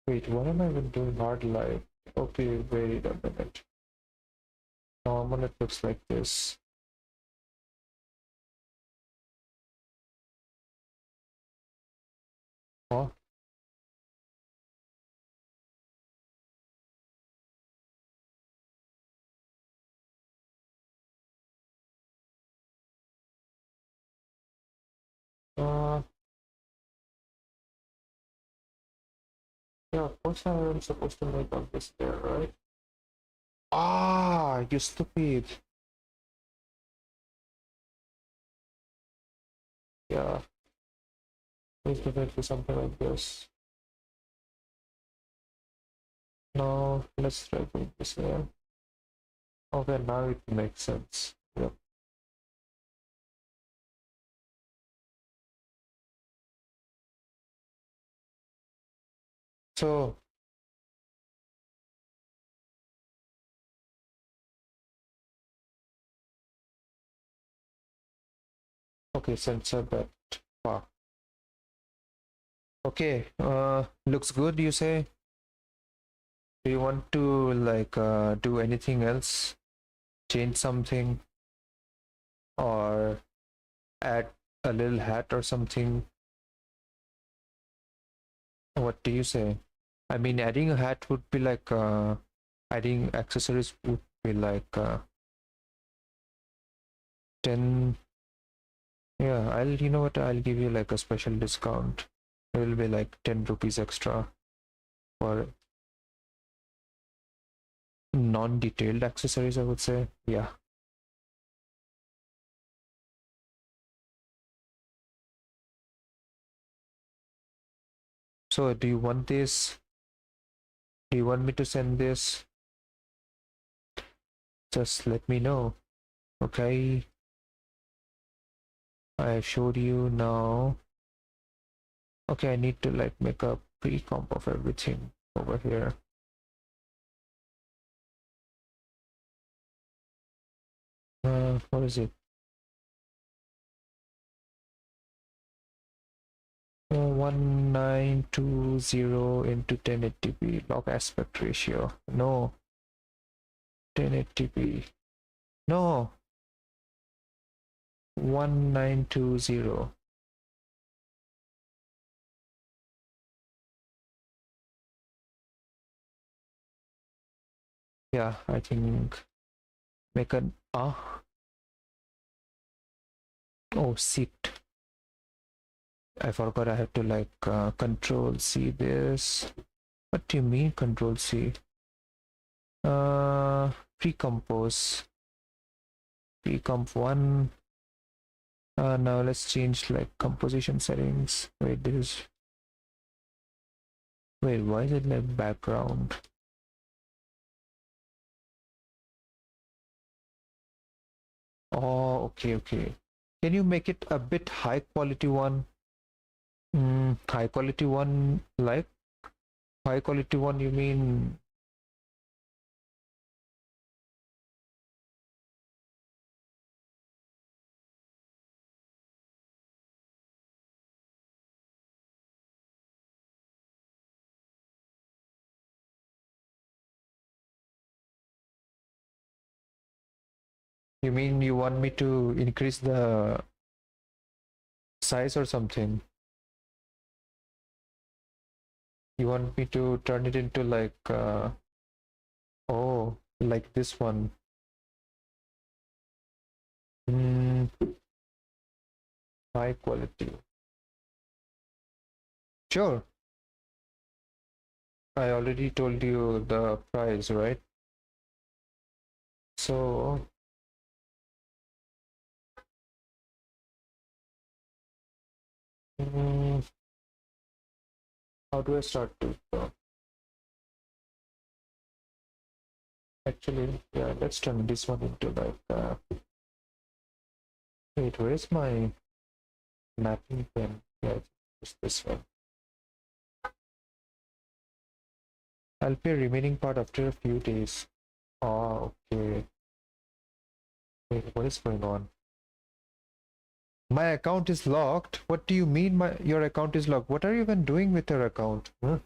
Wait, what am I even doing? Hard light. Okay, wait a minute. Normal, it looks like this. Oh. Yeah, of course I'm supposed to make all this there, right? Ah, you stupid. Yeah. There's definitely something like this. No, let's try doing this here. Okay, now it makes sense. Yep. So okay, censor that part. Okay, looks good, you say? Do you want to like do anything else? Change something? Or add a little hat or something? What do you say? I mean, adding a hat would be like adding accessories would be like 10. Yeah, you know what, I'll give you like a special discount. It will be like 10 rupees extra for non-detailed accessories, I would say. Yeah. So do you want this? Do you want me to send this? Just let me know. Okay. I showed you now. Okay, I need to like make a pre-comp of everything over here. What is it? 1920 into 1080p log aspect ratio. No. 1080p. No. 1920. Yeah, I think make an oh shit. I forgot I have to like control C this. What do you mean control C? Pre-compose. Pre-comp 1. Now let's change like composition settings. Wait, this is. Wait, why is it like background? Oh, okay, okay. Can you make it a bit high quality one? High quality one, like high quality one, you mean? You mean you want me to increase the size or something? You want me to turn it into like oh, like this one? High quality. Sure. I already told you the price, right? So how do I start to actually, yeah, let's turn this one into like wait, where's my mapping pen? Yeah, it's this one. I'll pay remaining part after a few days. Oh, okay. Wait, what is going on? My account is locked. What do you mean your account is locked? What are you even doing with your account? Huh?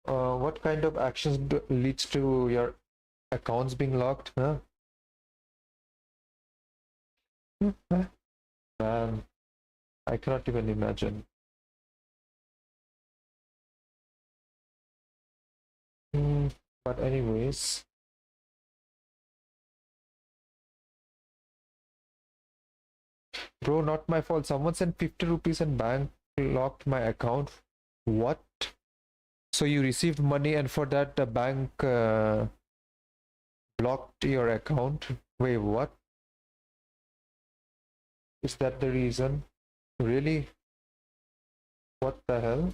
What kind of actions leads to your accounts being locked? Huh? Man, I cannot even imagine. But anyways, bro, not my fault. Someone sent 50 rupees and bank locked my account. What? So you received money and for that the bank blocked your account? Wait, what? Is that the reason? Really? What the hell?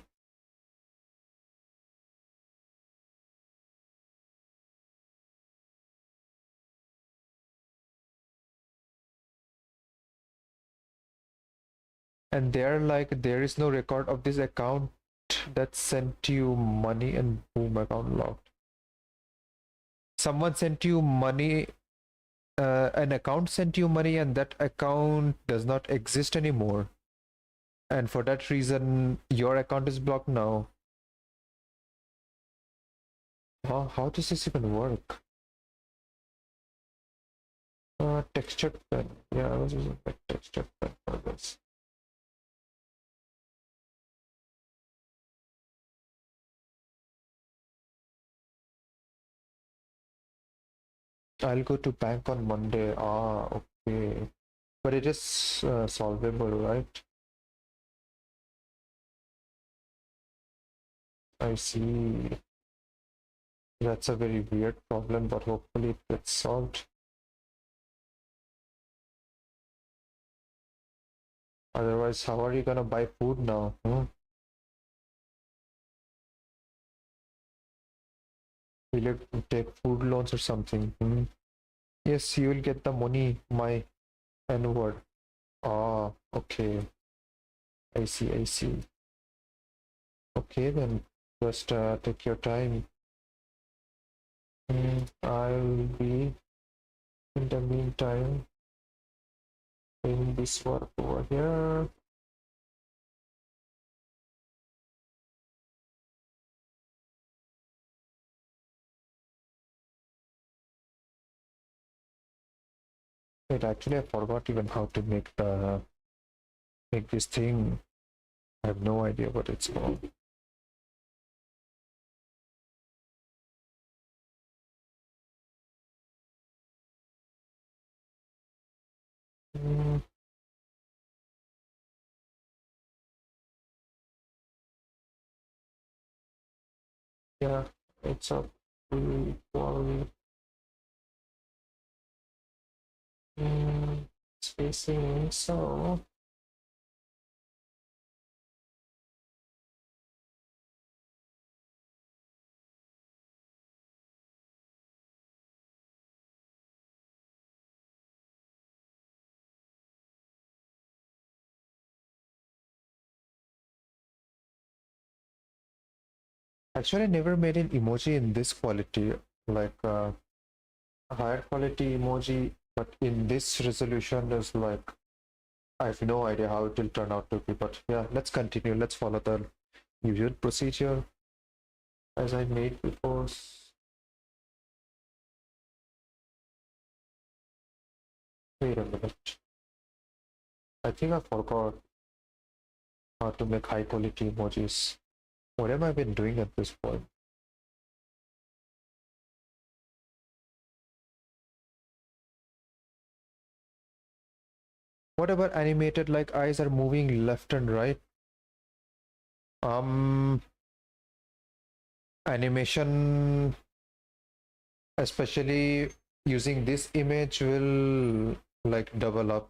And they're like, there is no record of this account that sent you money and boom, account locked. Someone sent you money, an account sent you money and that account does not exist anymore. And for that reason, your account is blocked now. How does this even work? Textured pen. Yeah, I was using a textured pen for this. I'll go to bank on Monday. Okay. But it is solvable, right? I see. That's a very weird problem, but hopefully it gets solved. Otherwise, how are you gonna buy food now? Will you take food loans or something? Yes, you will get the money, my N-word. Ah, okay. I see, I see. Okay, then just take your time. I'll be, in the meantime, doing this work over here. Wait, actually, I forgot even how to make this thing. I have no idea what it's called. Yeah, it's up equal spacing, so actually I never made an emoji in this quality, like a higher quality emoji, but in this resolution is like, I have no idea how it will turn out to be, but yeah, let's continue. Let's follow the usual procedure as I made before. Wait a minute. I think I forgot how to make high quality emojis. What have I been doing at this point? What about animated, like eyes are moving left and right? Animation, especially using this image, will like double up.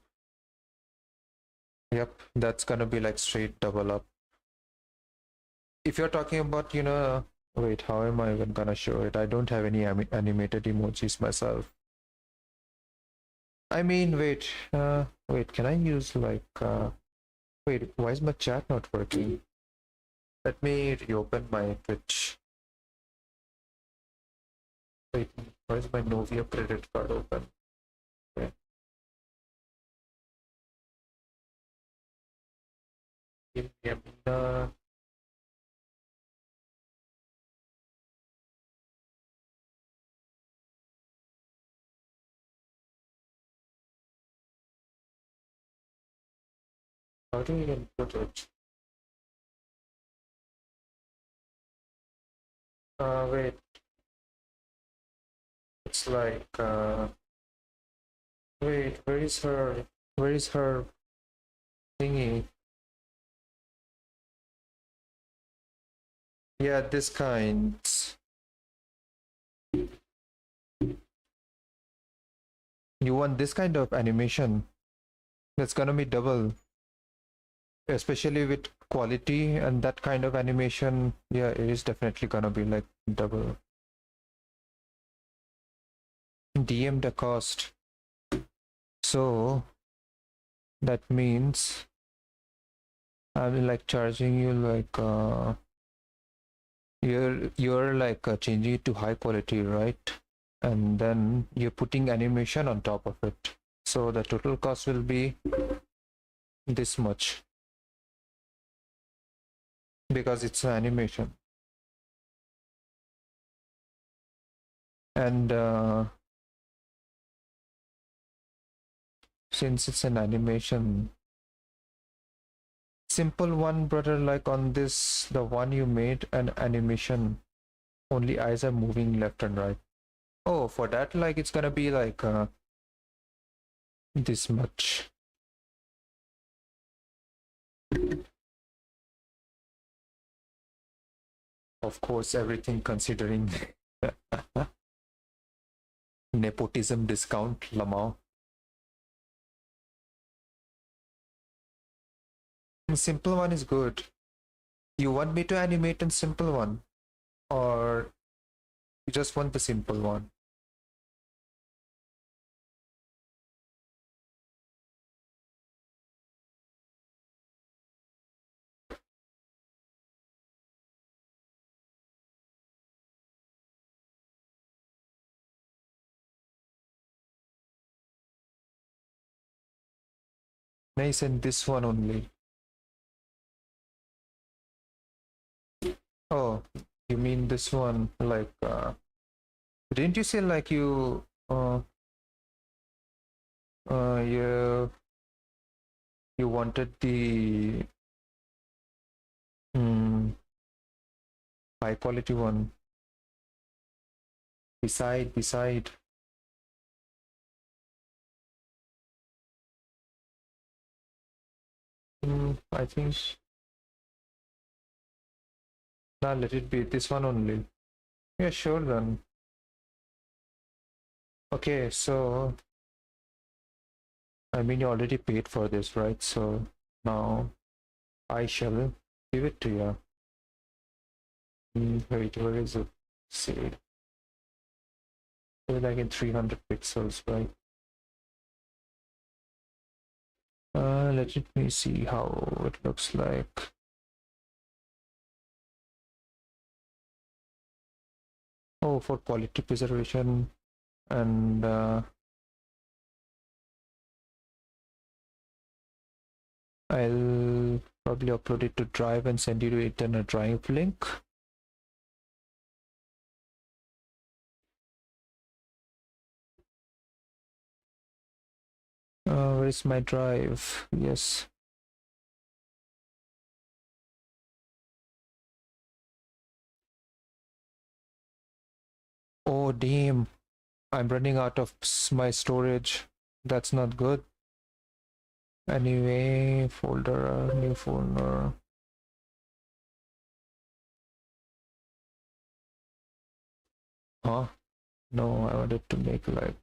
Yep, that's gonna be like straight double up. If you're talking about, wait, how am I even gonna show it? I don't have any animated emojis myself. I mean, wait, can I use like, wait, why is my chat not working? Let me reopen my Twitch. Wait, why is my Novia credit card open? Okay. Give me a minute. How do you input it? Wait. It's like, wait, where is her? Where is her thingy? Yeah, this kind. You want this kind of animation? That's gonna be double. Especially with quality and that kind of animation. Yeah, it is definitely gonna be like double. DM the cost. So that means I'm like charging you like you're like changing it to high quality, right? And then you're putting animation on top of it. So the total cost will be this much because it's an animation. And since it's an animation, simple one, brother, like on this, the one you made, an animation, only eyes are moving left and right. Oh, for that, like it's gonna be like this much. Of course, everything considering Nepotism discount, Lamau. Simple one is good. You want me to animate in simple one? Or you just want the simple one? Nice, and this one only. Oh, you mean this one? Like, didn't you say like you, you wanted the high quality one? Beside. I think. Nah, let it be this one only. Yeah, sure then. Okay, so I mean you already paid for this, right? So now I shall give it to you. Wait, where is it? See, like in 300 pixels, right? Let me see how it looks like. Oh, for quality preservation and I'll probably upload it to Drive and send you it in a Drive link. Where is my Drive? Yes. Oh, damn. I'm running out of my storage. That's not good. Anyway, folder, new folder. Huh? No, I wanted to make like.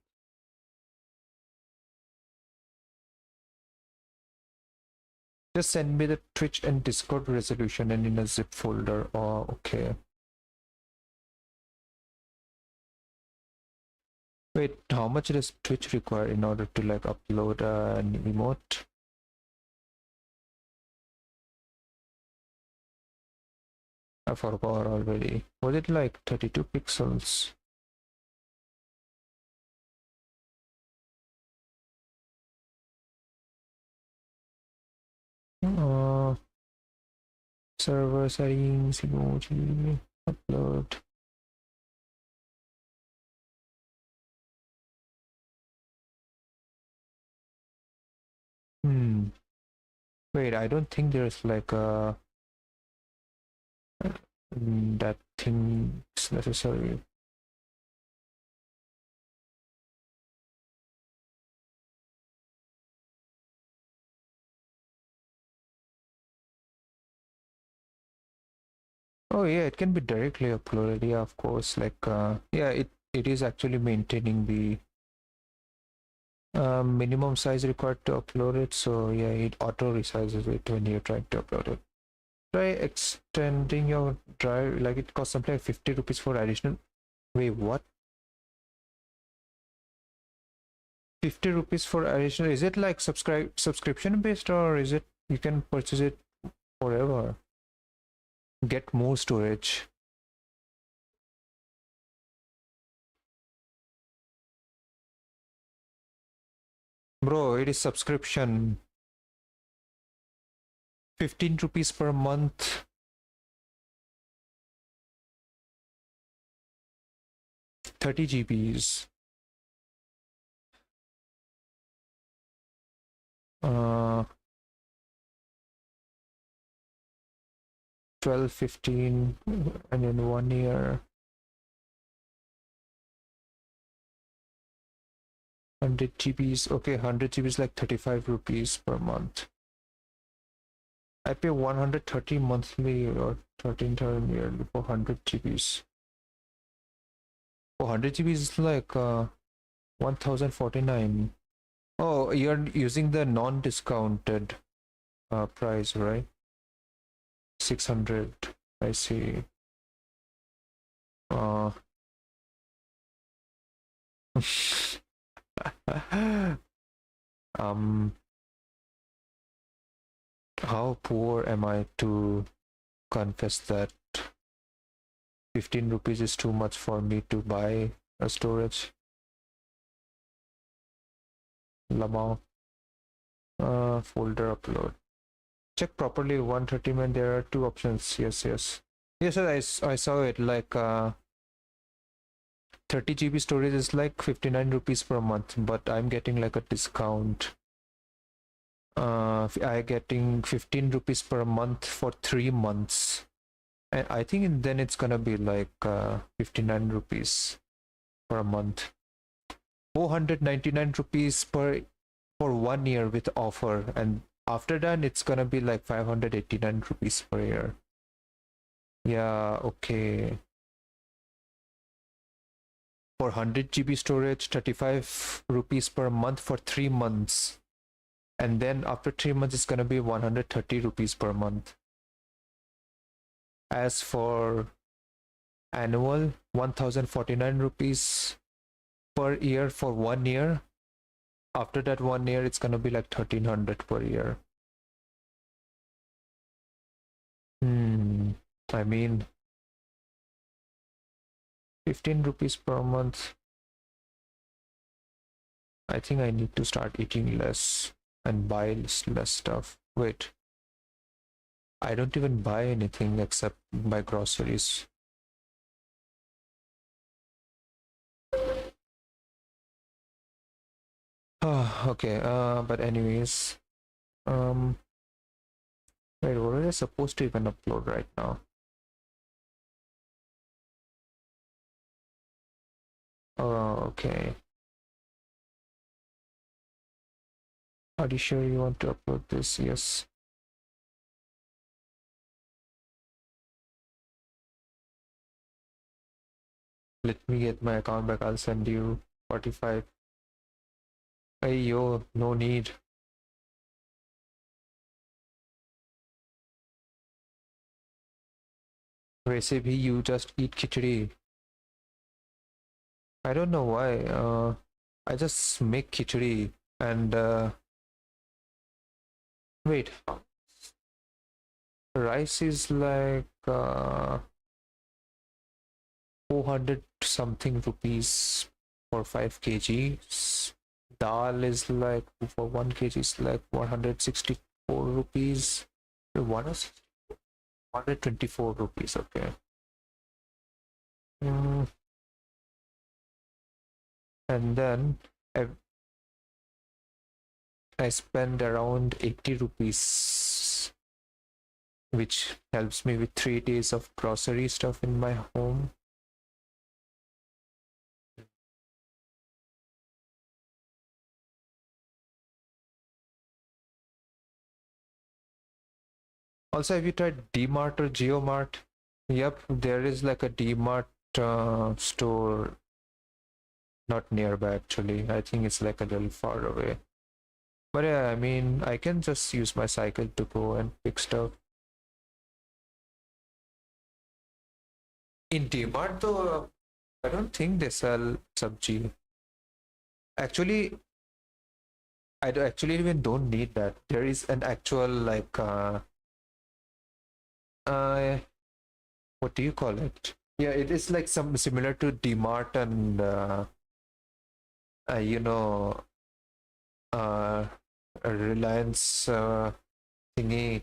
Just send me the Twitch and Discord resolution and in a zip folder. Oh, okay. Wait, how much does Twitch require in order to like upload an emote? I forgot already. Was it like 32 pixels? Server settings, emoji, upload. Wait, I don't think there's like a that thing is necessary. Oh yeah, it can be directly uploaded. Yeah, of course. Like yeah, it is actually maintaining the minimum size required to upload it. So yeah, it auto resizes it when you're trying to upload it. Try extending your drive. Like it costs something like 50 rupees for additional. Wait, what? 50 rupees for additional? Is it like subscription based, or is it you can purchase it forever? Get more storage. Bro, it is subscription. 15 rupees per month. $30 GB. 12, 15, and in 1 year. 100 GBs. Okay, 100 GBs like 35 rupees per month. I pay 130 monthly or 13 yearly for 100 GBs. Oh, 100 GB is like 1049. Oh, you're using the non-discounted price, right? 600. I see. How poor am I to confess that 15 rupees is too much for me to buy a storage? Lamau. Folder upload. Check properly 130 man. There are two options. Yes, yes. Yes, I saw it. Like 30 GB storage is like 59 rupees per month, but I'm getting like a discount. I getting 15 rupees per month for 3 months. And I think then it's gonna be like 59 rupees per month. 499 rupees for 1 year with offer, and after that it's gonna be like 589 rupees per year. Yeah, okay. For 100 GB storage, 35 rupees per month for 3 months. And then after 3 months, it's gonna be 130 rupees per month. As for annual, 1049 rupees per year for 1 year. After that 1 year, it's gonna be like 1300 per year. I mean, 15 rupees per month. I think I need to start eating less and buy less stuff. Wait. I don't even buy anything except buy groceries. Okay, but anyways, wait, what was I supposed to even upload right now? Oh, okay. Are you sure you want to upload this? Yes. Let me get my account back. I'll send you 45. Hey, yo, no need. वैसे भी you just eat khichdi. I don't know why. I just make khichdi and wait. Rice is like 400 something rupees for 5 kgs. Dal is like for 1 kg is like 164 rupees. 124 rupees, okay. And then I spend around 80 rupees, which helps me with 3 days of grocery stuff in my home. Also, have you tried DMart or GeoMart? Yep, there is like a DMart store not nearby actually. I think it's like a little far away. But yeah, I mean, I can just use my cycle to go and pick stuff. In DMart though, I don't think they sell sabji. Actually, I actually even don't need that. There is an actual like what do you call it? Yeah, it is like some similar to DMart and you know Reliance thingy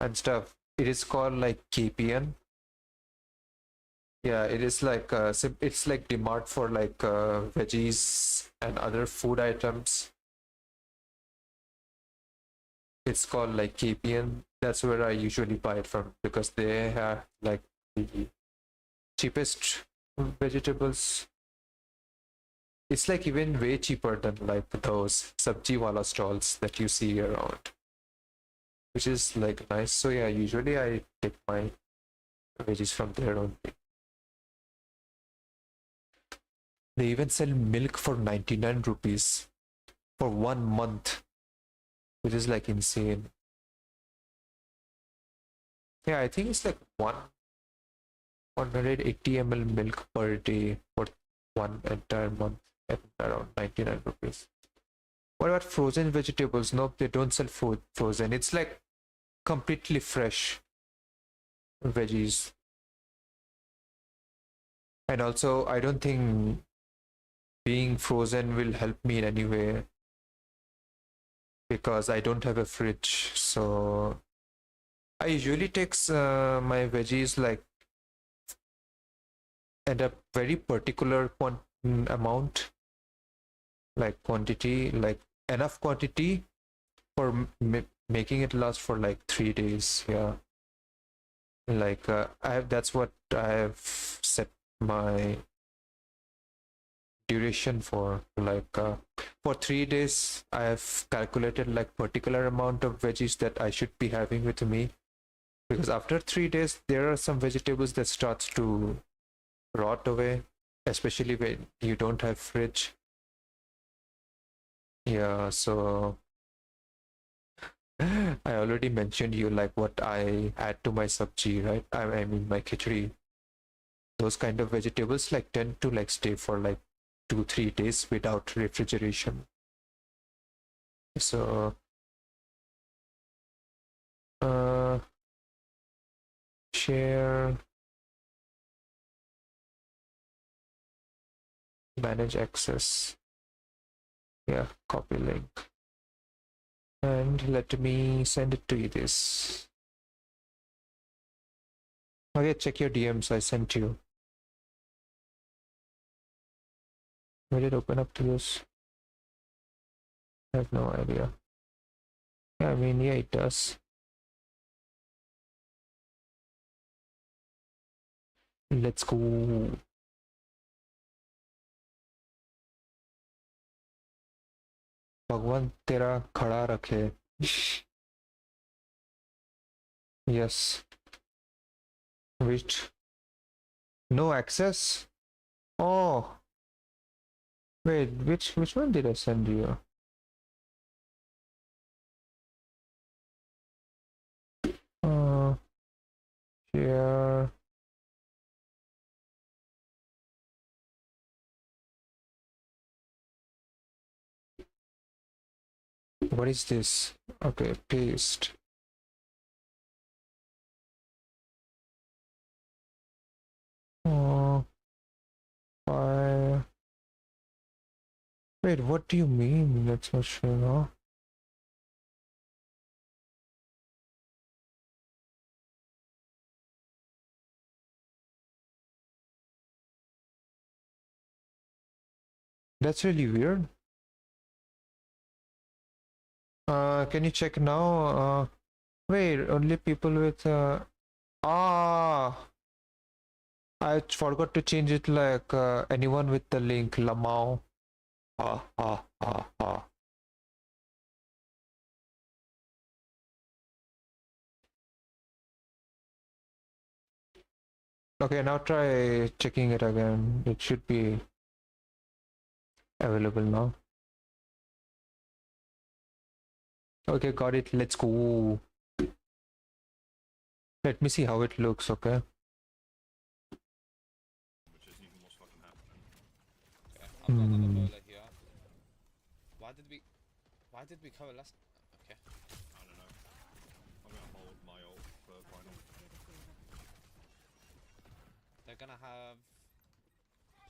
and stuff. It is called like KPN. Yeah, it is like it's like DMart for like veggies and other food items. It's called like KPN. That's where I usually buy it from because they have like the cheapest vegetables. It's like even way cheaper than like those sabji wala stalls that you see around, which is like nice. So yeah, usually I take my veggies from there only. They even sell milk for 99 rupees for 1 month, which is like insane. Yeah, I think it's like 180 ml milk per day for one entire month at around 99 rupees. What about frozen vegetables? Nope, they don't sell frozen. It's like completely fresh veggies. And also, I don't think being frozen will help me in any way because I don't have a fridge. So I usually take my veggies like at a very particular amount, like quantity, like enough quantity for making it last for like 3 days. Yeah, like that's what I have set my duration for. Like for 3 days I have calculated like particular amount of veggies that I should be having with me, because after 3 days there are some vegetables that starts to rot away, especially when you don't have fridge. Yeah, so I already mentioned you like what I add to my sabji, right? I mean my khichdi. Those kind of vegetables like tend to like stay for like 2-3 days without refrigeration. So share, manage access. Yeah, copy link. And let me send it to you this. Okay, check your DMs I sent you. Will it open up to this? I have no idea. Yeah, I mean, yeah, it does. Let's go. भगवान तेरा खड़ा रखे. Yes. Which? No access? Oh. Wait, which one did I send you? Here. What is this? Okay, paste. Oh, wait, what do you mean? That's not sure, huh? That's really weird. Can you check now? Wait, only people with I forgot to change it like anyone with the link Lamau. Okay, now try checking it again. It should be available now. Okay, got it. Let's go. Let me see how it looks, okay? Which isn't even what's fucking happening. Okay, I've got another boiler here. Why did we cover last? Okay. I don't know. I'm gonna hold my ult for final. They're gonna have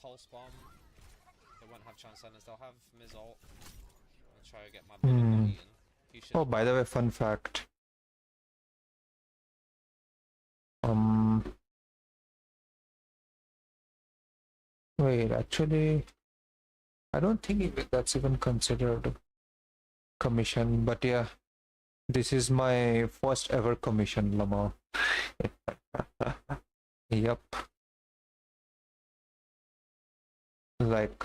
pulse bomb. They won't have transcendence. They'll have Miz ult. I'm gonna try to get my bullet eaten. Oh, by the way, fun fact. Wait, actually, I don't think that's even considered commission, but yeah, this is my first ever commission, Lama. Yep. Like,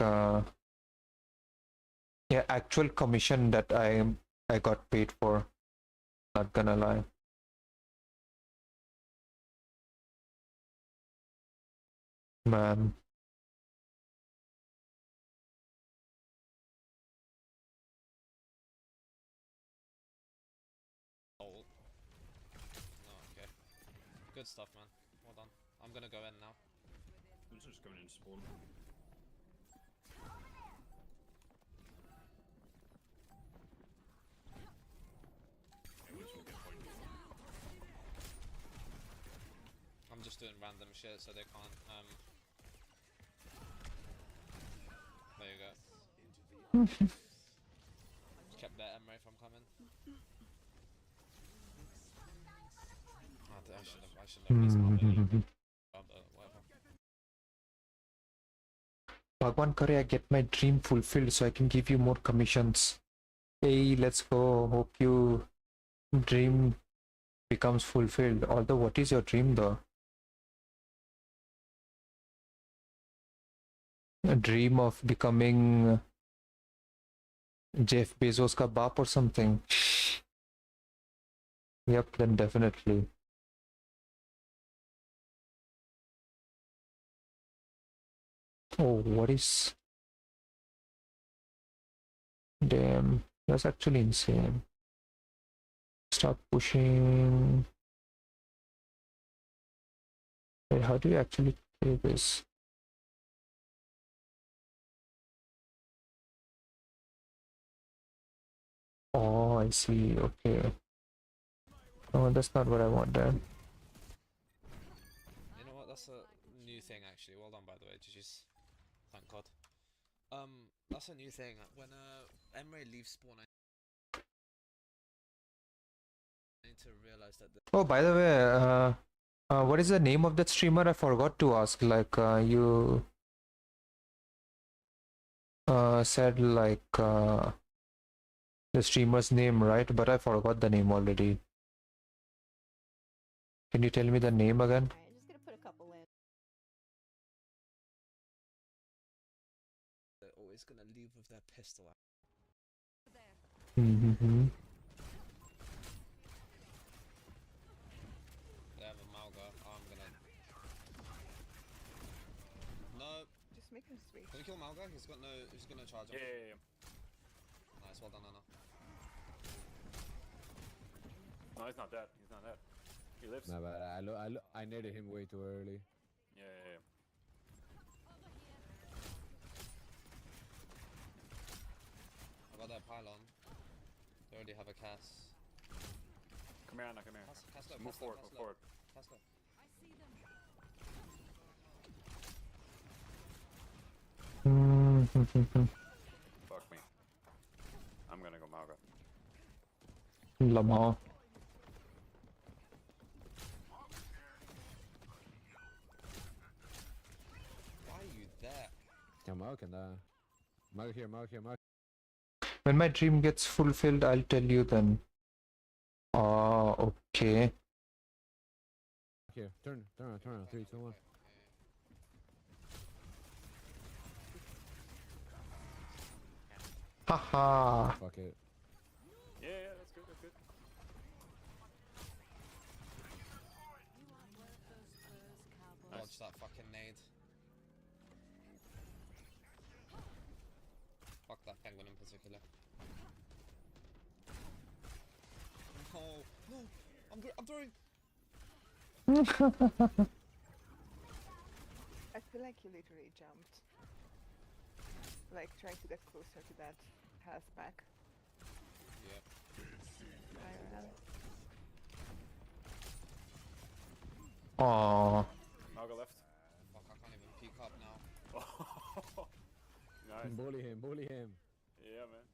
yeah, actual commission that I got paid for. Not gonna lie. Man. Good stuff, man. Well done. I'm gonna go in now. I'm just going in spawn. I'm just doing random shit so they can't, there you go. Kept that Emre from coming. I should have respawned. Whatever. Bhagwan Kare, I get my dream fulfilled so I can give you more commissions. Hey, let's go. Hope you dream becomes fulfilled. Although, what is your dream though? A dream of becoming Jeff Bezos ka baap or something. Yep, then definitely. Oh, what is... Damn, that's actually insane. Start pushing. Wait, how do you actually play this? Oh, I see. Okay. Oh, that's not what I wanted. You know what? That's a new thing actually. Well done, by the way. GG's. Thank God. That's a new thing. When Emre leaves spawn, I need to realize that. Oh, by the way, what is the name of that streamer? I forgot to ask. Like, you said like the streamer's name, right? But I forgot the name already. Can you tell me the name again? I'm just gonna put a couple in. They're always gonna leave with their pistol out. Mm-hmm. They have a Malga. Oh, I'm gonna. No. Just make him sweet. Can we kill Malga? He's got no. He's got no charge. Yeah. Nice. Well done, Anna. No, he's not dead. He's not dead. He lives. No, but I netted him way too early. Yeah. I got that pylon. They already have a cast. Come here, Anna. Come here. Cast low, Move forward. Move forward. Cast low. Fuck me. I'm gonna go Malga. Lamar. Why are you there? Ja, Mark and Mark here. When my dream gets fulfilled, I'll tell you then. Ah, okay. Here, turn around. 3, 2, 1. Haha. Fuck it. Yeah, that's good. Dodge that fucking nade. Fuck that penguin in particular. No! I'm throwing! I feel like you literally jumped. Like trying to get closer to that health pack. Yep. Aww. Malga left. Fuck, I can't even peek up now. Nice. Bully him. Yeah, man.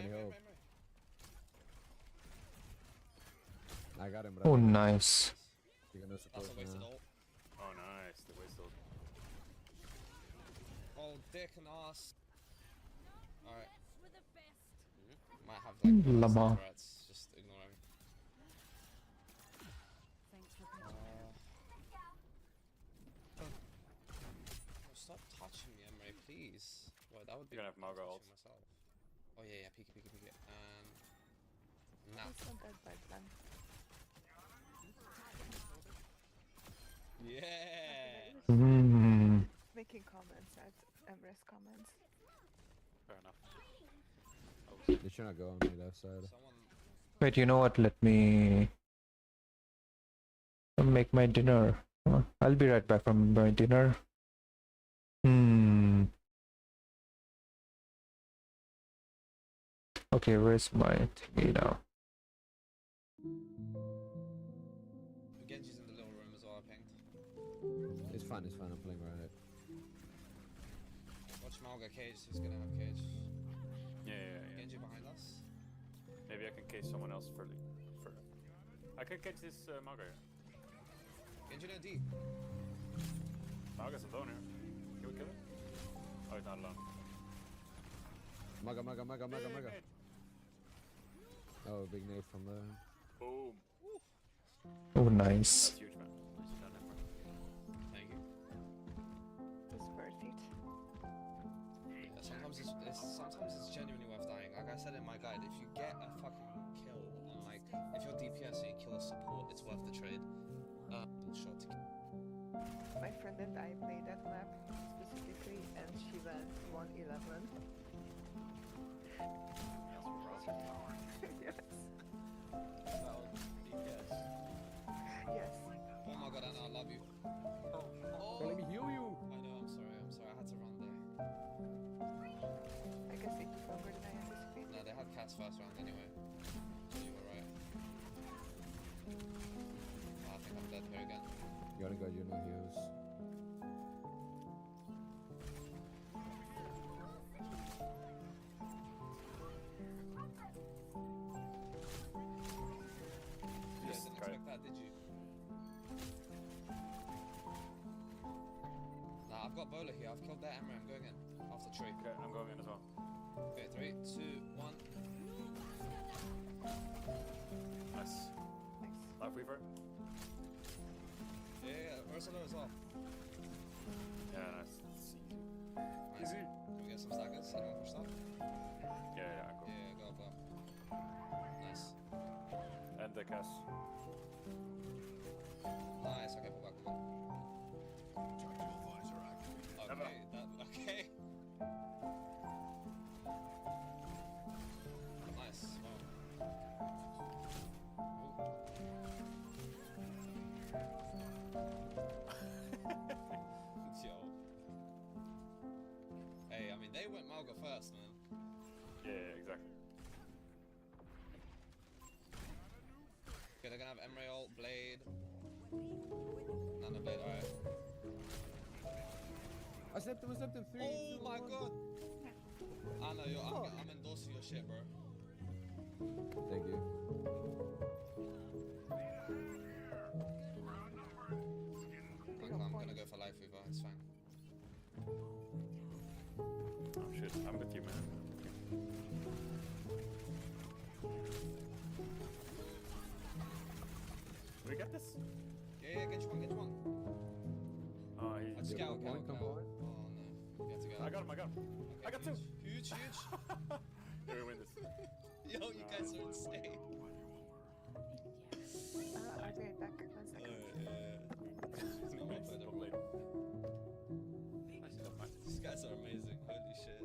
Emre. I got him, bro. Oh, nice. You're gonna support That's a wasted ult. Oh, nice. The whistle. Oh, dick and ass. Alright. Might have like Lamar. threats, just ignore him. Oh, stop touching me, Emre, please. Well, that would be. You're gonna have Malga ult. Myself. Oh yeah, peek it. Now. It's not that bad then. Yeah. Making comments at Emre's comments. Fair enough. They should not go on me left side. Wait, you know what? Let me make my dinner. I'll be right back from my dinner. Okay, where's my thingy now? Genji's in the little room as well, I pinged. It's fine, I'm playing around it. Watch Malga cage, he's gonna have cage. Yeah. Genji behind us. Maybe I can case someone else for I can catch this Maga here. Genji no deep. Maga's alone here. Can we kill him? Oh, he's not alone. Maga. Oh, big nade from there. Boom. Oh, nice. That's huge, man. Nice done, Emperor. Thank you. It's worth it. Yeah, sometimes it's genuinely worth dying. Like I said in my guide, if you get a fucking kill on like if you're DPS and you kill a support, it's worth the trade. Shot to My friend and I played that map specifically, and she went 111. Yes. DPS. Yes. Oh my god, Anna, I love you. Oh, let me heal you. I know, I'm sorry, I had to run there. I guess it took longer than I anticipated. No, they had cats first round anyway. So you were right. Oh, I think I'm dead here again. You gotta go, you know heals. You guys didn't expect that, did you? Nah, I've got Bola here. I've killed that Emra. I'm going in. After tree. Okay, I'm going in as well. Okay, 3, 2, 1. Nice. Life Weaver. Yeah, Ursula as well. Yeah, nice. Nice. Easy. Can we get some staggers? Anyone push that? Yeah, go. Yeah, go. Nice. And the cast. Nice, okay, pull back. Okay. Nice, wow. Yo. Hey, I mean, they went Malga first, man. Yeah, exactly. Okay, they're gonna have Emrail, Blade. Nano Blade, alright. I slept him 3. Oh my god! I know, I'm endorsing your shit, bro. Thank you. I'm gonna go for Life Weaver, it's fine. Oh shit, I'm with you, man. Do we get this? Yeah, get you one. Oh, I just get out. Oh no, you have to go. I got him. Okay, I got 2. Huge. Yeah, we win this. Yo, you guys are insane. I'll be right back. 1 second. These guys are amazing. Holy shit.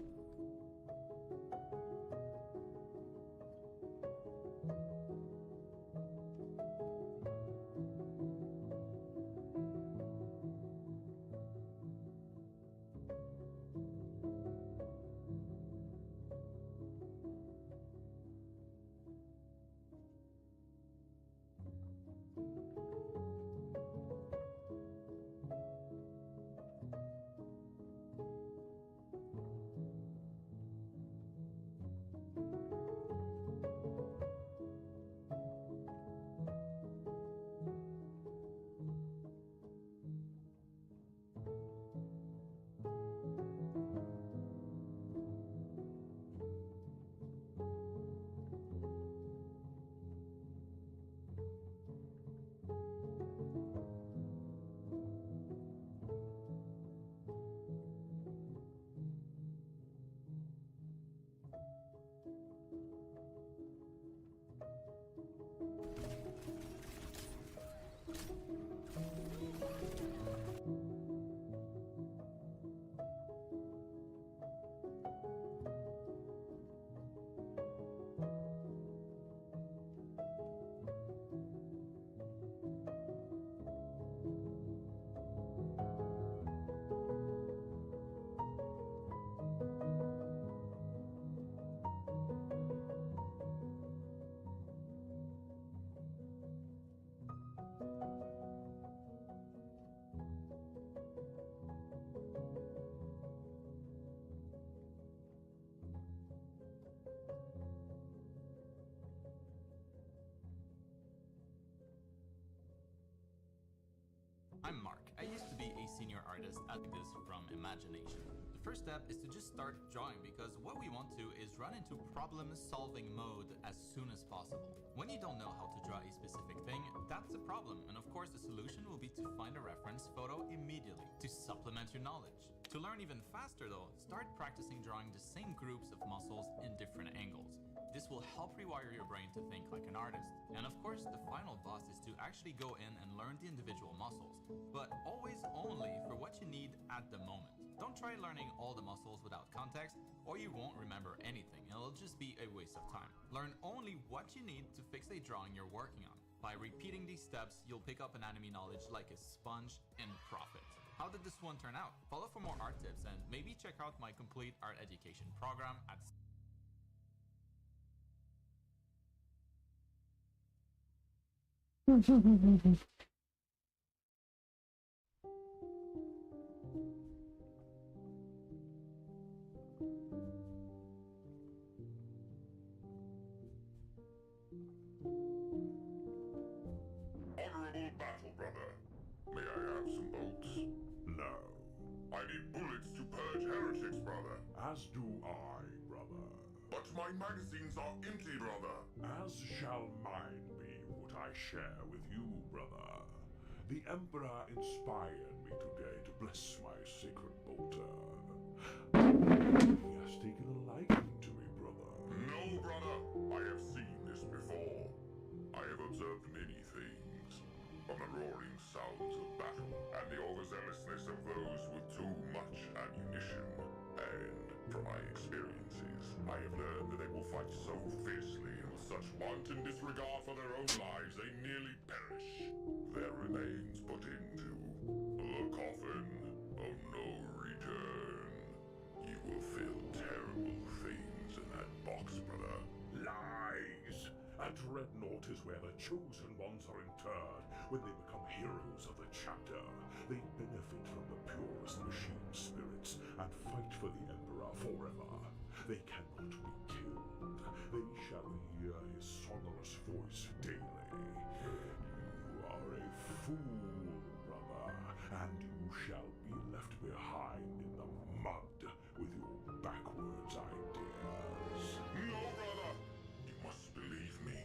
I'm Mark. I used to be a senior artist at this from imagination. The first step is to just start drawing because what we want to is run into problem-solving mode as soon as possible. When you don't know how to draw a specific thing, that's a problem, and of course the solution will be to find a reference photo immediately to supplement your knowledge. To learn even faster though, start practicing drawing the same groups of muscles in different angles. This will help rewire your brain to think like an artist. And of course, the final boss is to actually go in and learn the individual muscles, but always only for what you need at the moment. Don't try learning all the muscles without context, or you won't remember anything, and it'll just be a waste of time. Learn only what you need to fix a drawing you're working on. By repeating these steps, you'll pick up anatomy knowledge like a sponge and profit. How did this one turn out? Follow for more art tips, and maybe check out my complete art education program at Honorable battle brother, may I have some bolts? No. I need bullets to purge heretics, brother. As do I, brother. But my magazines are empty, brother. As shall mine be what I share with you, brother. The Emperor inspired me today to bless my sacred bolter. He has taken a liking to me, brother. No, brother. I have seen this before. I have observed many things. From the roaring sounds of battle and the overzealousness of those with too much ammunition. And from my experiences, I have learned that they will fight so fiercely and with such wanton disregard for their own lives they nearly perish. Their remains put into the coffin of no return. You will feel terrible things in that box, brother. Lies! A dreadnought is where the chosen ones are interred when they become heroes of the chapter. They benefit from the purest machine spirits and fight for the Emperor forever. They cannot be killed. They shall hear his sonorous voice daily. You are a fool, brother, and you shall be left behind in the mud with your backwards ideas. No, brother! You must believe me.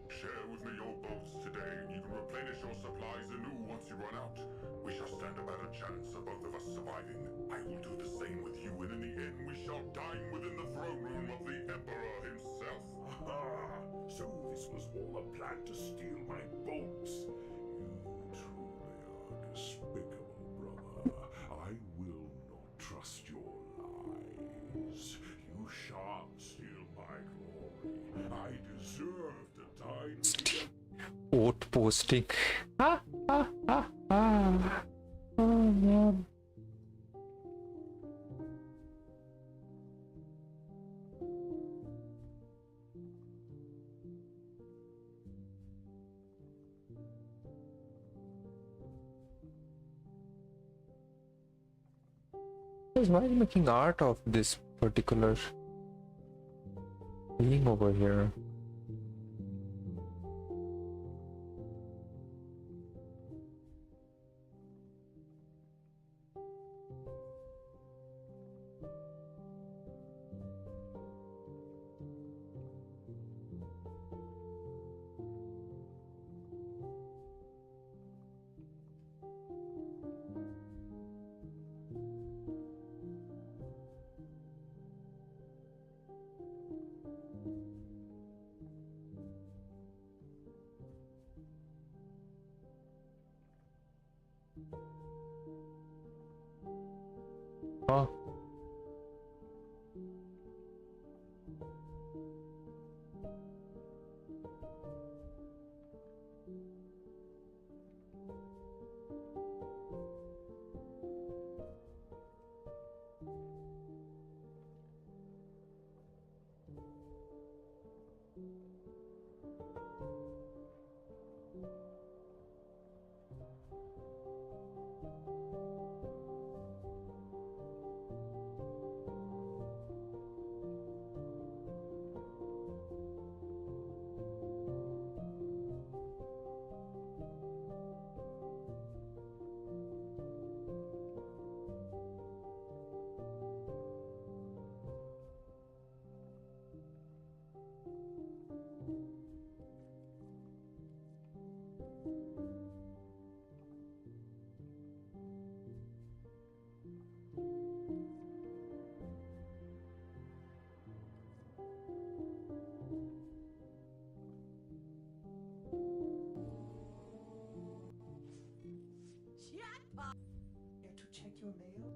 Share with me your boats today, and you can replenish your supplies anew once you run out. We shall stand a better chance of both of us surviving. I will do the same with you, and in the end we shall dine within the throne room of the Emperor himself. Aha! So this was all a plan to steal my boats. You truly are despicable, brother. I will not trust your lies. You shan't steal my glory. I deserve to dine with the Vote posting. Ah, ah, ah, ah. Oh, man. Why are you making art of this particular being over here? Oh. You have to check your mail.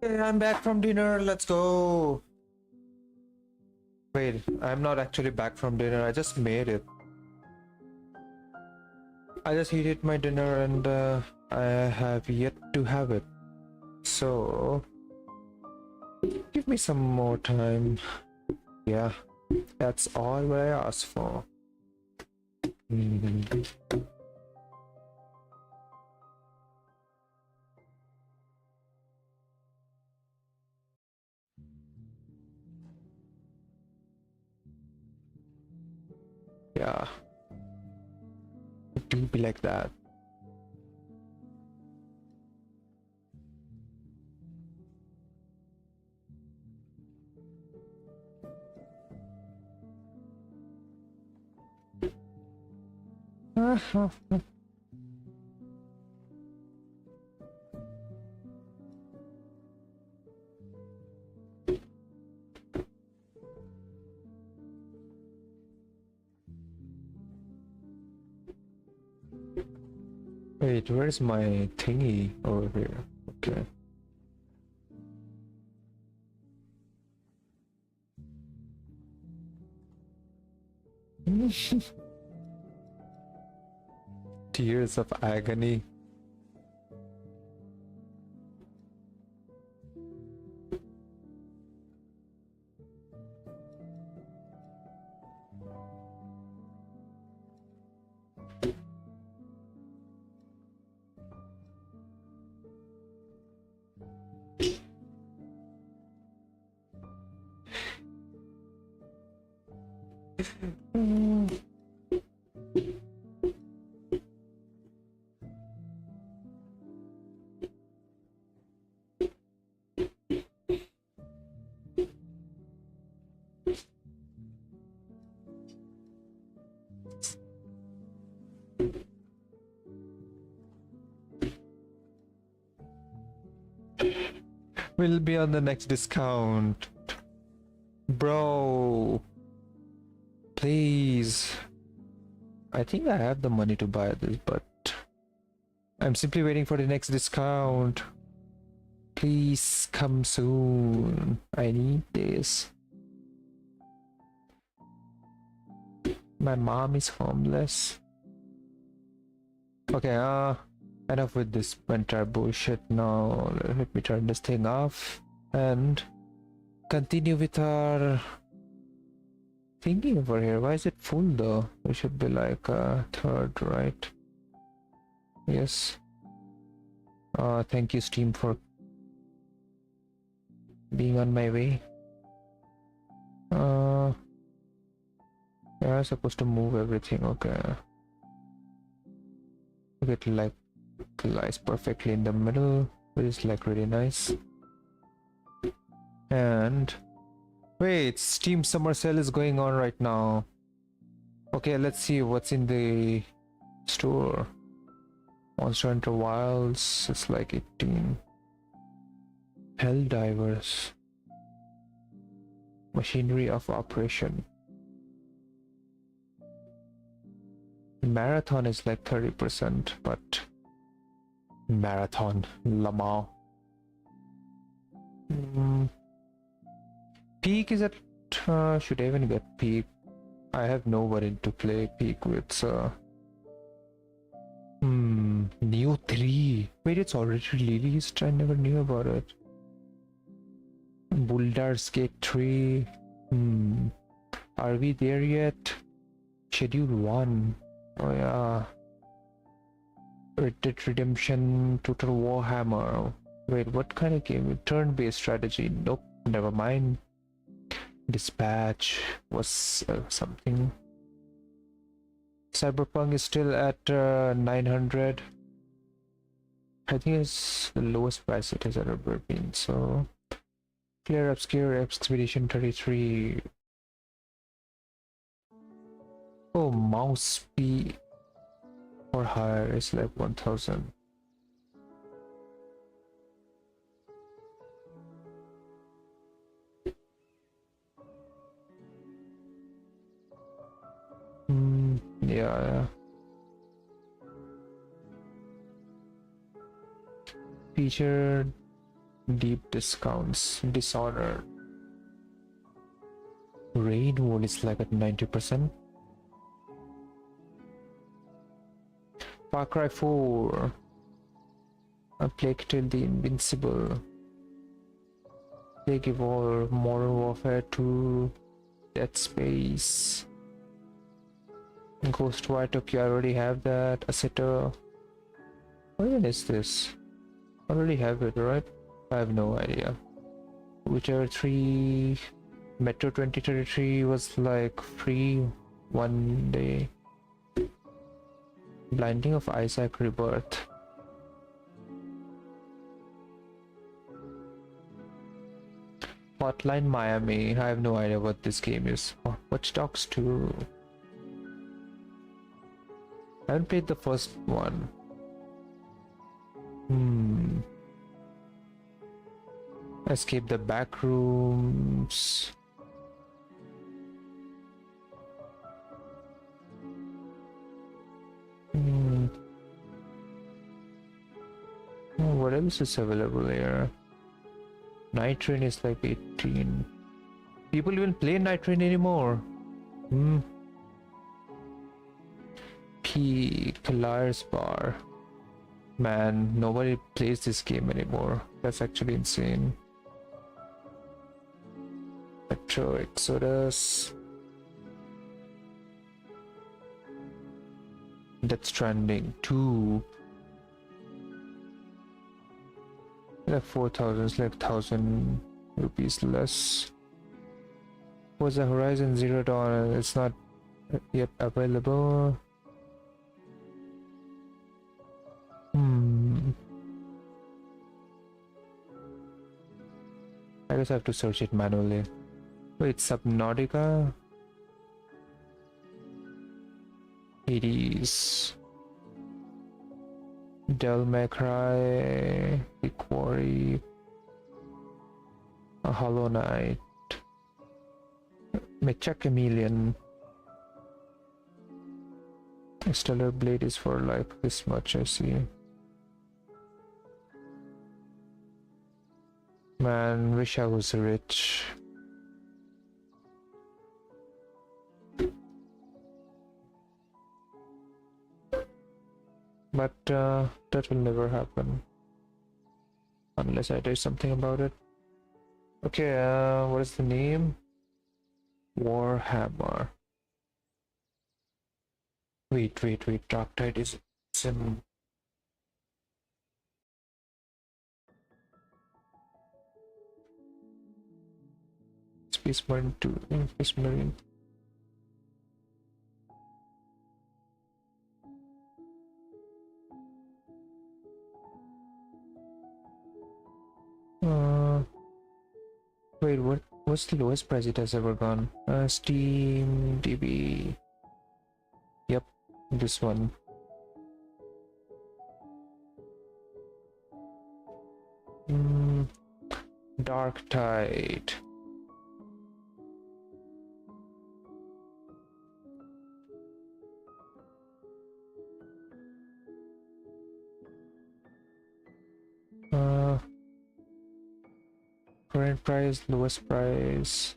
Okay, I'm back from dinner. Let's go. Wait, I'm not actually back from dinner. I just made it. I just heated my dinner and I have yet to have it. So, give me some more time. Yeah, that's all what I asked for. Yeah, it will be like that. Wait, where's my thingy over here? Okay. Tears of agony. We'll be on the next discount. Bro. Please. I think I have the money to buy this, but I'm simply waiting for the next discount. Please come soon. I need this. My mom is homeless. Okay, enough with this entire bullshit. Now let me turn this thing off and continue with our thinking over here. Why is it full though? It should be like a third, right? Yes. Thank you Steam for being on my way. Yeah, I'm supposed to move everything. Okay. It like lies perfectly in the middle, which is like really nice. And wait, Steam Summer Sale is going on right now. Okay, let's see what's in the store. Monster Hunter Wilds, it's like 18. Helldivers. Machinery of Operation. Marathon is like 30%, but Marathon, Lamau. Peak is at, should I even get Peak? I have nobody to play Peak with, so... Neo 3. Wait, it's already released? I never knew about it. Boulder's Gate 3. Are we there yet? Schedule 1. Oh yeah. Red Dead Redemption, Total Warhammer. Wait, what kind of game? Turn-based strategy. Nope, never mind. Dispatch was something. Cyberpunk is still at 900. I think it's the lowest price it has ever been. So, Clear Obscure Expedition 33. Oh, mouse speed for hire is like 1000. Yeah. Featured deep discounts. Dishonored. Raid mode is like at 90%. Far Cry 4. A Plague Tale the Invincible. Plague Evolve. Modern Warfare 2. Dead Space. Ghostwire Tokyo, I already have that. Assetto. What even is this? I already have it, right? I have no idea. Witcher 3. Metro 2033 was like free one day. Blinding of Isaac Rebirth. Hotline Miami. I have no idea what this game is. Oh, Watch Dogs 2. I haven't played the first one. Escape the back rooms. Oh, what else is available here? Night Train is like 18. People even play Night Train anymore. Peak Liar's Bar. Man, nobody plays this game anymore. That's actually insane. Metro Exodus. Death Stranding 2. Like 4,000, it's like 1,000 rupees less. Was the Horizon Zero Dawn? It's not yet available. I guess I have to search it manually. Wait, Subnautica? Hades. Devil May Cry. The Quarry. A Hollow Knight. Mecha Chameleon. Stellar Blade is for like this much, I see. Man, wish I was rich. But that will never happen. Unless I do something about it. Okay, what is the name? Warhammer. Wait, Dark Tide is in. Space Marine 2, Space Marine. Wait, what's the lowest price it has ever gone? Steam DB. Yep, this one. Dark Tide. Current price, lowest price.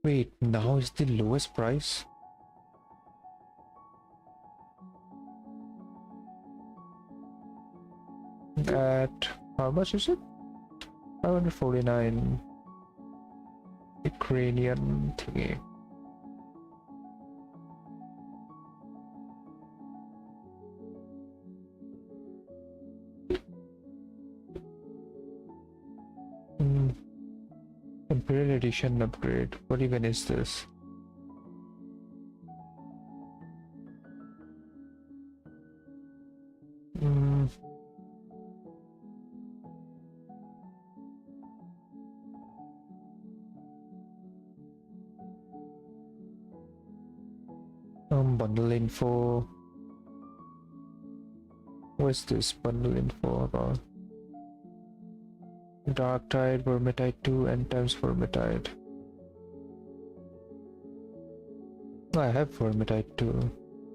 Wait, now is the lowest price? At how much is it? 549. Ukrainian thingy. Imperial Edition upgrade. What even is this? Bundle info. What's this bundle info about? Dark Tide, Vermintide 2, End Times Vermintide. I have Vermintide 2.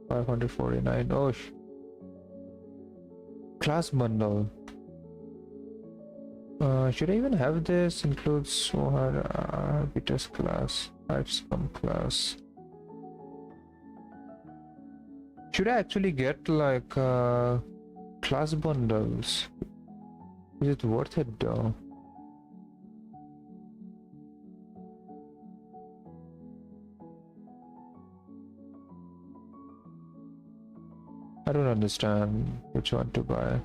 549. Oh, class bundle. Should I even have this? Includes one arbiters class, 5 scum class. Should I actually get like class bundles? Is it worth it though? I don't understand which one to buy.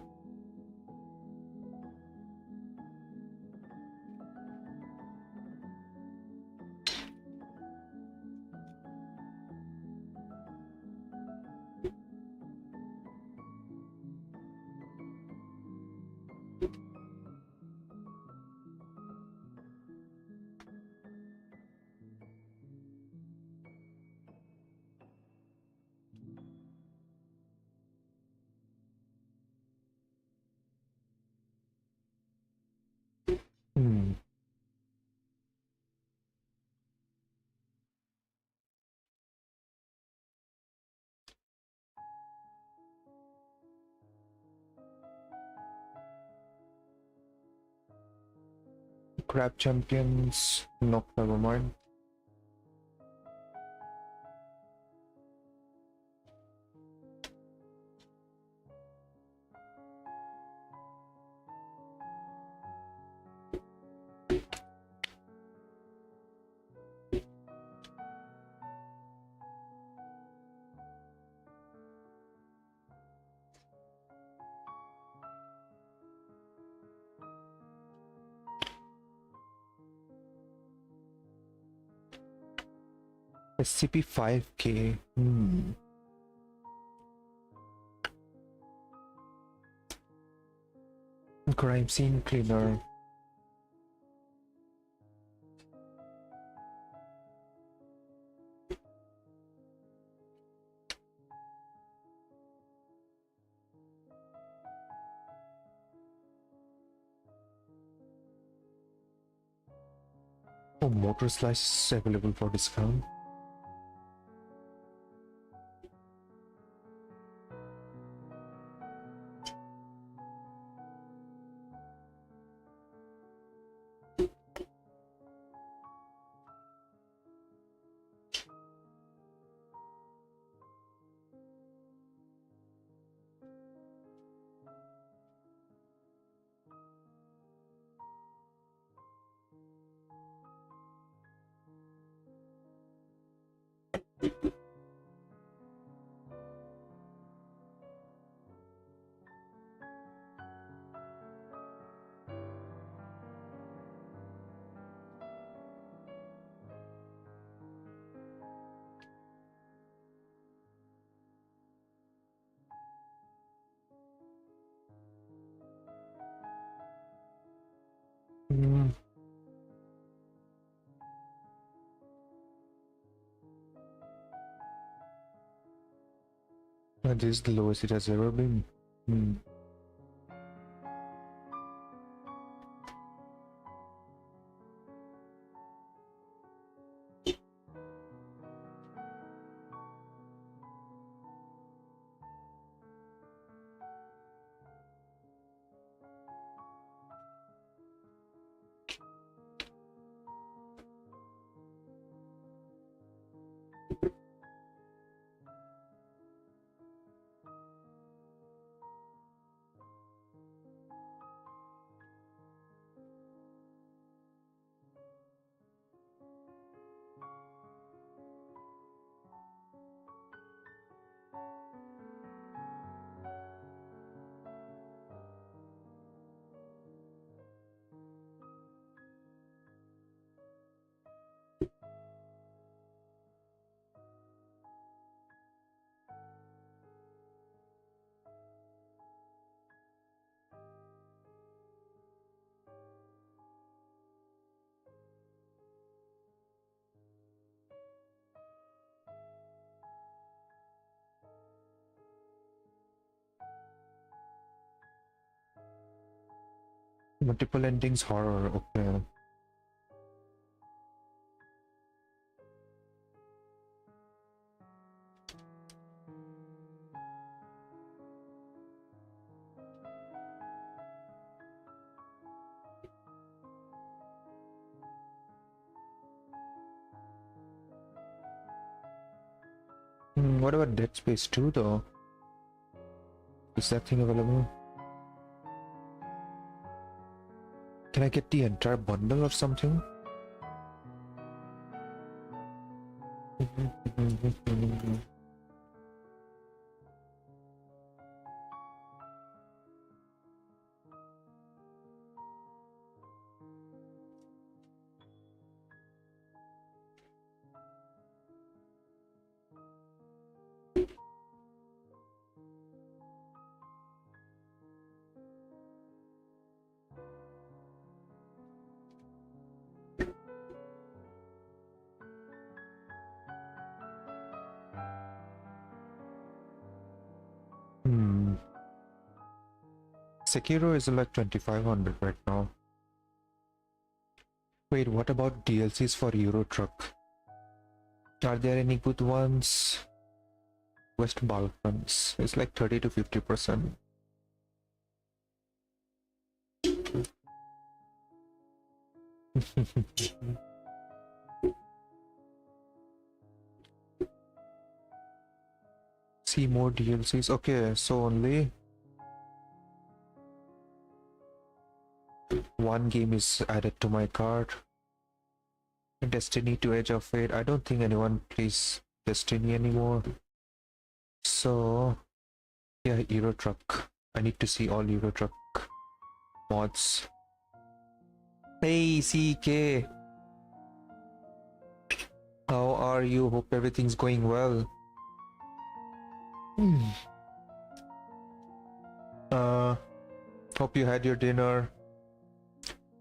Hmm. Crab champions? Nope, never mind. SCP 5K. Crime scene cleaner. Oh, motor slice is available for discount. This is the lowest it has ever been. Multiple endings horror, okay. What about Dead Space 2 though? Is that thing available? Can I get the entire bundle or something? Sekiro is like 2500 right now. Wait, what about DLCs for Euro Truck? Are there any good ones? West Balkans. It's like 30 to 50%. See more DLCs. Okay, so only one game is added to my cart. Destiny 2 Edge of Fate. I don't think anyone plays Destiny anymore. So yeah, Euro Truck. I need to see all Euro Truck mods. Hey CK, how are you? Hope everything's going well. Hope you had your dinner.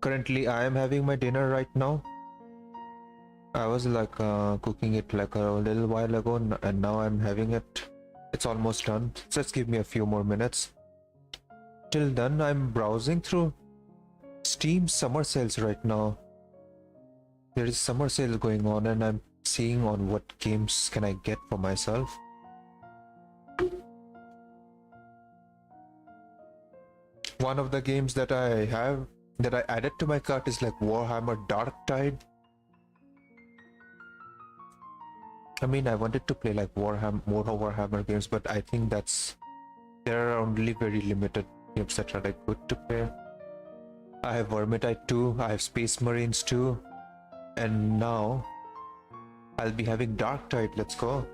Currently I am having my dinner right now. I was like cooking it like a little while ago, and now I'm having it. It's almost done. Just give me a few more minutes. Till then, I'm browsing through Steam summer sales right now. There is summer sale going on, and I'm seeing on what games can I get for myself. One of the games that I added to my cart is like Warhammer Dark Tide. I mean, I wanted to play like more Warhammer games, but I think there are only very limited games that are like good to play. I have Vermintide 2, I have Space Marines 2, and now I'll be having Dark Tide. Let's go.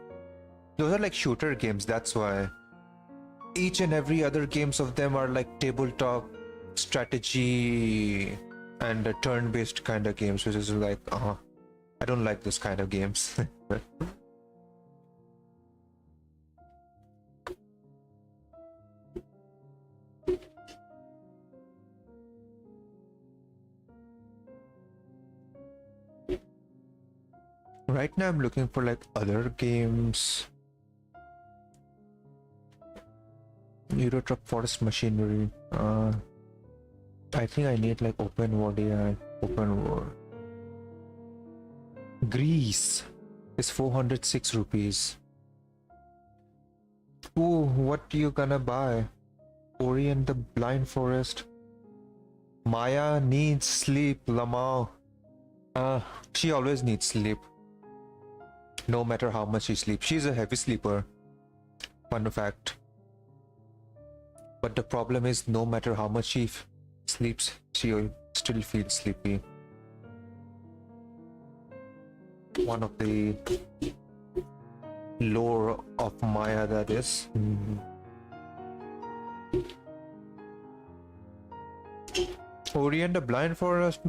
Those are like shooter games, that's why. Each and every other games of them are like tabletop strategy and turn-based kind of games, which is like, I don't like this kind of games. Right now I'm looking for like other games. Euro Truck Forest Machinery. I think I need like open world, yeah, open world. Greece is 406 rupees. Ooh, what you gonna buy? Ori and the Blind Forest. Maya needs sleep, Lamau. She always needs sleep. No matter how much she sleeps. She's a heavy sleeper. Fun fact. But the problem is, no matter how much she sleeps, she still feels sleepy. One of the lore of Maya, that is. Ori and the Blind Forest.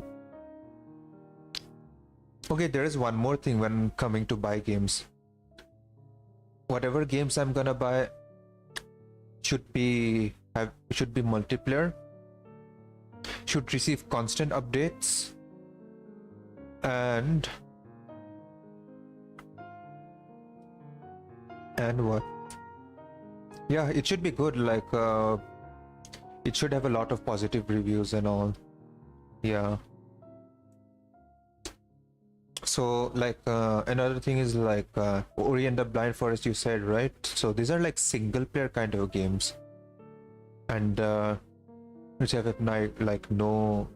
Okay, there is one more thing when coming to buy games. Whatever games I'm gonna buy should be multiplayer, should receive constant updates, and what? Yeah, it should be good. Like it should have a lot of positive reviews and all. Yeah. So like another thing is like Ori and the Blind Forest, you said, right? So these are like single player kind of games, and which have like no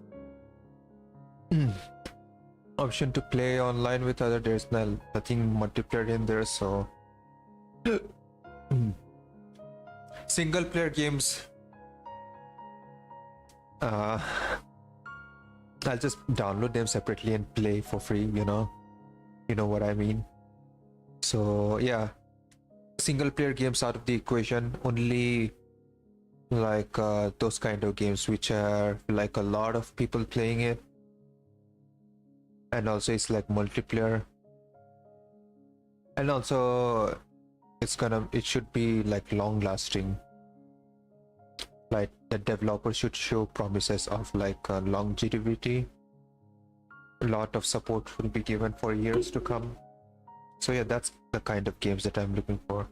option to play online with other. There's nothing multiplayer in there, so Single player games. I'll just download them separately and play for free, you know what I mean. So yeah, single player games out of the equation. Only like those kind of games which are like a lot of people playing it, and also it's like multiplayer, and also it should be like long lasting. Like the developer should show promises of like longevity. A lot of support will be given for years to come. So yeah, that's the kind of games that I'm looking for.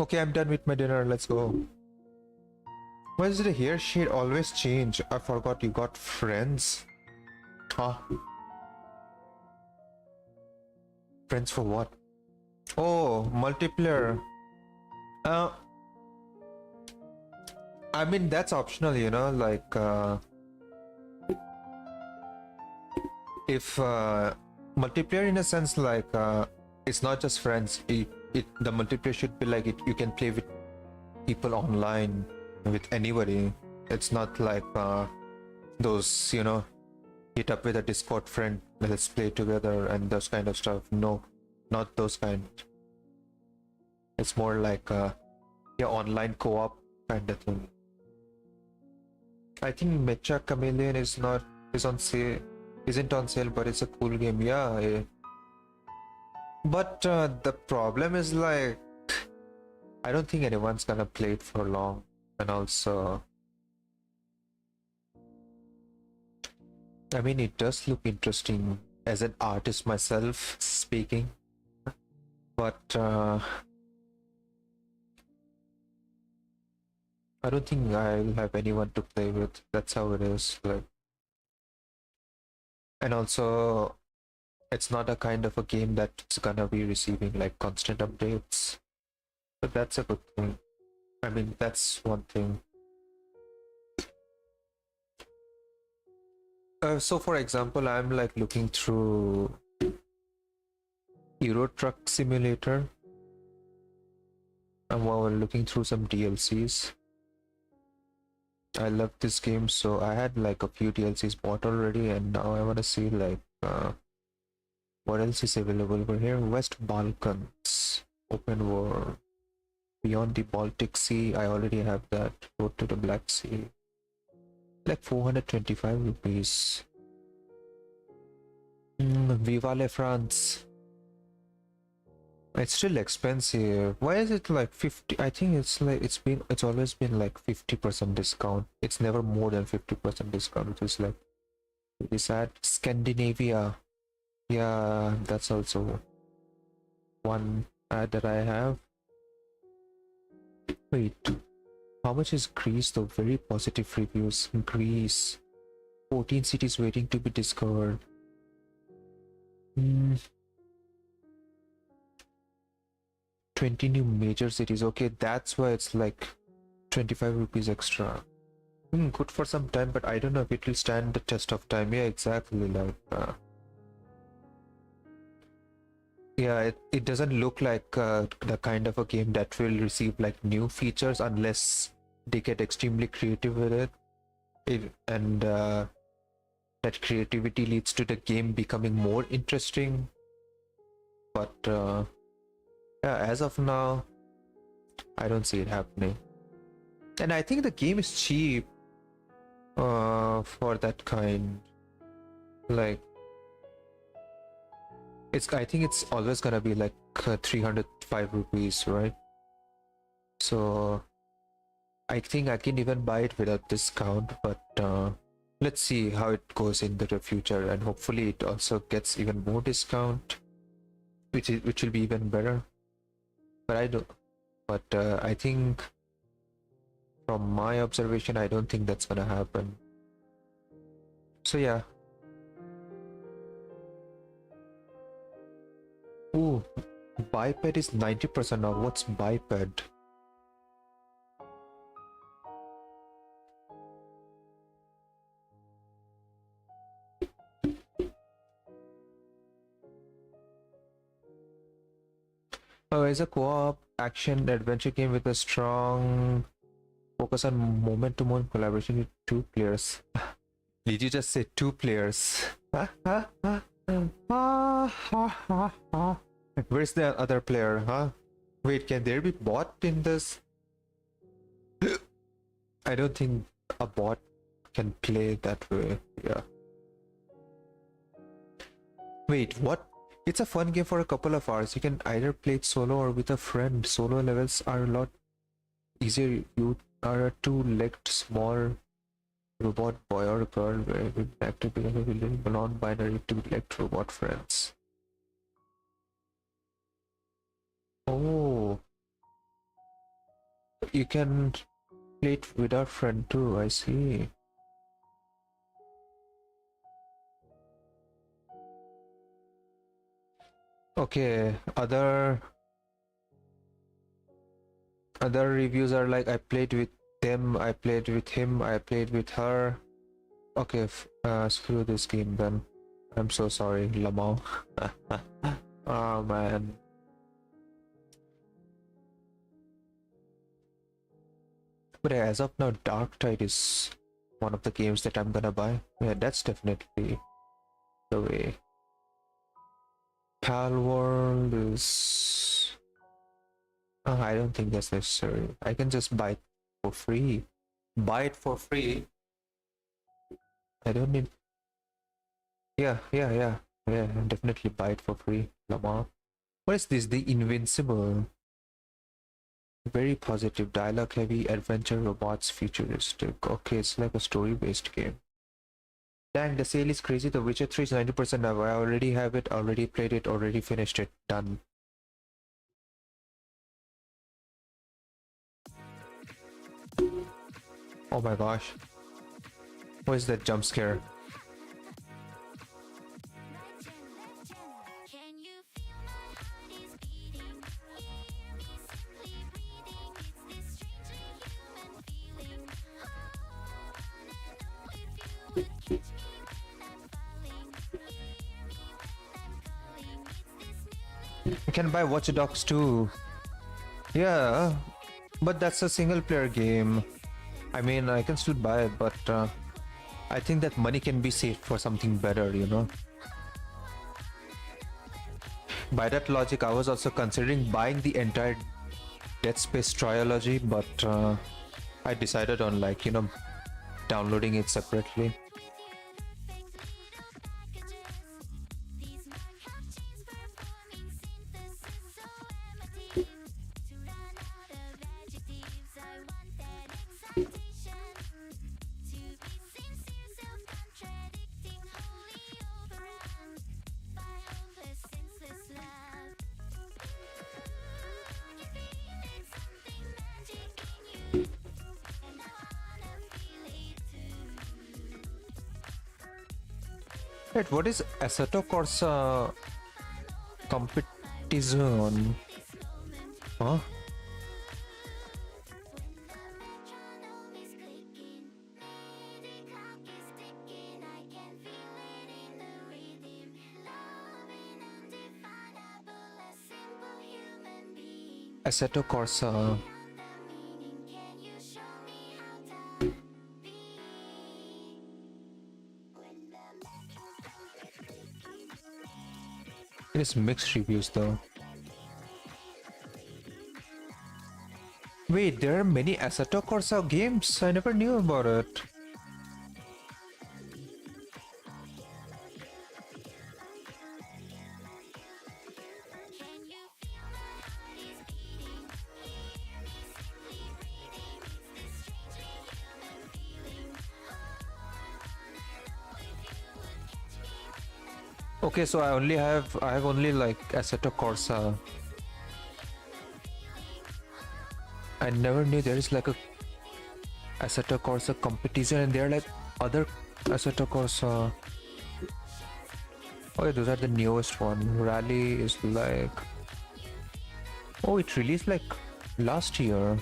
Okay, I'm done with my dinner. Let's go. Why does the hair shade always change? I forgot you got friends. Huh? Friends for what? Oh, multiplayer. I mean, that's optional, you know, like if multiplayer in a sense, like it's not just friends. The multiplayer should be like you can play with people online, with anybody. It's not like those, you know, hit up with a Discord friend, let's play together and those kind of stuff. No, not those kind. It's more like yeah, online co-op kind of thing. I think Mecha Chameleon isn't on sale, but it's a cool game. Yeah. But the problem is like I don't think anyone's gonna play it for long, and also I mean it does look interesting as an artist myself speaking, but I don't think I'll have anyone to play with. That's how it is. Like, and also it's not a kind of a game that's gonna be receiving like constant updates. But that's a good thing. I mean, that's one thing. So for example, I'm like looking through Euro Truck Simulator. I'm looking through some DLCs. I love this game, so I had like a few DLCs bought already, and now I want to see like what else is available over here. West Balkans, open world, beyond the Baltic Sea. I already have that. Road to the Black Sea, like 425 rupees. Viva la France. It's still expensive. Why is it like 50? I think it's like it's always been like 50% discount. It's never more than 50% discount, which is like really sad. Scandinavia. Yeah, that's also one ad that I have. Wait, how much is Greece though? Very positive reviews. Greece. 14 cities waiting to be discovered. 20 new major cities. Okay, that's why it's like 25 rupees extra. Good for some time, but I don't know if it will stand the test of time. Yeah, exactly. Like yeah, it doesn't look like the kind of a game that will receive like new features unless they get extremely creative with it. And that creativity leads to the game becoming more interesting. But yeah, as of now, I don't see it happening. And I think the game is cheap for that kind. Like, I think it's always gonna be like 305 rupees, right? So I think I can even buy it without discount, but let's see how it goes in the future, and hopefully it also gets even more discount, which will be even better. But I think from my observation, I don't think that's gonna happen. So yeah. Oh, biped is 90% off. What's biped? Oh, it's a co-op action adventure game with a strong focus on moment-to-moment collaboration with 2 players. Did you just say 2 players? Where's the other player, huh? Wait, can there be bot in this? I don't think a bot can play that way. Yeah. Wait, what? It's a fun game for a couple of hours. You can either play it solo or with a friend. Solo levels are a lot easier. You are a 2-legged small robot boy or girl where you active because of your non-binary 2-legged robot friends. Oh, you can play it with our friend too. I see. Okay, other reviews are like, I played with them, I played with him, I played with her. Okay, screw this game then. I'm so sorry, Lamau. Oh man. But as of now, Dark Tide is one of the games that I'm gonna buy. Yeah, that's definitely the way. Pal World is... I don't think that's necessary. I can just buy it for free. Buy it for free. I don't need... Yeah, definitely buy it for free, Lamar. What is this? The Invincible. Very positive, dialogue heavy, adventure, robots, futuristic. Okay, it's like a story-based game. Dang, the sale is crazy. The Witcher 3 is 90% now. I already have it, already played it, already finished it. Done. Oh my gosh. What is that jump scare? You can buy Watch Dogs too. Yeah, but that's a single player game. I mean, I can still buy it, but I think that money can be saved for something better, you know. By that logic, I was also considering buying the entire Dead Space trilogy, but I decided on, like, you know, downloading it separately. Wait, what is Assetto Corsa competition? Huh? Assetto Corsa. It is mixed reviews though. Wait, there are many Assetto Corsa games? I never knew about it. Okay, so I have only like Assetto Corsa. I never knew there is like a Assetto Corsa competition and there are like other Assetto Corsa. Oh, yeah, those are the newest one. Rally is like... Oh, it released like last year.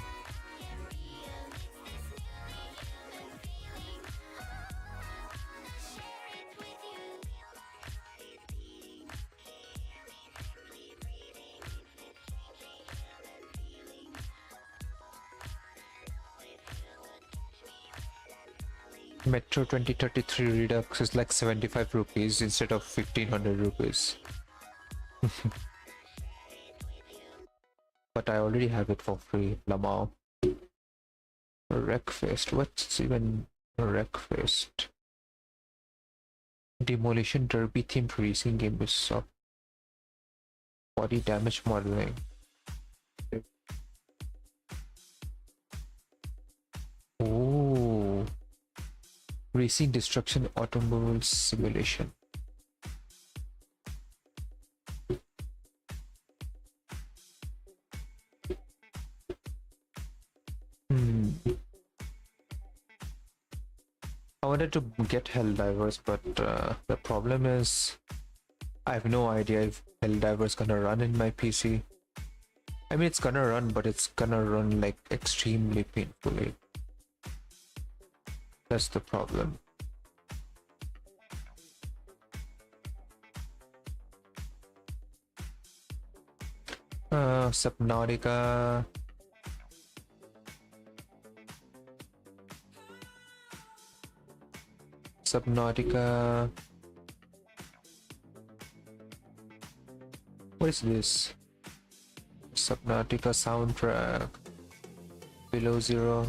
Metro 2033 Redux is like 75 rupees instead of 1500 rupees. But I already have it for free. Lamau. Wreckfest. What's even Wreckfest? Demolition Derby themed racing game is up. Body damage modeling. Oh. Racing destruction automobile simulation. I wanted to get Helldivers, but the problem is I have no idea if Helldivers gonna run in my PC. I mean, it's gonna run, but it's gonna run like extremely painfully. That's the problem. Subnautica. Subnautica. What is this? Subnautica soundtrack. Below Zero.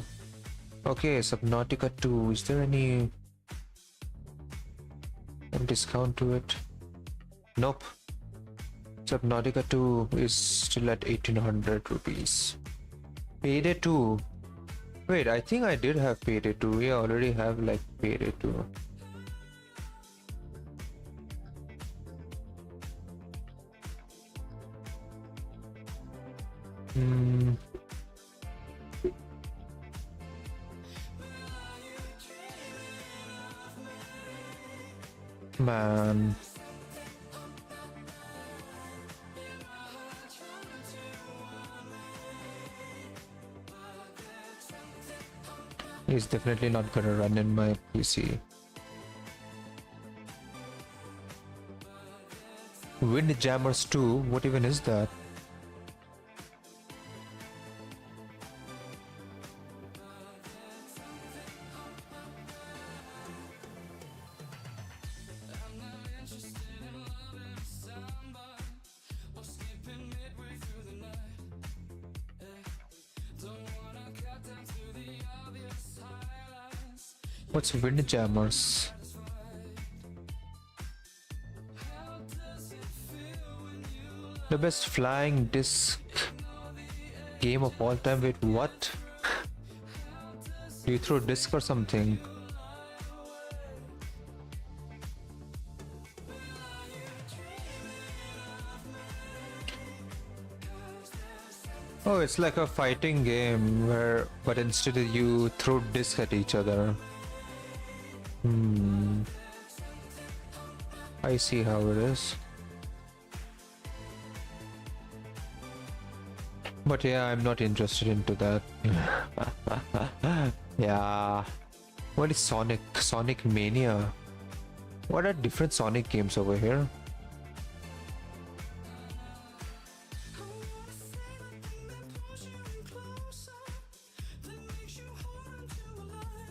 Okay, Subnautica 2. Is there any discount to it? Nope. Subnautica 2 is still at 1800 rupees. Payday 2. Wait, I think I did have Payday 2. Yeah, I already have like Payday 2. Man. It's definitely not gonna run in my PC. Windjammers 2? What even is that? What's Windjammers? The best flying disc game of all time. Wait, what? Do you throw disc or something? Oh, it's like a fighting game where, but instead you throw discs at each other. I see how it is. But yeah, I'm not interested into that. Yeah. What is Sonic? Sonic Mania? What are different Sonic games over here?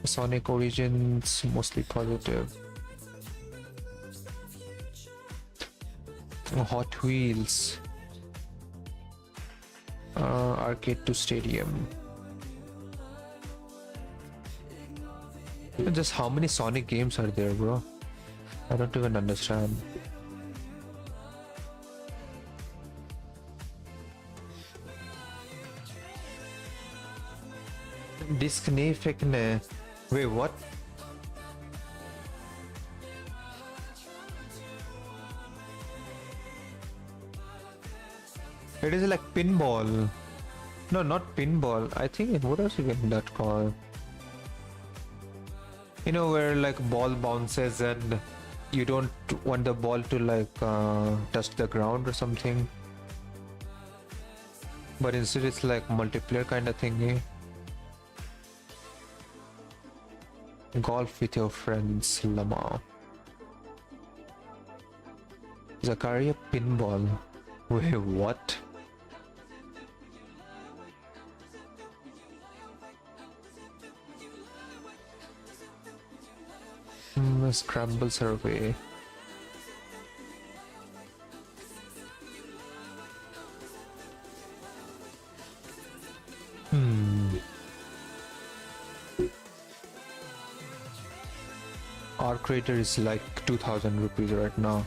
Sonic Origins, mostly positive. Hot Wheels. Arcade to Stadium. Just how many Sonic games are there, bro? I don't even understand. Disney fekne. Wait, what? It is like pinball. No, not pinball. I think what else you get that called? You know, where like ball bounces and you don't want the ball to like touch the ground or something, but instead it's like multiplayer kind of thingy. Golf with your friends, Lama. Zakaria pinball. Wait, what? Scramble survey. Our creator is like 2000 rupees right now.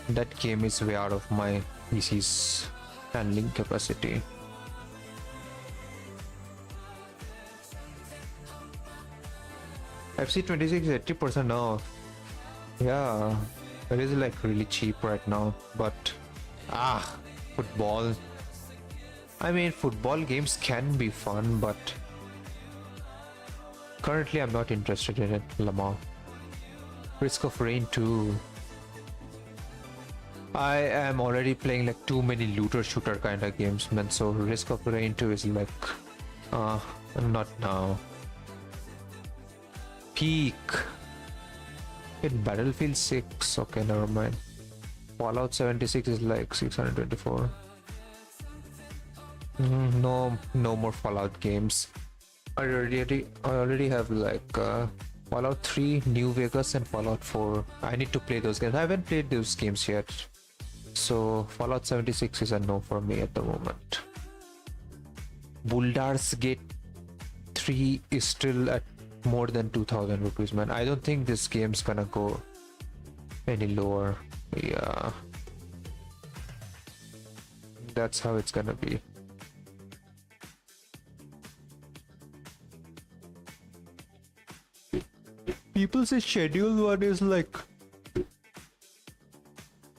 That game is way out of my PC's handling capacity. FC26 is 80% off. Yeah, it is like really cheap right now, but football. I mean, football games can be fun, but currently I'm not interested in it, Lamar. Risk of Rain 2. I am already playing like too many looter shooter kind of games, man, so Risk of Rain 2 is like, not now. Peak. In Battlefield 6, okay, never mind. Fallout 76 is like 624. No more Fallout games. I already have like Fallout 3, New Vegas, and Fallout 4. I need to play those games. I haven't played those games yet, so Fallout 76 is a no for me at the moment. Baldur's Gate 3 is still at more than 2000 rupees, man. I don't think this game's gonna go any lower. Yeah, that's how it's gonna be. People say Schedule 1 is like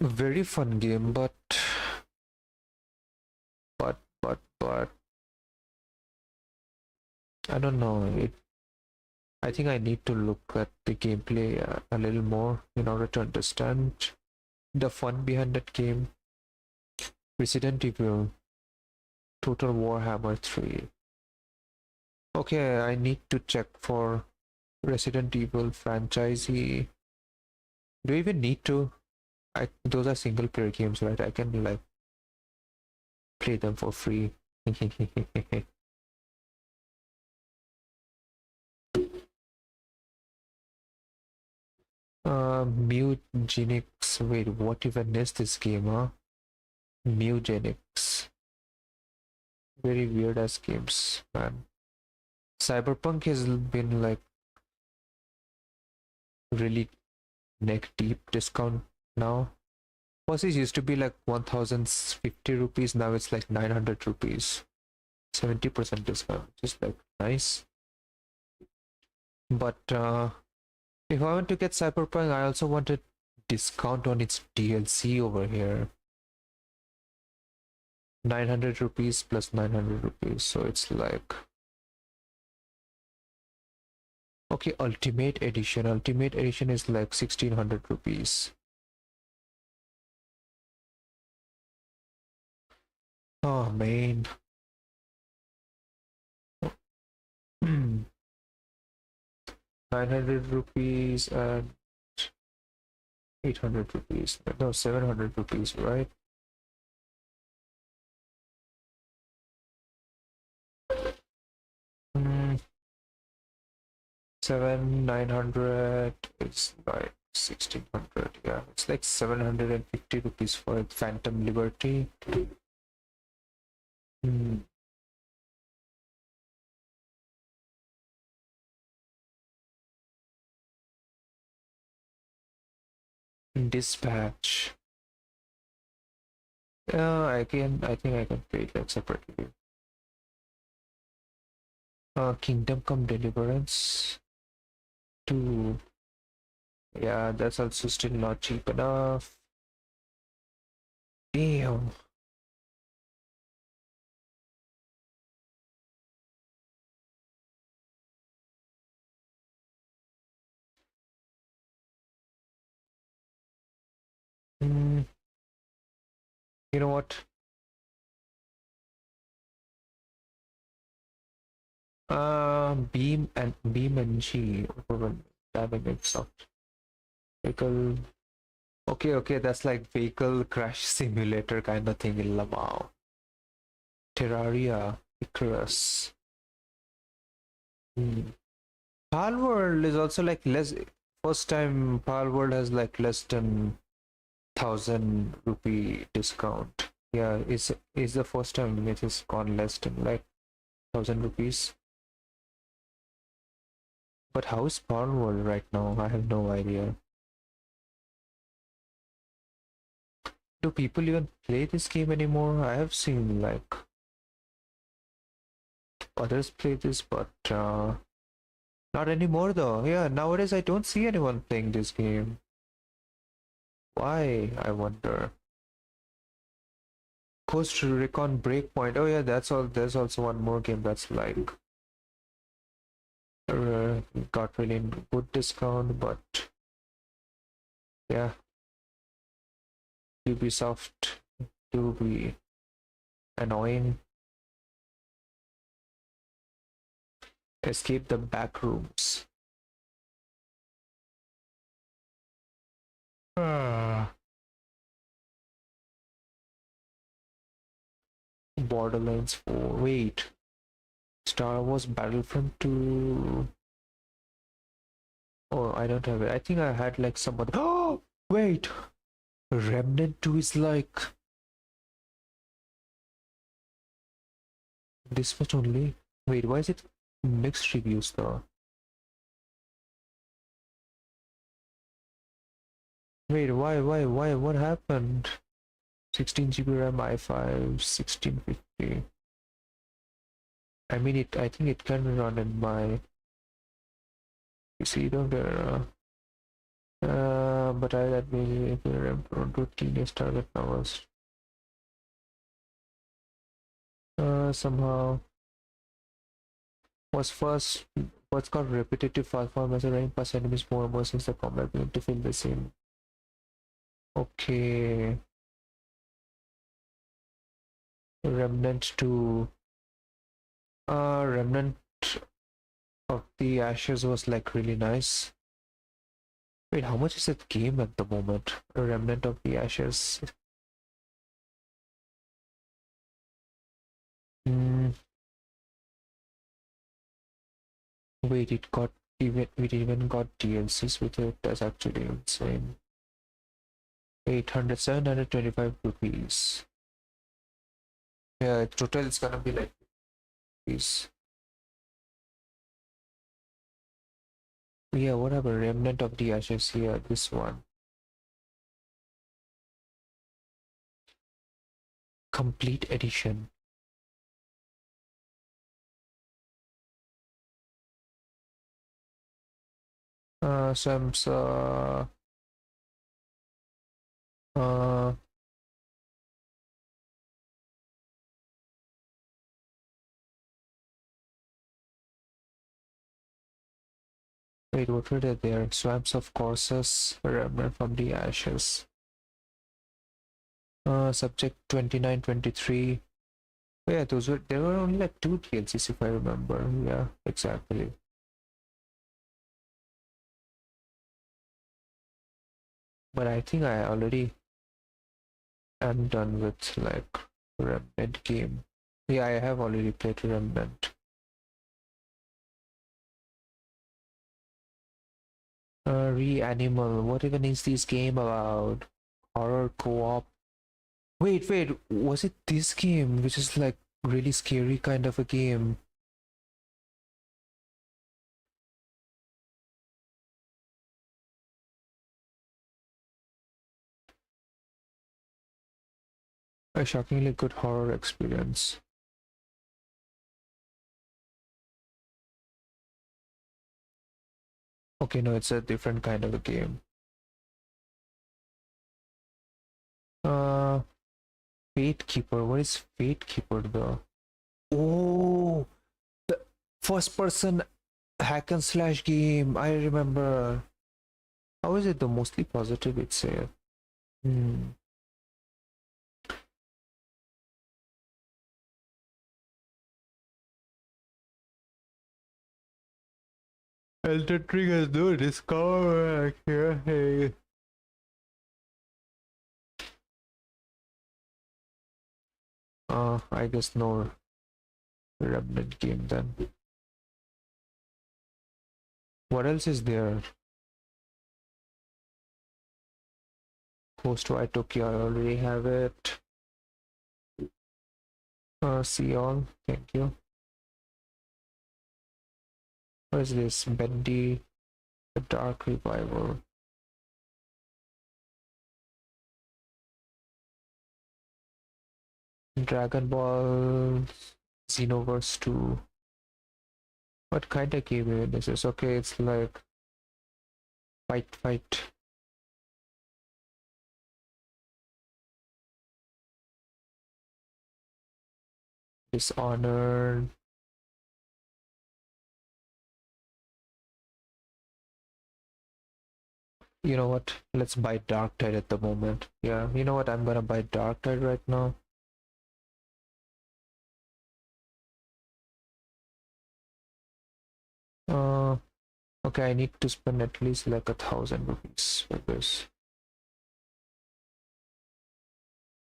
a very fun game, but I don't know. I think I need to look at the gameplay a little more in order to understand the fun behind that game. Resident Evil, Total Warhammer 3. Okay, I need to check for Resident Evil franchisee. Do you even need to? Those are single player games, right? I can like play them for free. Mutagenics. Wait, what even is this game, huh? Mutagenics. Very weird ass games, man. Cyberpunk has been like really neck deep discount now. First it used to be like 1050 rupees, now it's like 900 rupees. 70% discount, just like nice. But if I want to get Cyberpunk, I also want a discount on its DLC over here. 900 rupees plus 900 rupees, so it's like, okay, Ultimate Edition. Ultimate Edition is like 1600 rupees. Oh man. 900 rupees and 800 rupees. No, 700 rupees, right? Seven, 900, it's like 1600. Yeah, it's like 750 rupees for Phantom Liberty. Dispatch. I think I can pay it like separately. Kingdom Come Deliverance 2. Yeah, that's also still not cheap enough. Damn. You know what? Beam and G dabbing it soft. Vehicle. Okay, that's like vehicle crash simulator kind of thing in Lamau. Terraria, Icarus. Palworld is also like less. First time Palworld has like less than 1,000 rupee discount. Yeah, is the first time it has gone less than like 1,000 rupees. But how is Palworld right now? I have no idea. Do people even play this game anymore? I have seen like others play this, but not anymore though. Yeah, nowadays I don't see anyone playing this game. Why, I wonder. Coast Recon Breakpoint. Oh yeah, that's all. There's also one more game that's like got really good discount, but yeah, Ubisoft do be annoying. Escape the back rooms. Borderlands 4. Wait. Star Wars Battlefront 2. Oh, I don't have it. I think I had like somebody. Oh, wait. Remnant 2 is like this much only. Wait, why is it mixed reviews though? Wait, why? What happened? 16 GB RAM, i5, 1650. I mean, I think it can run in my PC, don't get but I that may RAM to teenage target numbers. Somehow what's called repetitive fast form as a rank pass enemies more and more since the combat began to feel the same. Okay. Remnant 2. Remnant of the Ashes was like really nice. Wait, how much is that game at the moment? Remnant of the Ashes. Wait, it even got DLCs with it. That's actually insane. 725 rupees. Yeah, total it's gonna be like rupees. Yeah, whatever. Remnant of the Ashes here. This one. Complete edition. Samsa. Wait, what were they there? Swamps of Corsus, Remnant from the Ashes. Subject 2923. Oh, yeah, there were only like 2 DLCs if I remember. Yeah, exactly. But I think I already am done with like Remnant game. Yeah, I have already played Remnant. Reanimal. What even is this game about? Horror co-op. Wait, was it this game which is like really scary kind of a game? A shockingly good horror experience. Okay, no, it's a different kind of a game. Fate Keeper. What is Fate Keeper though? Oh, the first person hack and slash game. I remember. How is it though? Mostly positive, it's say. Elder Ring has no discover here. Hey. I guess no Remnant game then. What else is there? Ghost White Tokyo, I already have it. See all, thank you. What is this? Bendy, the Dark Revival. Dragon Ball Xenoverse 2. What kind of game is this? Okay, it's like fight. Dishonored. You know what? Let's buy Dark Tide at the moment. Yeah, you know what? I'm gonna buy Dark Tide right now. Okay, I need to spend at least like 1,000 rupees for this.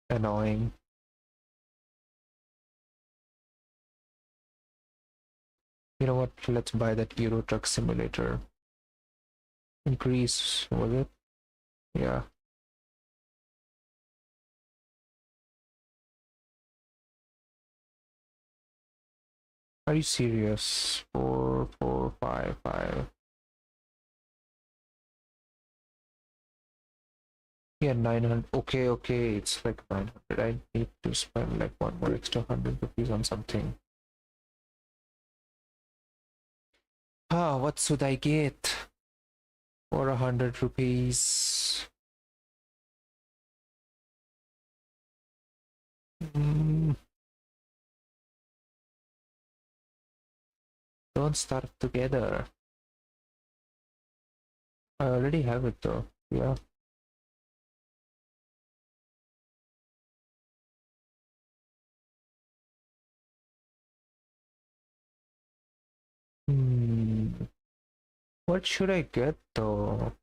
Annoying. You know what? Let's buy that Euro Truck Simulator. Increase, was it? Yeah. Are you serious? 4, 4, 5, 5. Yeah, 900. Okay, it's like 900. I need to spend like one more extra 100 rupees on something. What should I get for 100 rupees? Don't start together. I already have it though. Yeah. What should I get though?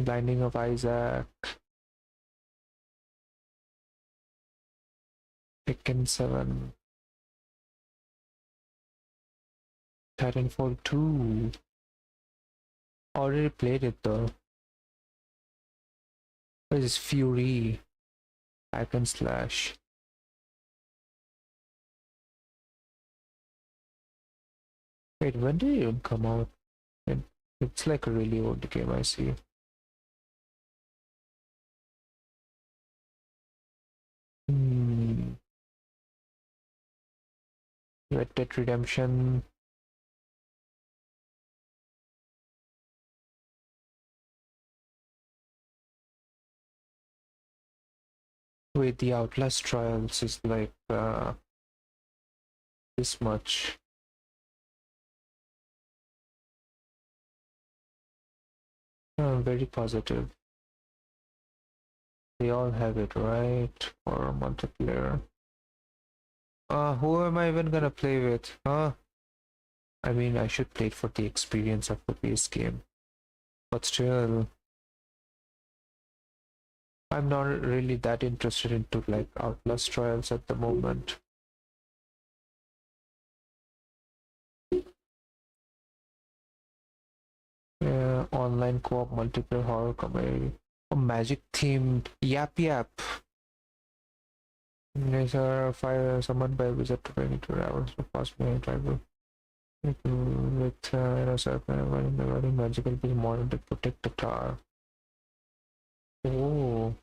Binding of Isaac. Tekken 7. Titanfall 2. Already played it though. What is this? Fury? Hack and slash. Wait, when did it even come out? It's like a really old game, I see. Red Dead Redemption. Wait, the Outlast Trials is like this much. I'm very positive. They all have it, right? For multiplayer. Who am I even gonna play with? I mean, I should play it for the experience of the base game. But still, I'm not really that interested into like Outlast Trials at the moment. Yeah, online co-op multiplayer horror comedy. A magic themed Yap. These are fire summoned by a wizard to 22 hours of fast moving tribal. With running magical be more to protect the tower. Oh,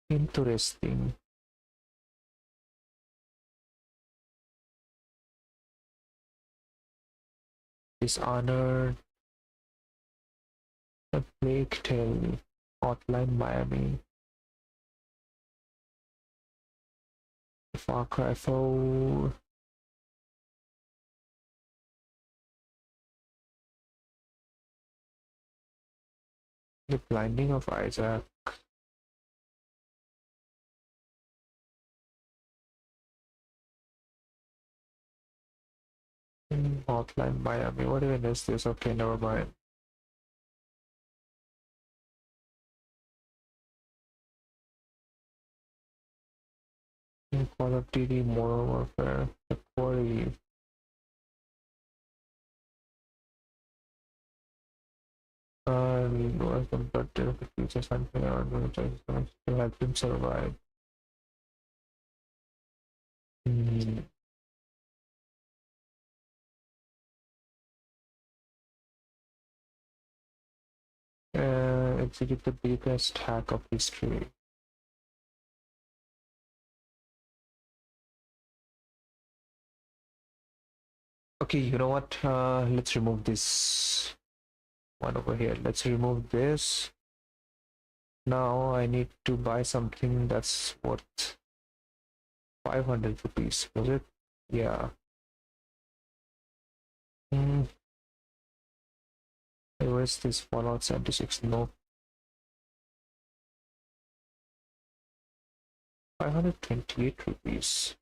interesting. Dishonored. A Plague Tale. Hotline Miami. Far Cry 4. The Blinding of Isaac. Hotline Miami. What even is this? Okay, never mind. Call of Duty, Modern Warfare, The Quarry. Was the birthday of the future something to help him survive. Execute the biggest hack of history. Okay, you know what? Let's remove this one over here. Let's remove this. Now I need to buy something that's worth 500 rupees. Was it? Yeah. Where's this Fallout 76? No. 528 rupees.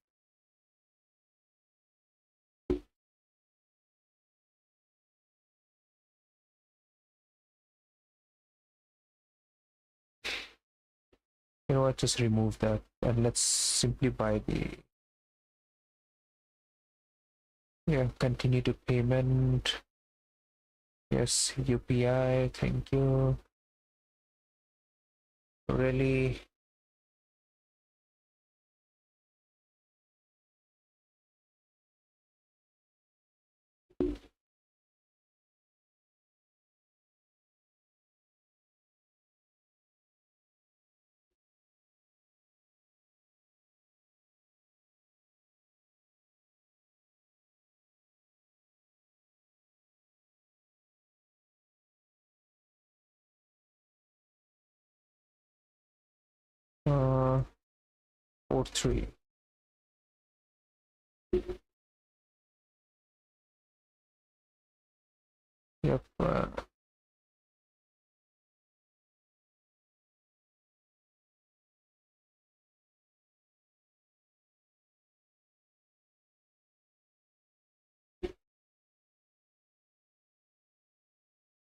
You know what, just remove that and let's simply buy the continue to payment. Yes, UPI, thank you. Really? Uh, 4-3. Yep.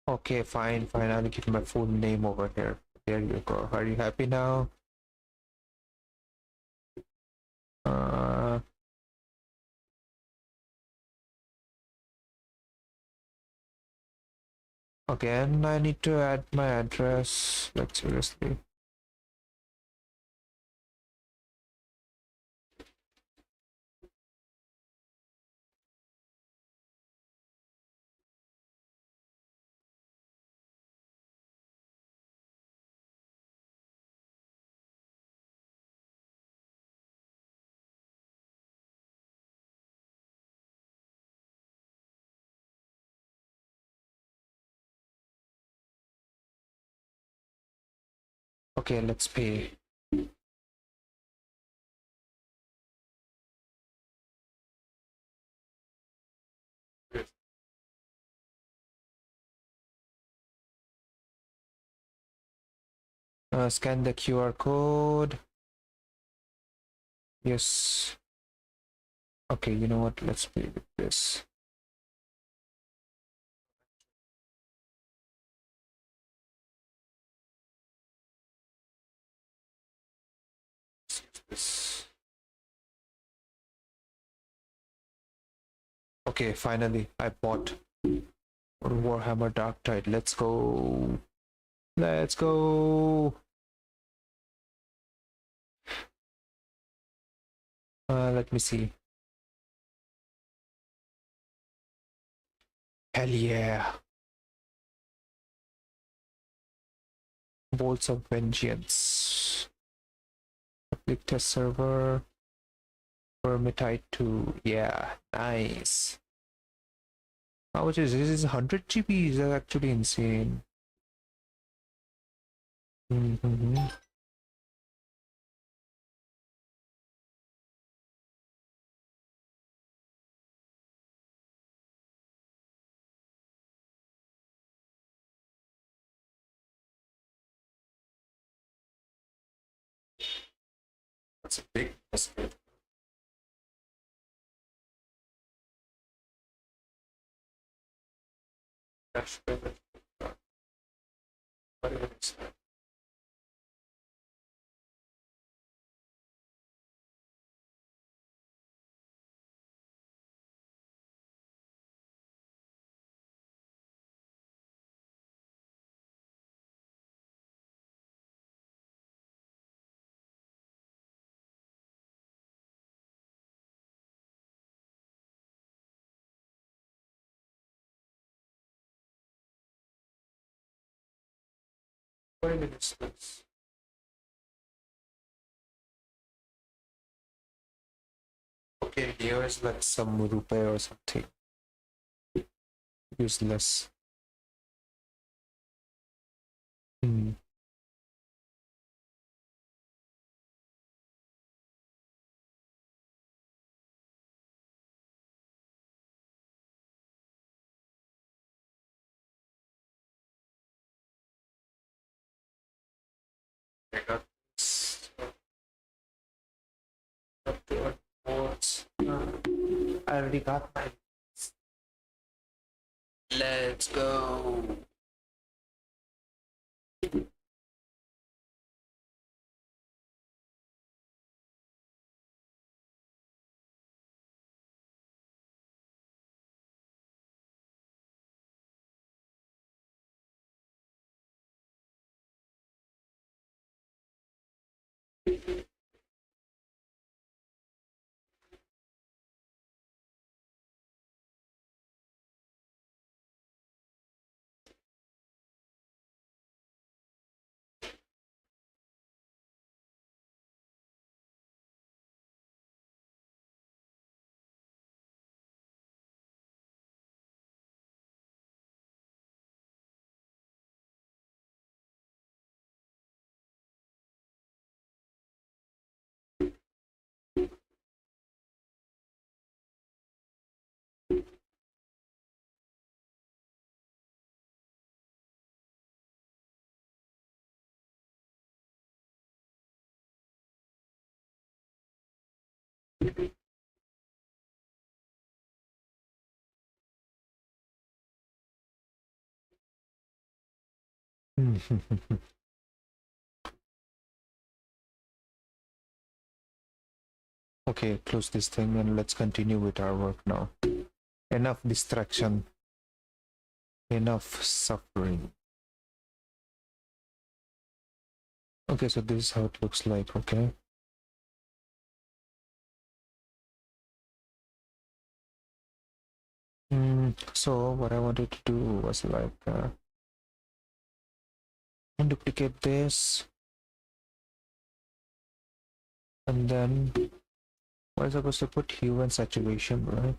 Okay, fine. I'll give my full name over here. There you go. Are you happy now? Again, I need to add my address. Like, seriously. Okay, let's pay. Scan the QR code. Yes. Okay, you know what? Let's pay with this. Okay, finally, I bought Warhammer Dark Tide. Let's go. Let's go. Let me see. Hell yeah. Bolts of Vengeance. Public test server. Vermintide 2. Yeah, nice. How much is this? This is 100 GB. That's actually insane. That's a big mistake. Dash pivot. What even is that? What even is this? Okay, here is like some rupee or something. Useless. Hmm. I got this. Boards. I already got my. Let's go. Okay, close this thing and let's continue with our work now. Enough distraction. Enough suffering. Okay, so this is how it looks like, okay? So what I wanted to do was like duplicate this and then we're supposed to put hue and saturation, right?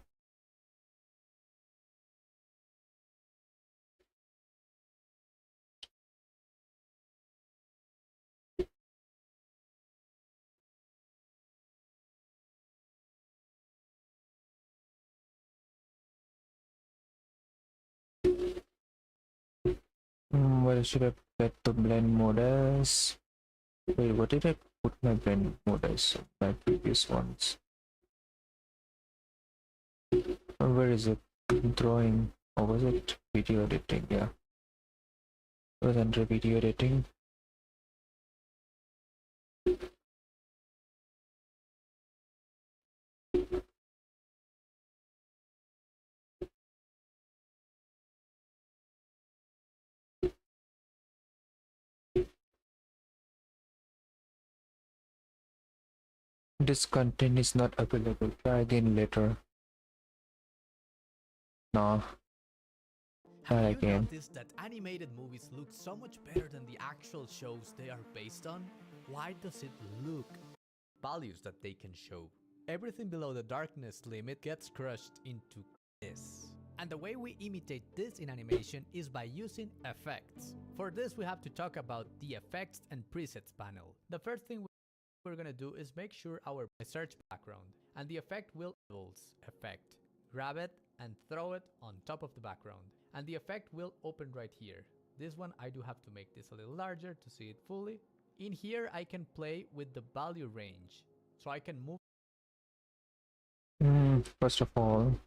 Where should I get the blend mode as? Wait, what did I put my blend mode as? My previous ones. Where is it? Drawing, or was it video editing? Yeah, it was under video editing. This content is not available. Try again later. Nah. Have you Again. noticed that animated movies look so much better than the actual shows they are based on? Why does it look? Values that they can show. Everything below the darkness limit gets crushed into this. And the way we imitate this in animation is by using effects. For this we have to talk about the effects and presets panel. The first thing we're gonna do is make sure our search background, and the effect will effect. Grab it and throw it on top of the background, and the effect will open right here. This one I do have to make this a little larger to see it fully. In here I can play with the value range. so I can move. First of all,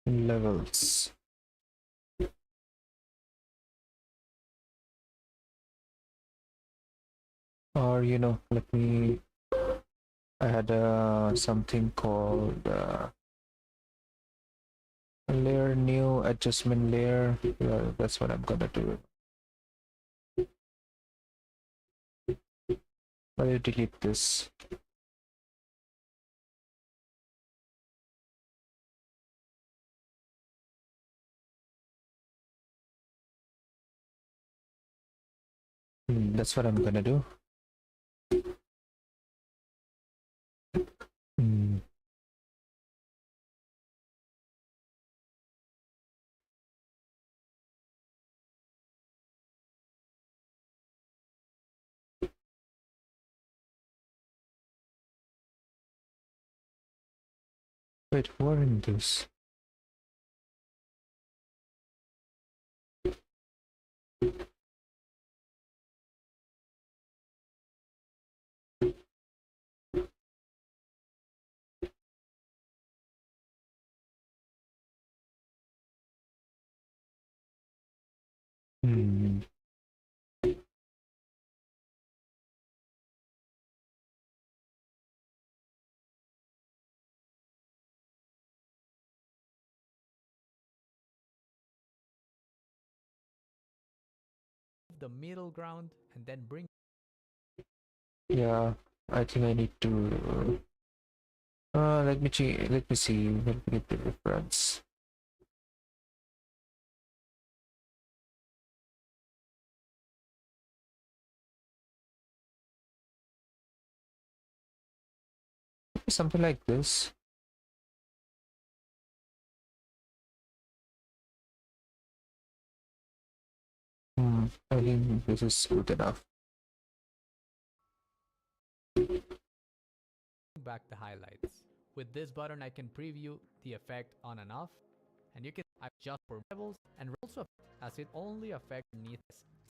levels. Or let me. I had something called layer new adjustment layer. Yeah, that's what I'm gonna do. I'll delete this. That's what I'm gonna do. Wait, where in this? The middle ground and then bring. Yeah, I think I need to. Let me see. Let me see. Let me get the reference. Something like this. I think this is good enough. Back the highlights. With this button I can preview the effect on and off, and you can adjust for levels and also as it only affects beneath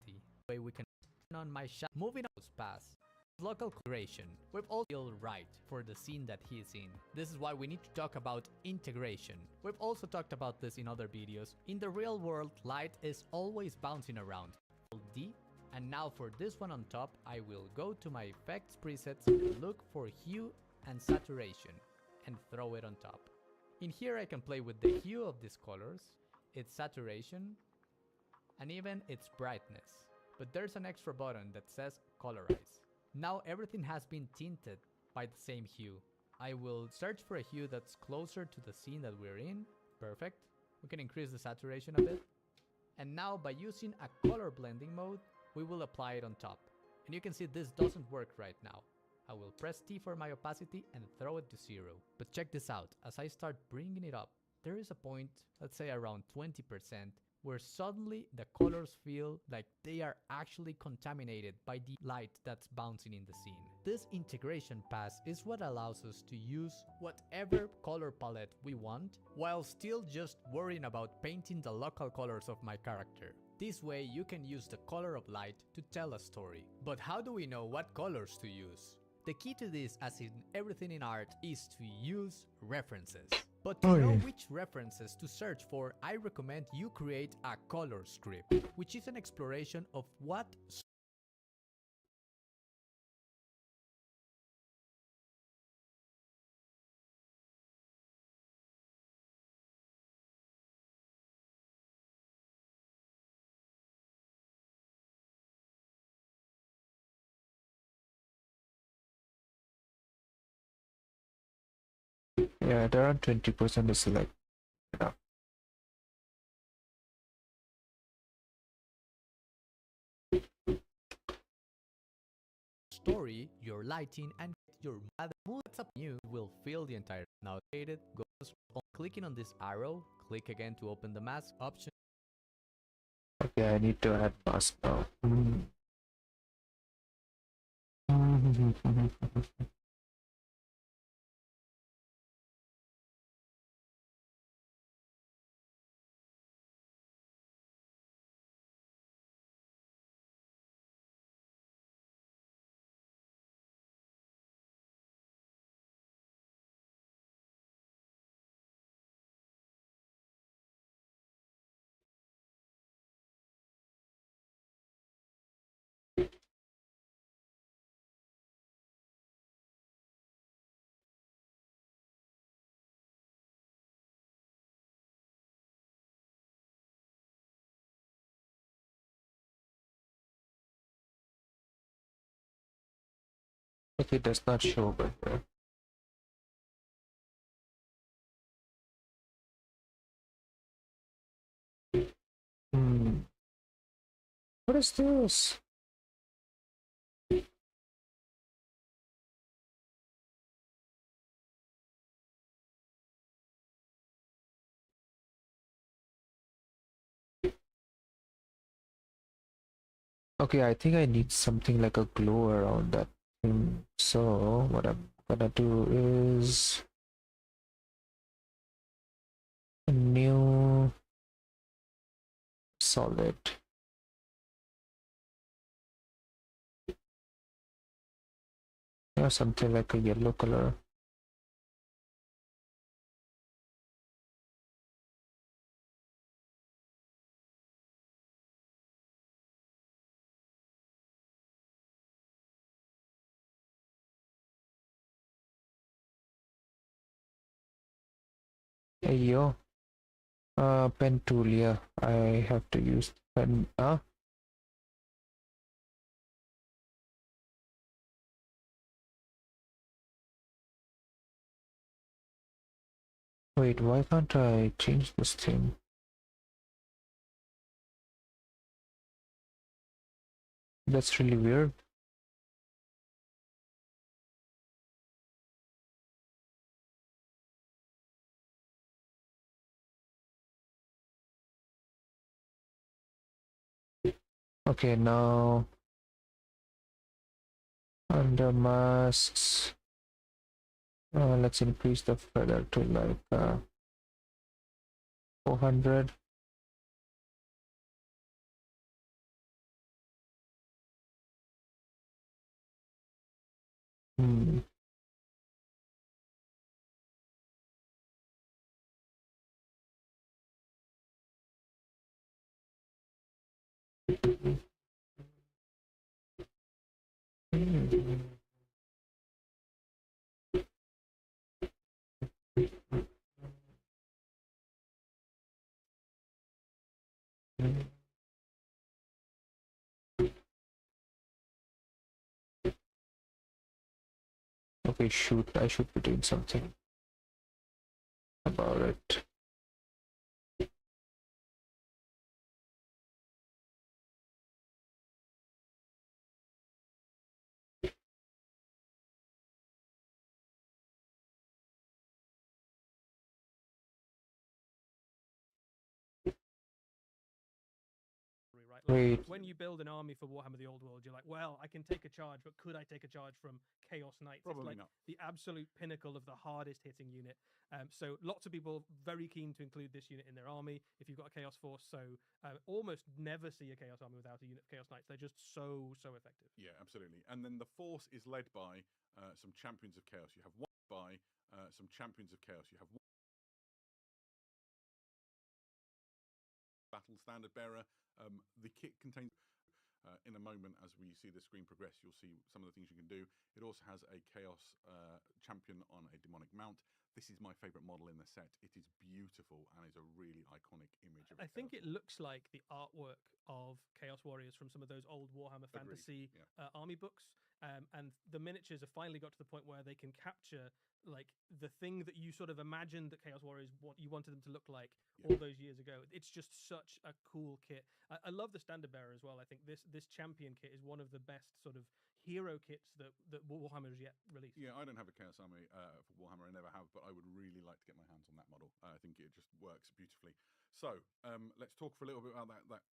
the way we can turn on my shot. Moving on pass. Local curation. We've all feel right for the scene that he is in. This is why we need to talk about integration. We've also talked about this in other videos. In the real world, light is always bouncing around. D. And now for this one on top, I will go to my effects presets, look for hue and saturation, and throw it on top. In here I can play with the hue of these colors, its saturation, and even its brightness. But there's an extra button that says colorize. Now everything has been tinted by the same hue. I will search for a hue that's closer to the scene that we're in. Perfect. We can increase the saturation a bit. And now by using a color blending mode, we will apply it on top. And you can see this doesn't work right now. I will press T for my opacity and throw it to 0. But check this out, as I start bringing it up, there is a point, let's say around 20%, where suddenly the colors feel like they are actually contaminated by the light that's bouncing in the scene. This integration pass is what allows us to use whatever color palette we want, while still just worrying about painting the local colors of my character. This way you can use the color of light to tell a story. But how do we know what colors to use? The key to this, as in everything in art, is to use references. But to know which references to search for, I recommend you create a color script, which is an exploration of what Yeah, around 20% is like enough. your lighting, and your other mood. That's up to you. Will fill the entire. Now, it goes on clicking on this arrow. Click again to open the mask option. Okay, I need to add mask now. Okay, it does not show over here. What is this? Okay, I think I need something like a glow around that thing. So what I'm gonna do is a new solid. Yeah, something like a yellow color. Hey yo, pen tool. Yeah, I have to use pen. Wait, why can't I change this thing? That's really weird. Okay, now under masks, let's increase the feather to like 400. Okay, shoot, I should be doing something about it. Right? Wait. When you build an army for Warhammer the Old World, you're like, well, I can take a charge, but could I take a charge from Chaos Knights? Probably it's like not. the absolute pinnacle of the hardest hitting unit. So lots of people very keen to include this unit in their army if you've got a Chaos Force. So almost never see a Chaos army without a unit of Chaos Knights. They're just so effective. Yeah, absolutely. And then the force is led by some champions of chaos. You have one by some champions of chaos. You have one battle standard bearer. The kit contains. In a moment, as we see the screen progress, you'll see some of the things you can do. It also has a chaos champion on a demonic mount. This is my favorite model in the set. It is beautiful and is a really iconic image of I think it looks like the artwork of Chaos Warriors from some of those old Warhammer Fantasy army books. And the miniatures have finally got to the point where they can capture like the thing that you sort of imagined that Chaos Warriors you wanted them to look like all those years ago. It's just such a cool kit. I love the standard bearer as well. I think this champion kit is one of the best sort of hero kits that Warhammer has yet released. Yeah, I don't have a Chaos Army for Warhammer. I never have, but I would really like to get my hands on that model. I think it just works beautifully. So let's talk for a little bit about that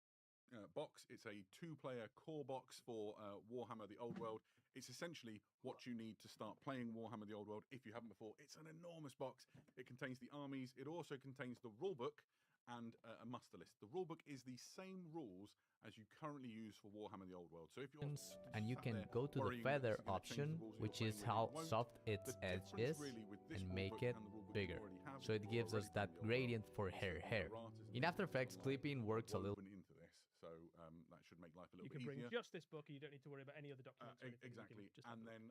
box. It's a 2-player core box for Warhammer the Old World. It's essentially what you need to start playing Warhammer the Old World if you haven't before. It's an enormous box. It contains the armies. It also contains the rulebook and a muster list. The rulebook is the same rules as you currently use for Warhammer the Old World. So if you're and you can go to the feather option, which is how soft its edge is, and make it bigger. So it gives us that gradient for hair. In After Effects, clipping works a little. Into this, so that should make life a little You can bit bring easier. just this book, and you don't need to worry about any other documents. Or anything. Exactly. Just And then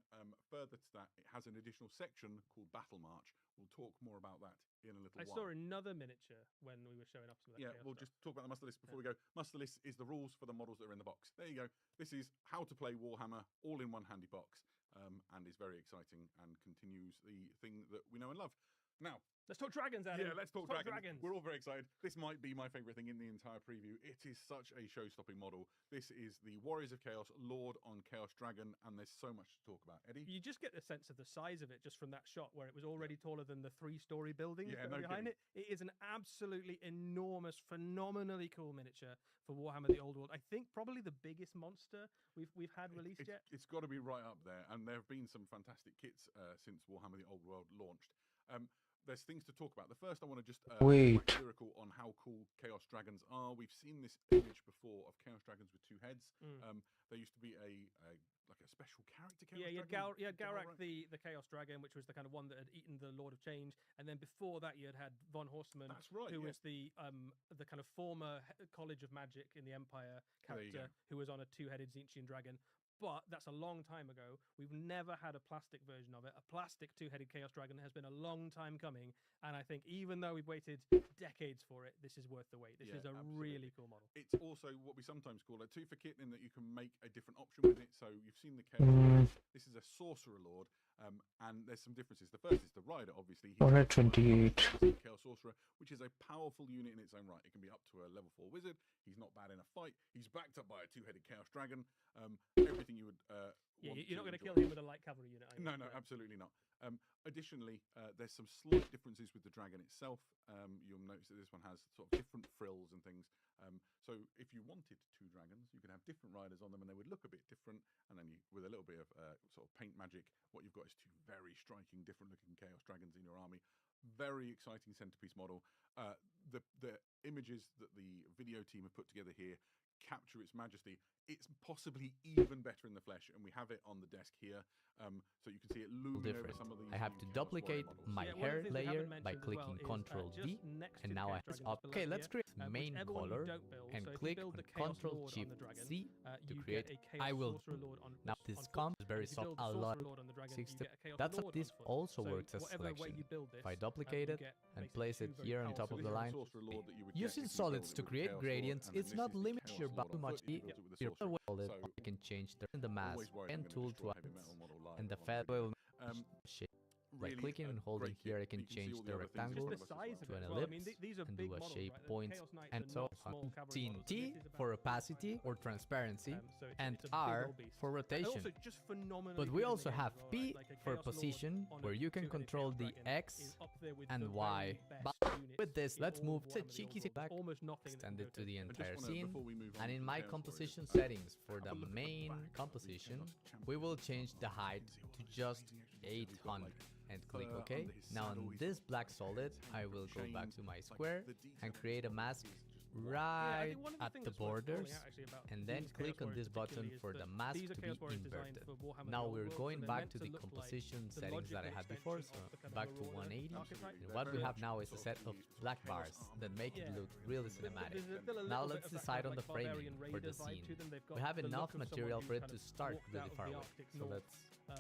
further to that, it has an additional section called Battle March. We'll talk more about that in a little I while. saw another miniature when we were showing off some of that. Yeah, Chaos we'll stuff. just talk about the muster list before we go. Muster list is the rules for the models that are in the box. There you go. This is how to play Warhammer all in one handy box, and is very exciting and continues the thing that we know and love. Now, let's talk dragons, Adam. Yeah, let's talk dragons. We're all very excited. This might be my favourite thing in the entire preview. It is such a show-stopping model. This is the Warriors of Chaos, Lord on Chaos Dragon, and there's so much to talk about. Eddie? You just get a sense of the size of it just from that shot where it was already taller than the 3-story building Yeah, no behind kidding. it. It is an absolutely enormous, phenomenally cool miniature for Warhammer the Old World. I think probably the biggest monster we've had released yet. It's got to be right up there, and there have been some fantastic kits since Warhammer the Old World launched. There's things to talk about. The first, I want to just Wait. wax lyrical on how cool Chaos Dragons are. We've seen this image before of Chaos Dragons with 2 heads. There used to be a special character. Chaos Dragon. Gowrak the Chaos Dragon, which was the kind of one that had eaten the Lord of Change, and then before that you had Von Horseman, That's right, who yeah. was the kind of former College of Magic in the Empire There you character, go. who was on a 2-headed Tzeentchian dragon. But that's a long time ago. We've never had a plastic version of it. A plastic 2-headed Chaos Dragon has been a long time coming, and I think even though we've waited decades for it, this is worth the wait. This is a really cool model. It's also what we sometimes call a 2 for kit, in that you can make a different option with it. So you've seen the Chaos Lord. This is a Sorcerer Lord, and there's some differences. The first is the Rider, obviously. He's 128. Chaos Sorcerer, which is a powerful unit in its own right. It can be up to a level 4 wizard. He's not bad in a fight. He's backed up by a 2-headed Chaos Dragon. Everything you would You're not going to kill enjoy. him with a light cavalry unit. Are you? No, absolutely not. Additionally, there's some slight differences with the dragon itself. You'll notice that this one has sort of different frills and things. So if you wanted 2 dragons, you could have different riders on them, and they would look a bit different. And then with a little bit of sort of paint magic, what you've got is 2 very striking, different-looking Chaos Dragons in your army. Very exciting centerpiece model. The images that the video team have put together here capture its majesty. It's possibly even better in the flesh, and we have it on the desk here, so you can see it looming over some of these. I have to duplicate my hair layer by clicking Ctrl D, and now I have okay. Let's create main color and click on Ctrl Shift C to create. I will now this comm is very soft. A lot. That's how this also works as selection. If I duplicate it and place it here on top of the line, using solids to create gradients, it's not limited too much. I can change the mask and tool to and the fat will shape. By clicking and holding here, I can change the rectangle to an ellipse and do a shape point, and so on. T for opacity or transparency, and R for rotation. But we also have P for position, where you can control the X and Y. But with this, let's move to cheeky back, extend it to the entire scene, and in my composition settings for the main composition, we will change the height to just 800. And click OK. Now on this black solid, I will go back to my square and create a mask right at the borders, and then click on this button for the mask to be inverted. Now we're going back to the composition settings that I had before, so back to 180. And what we have now is a set of black bars that make it look really cinematic. Now let's decide on the framing for the scene. We have enough material for it to start really far away. So let's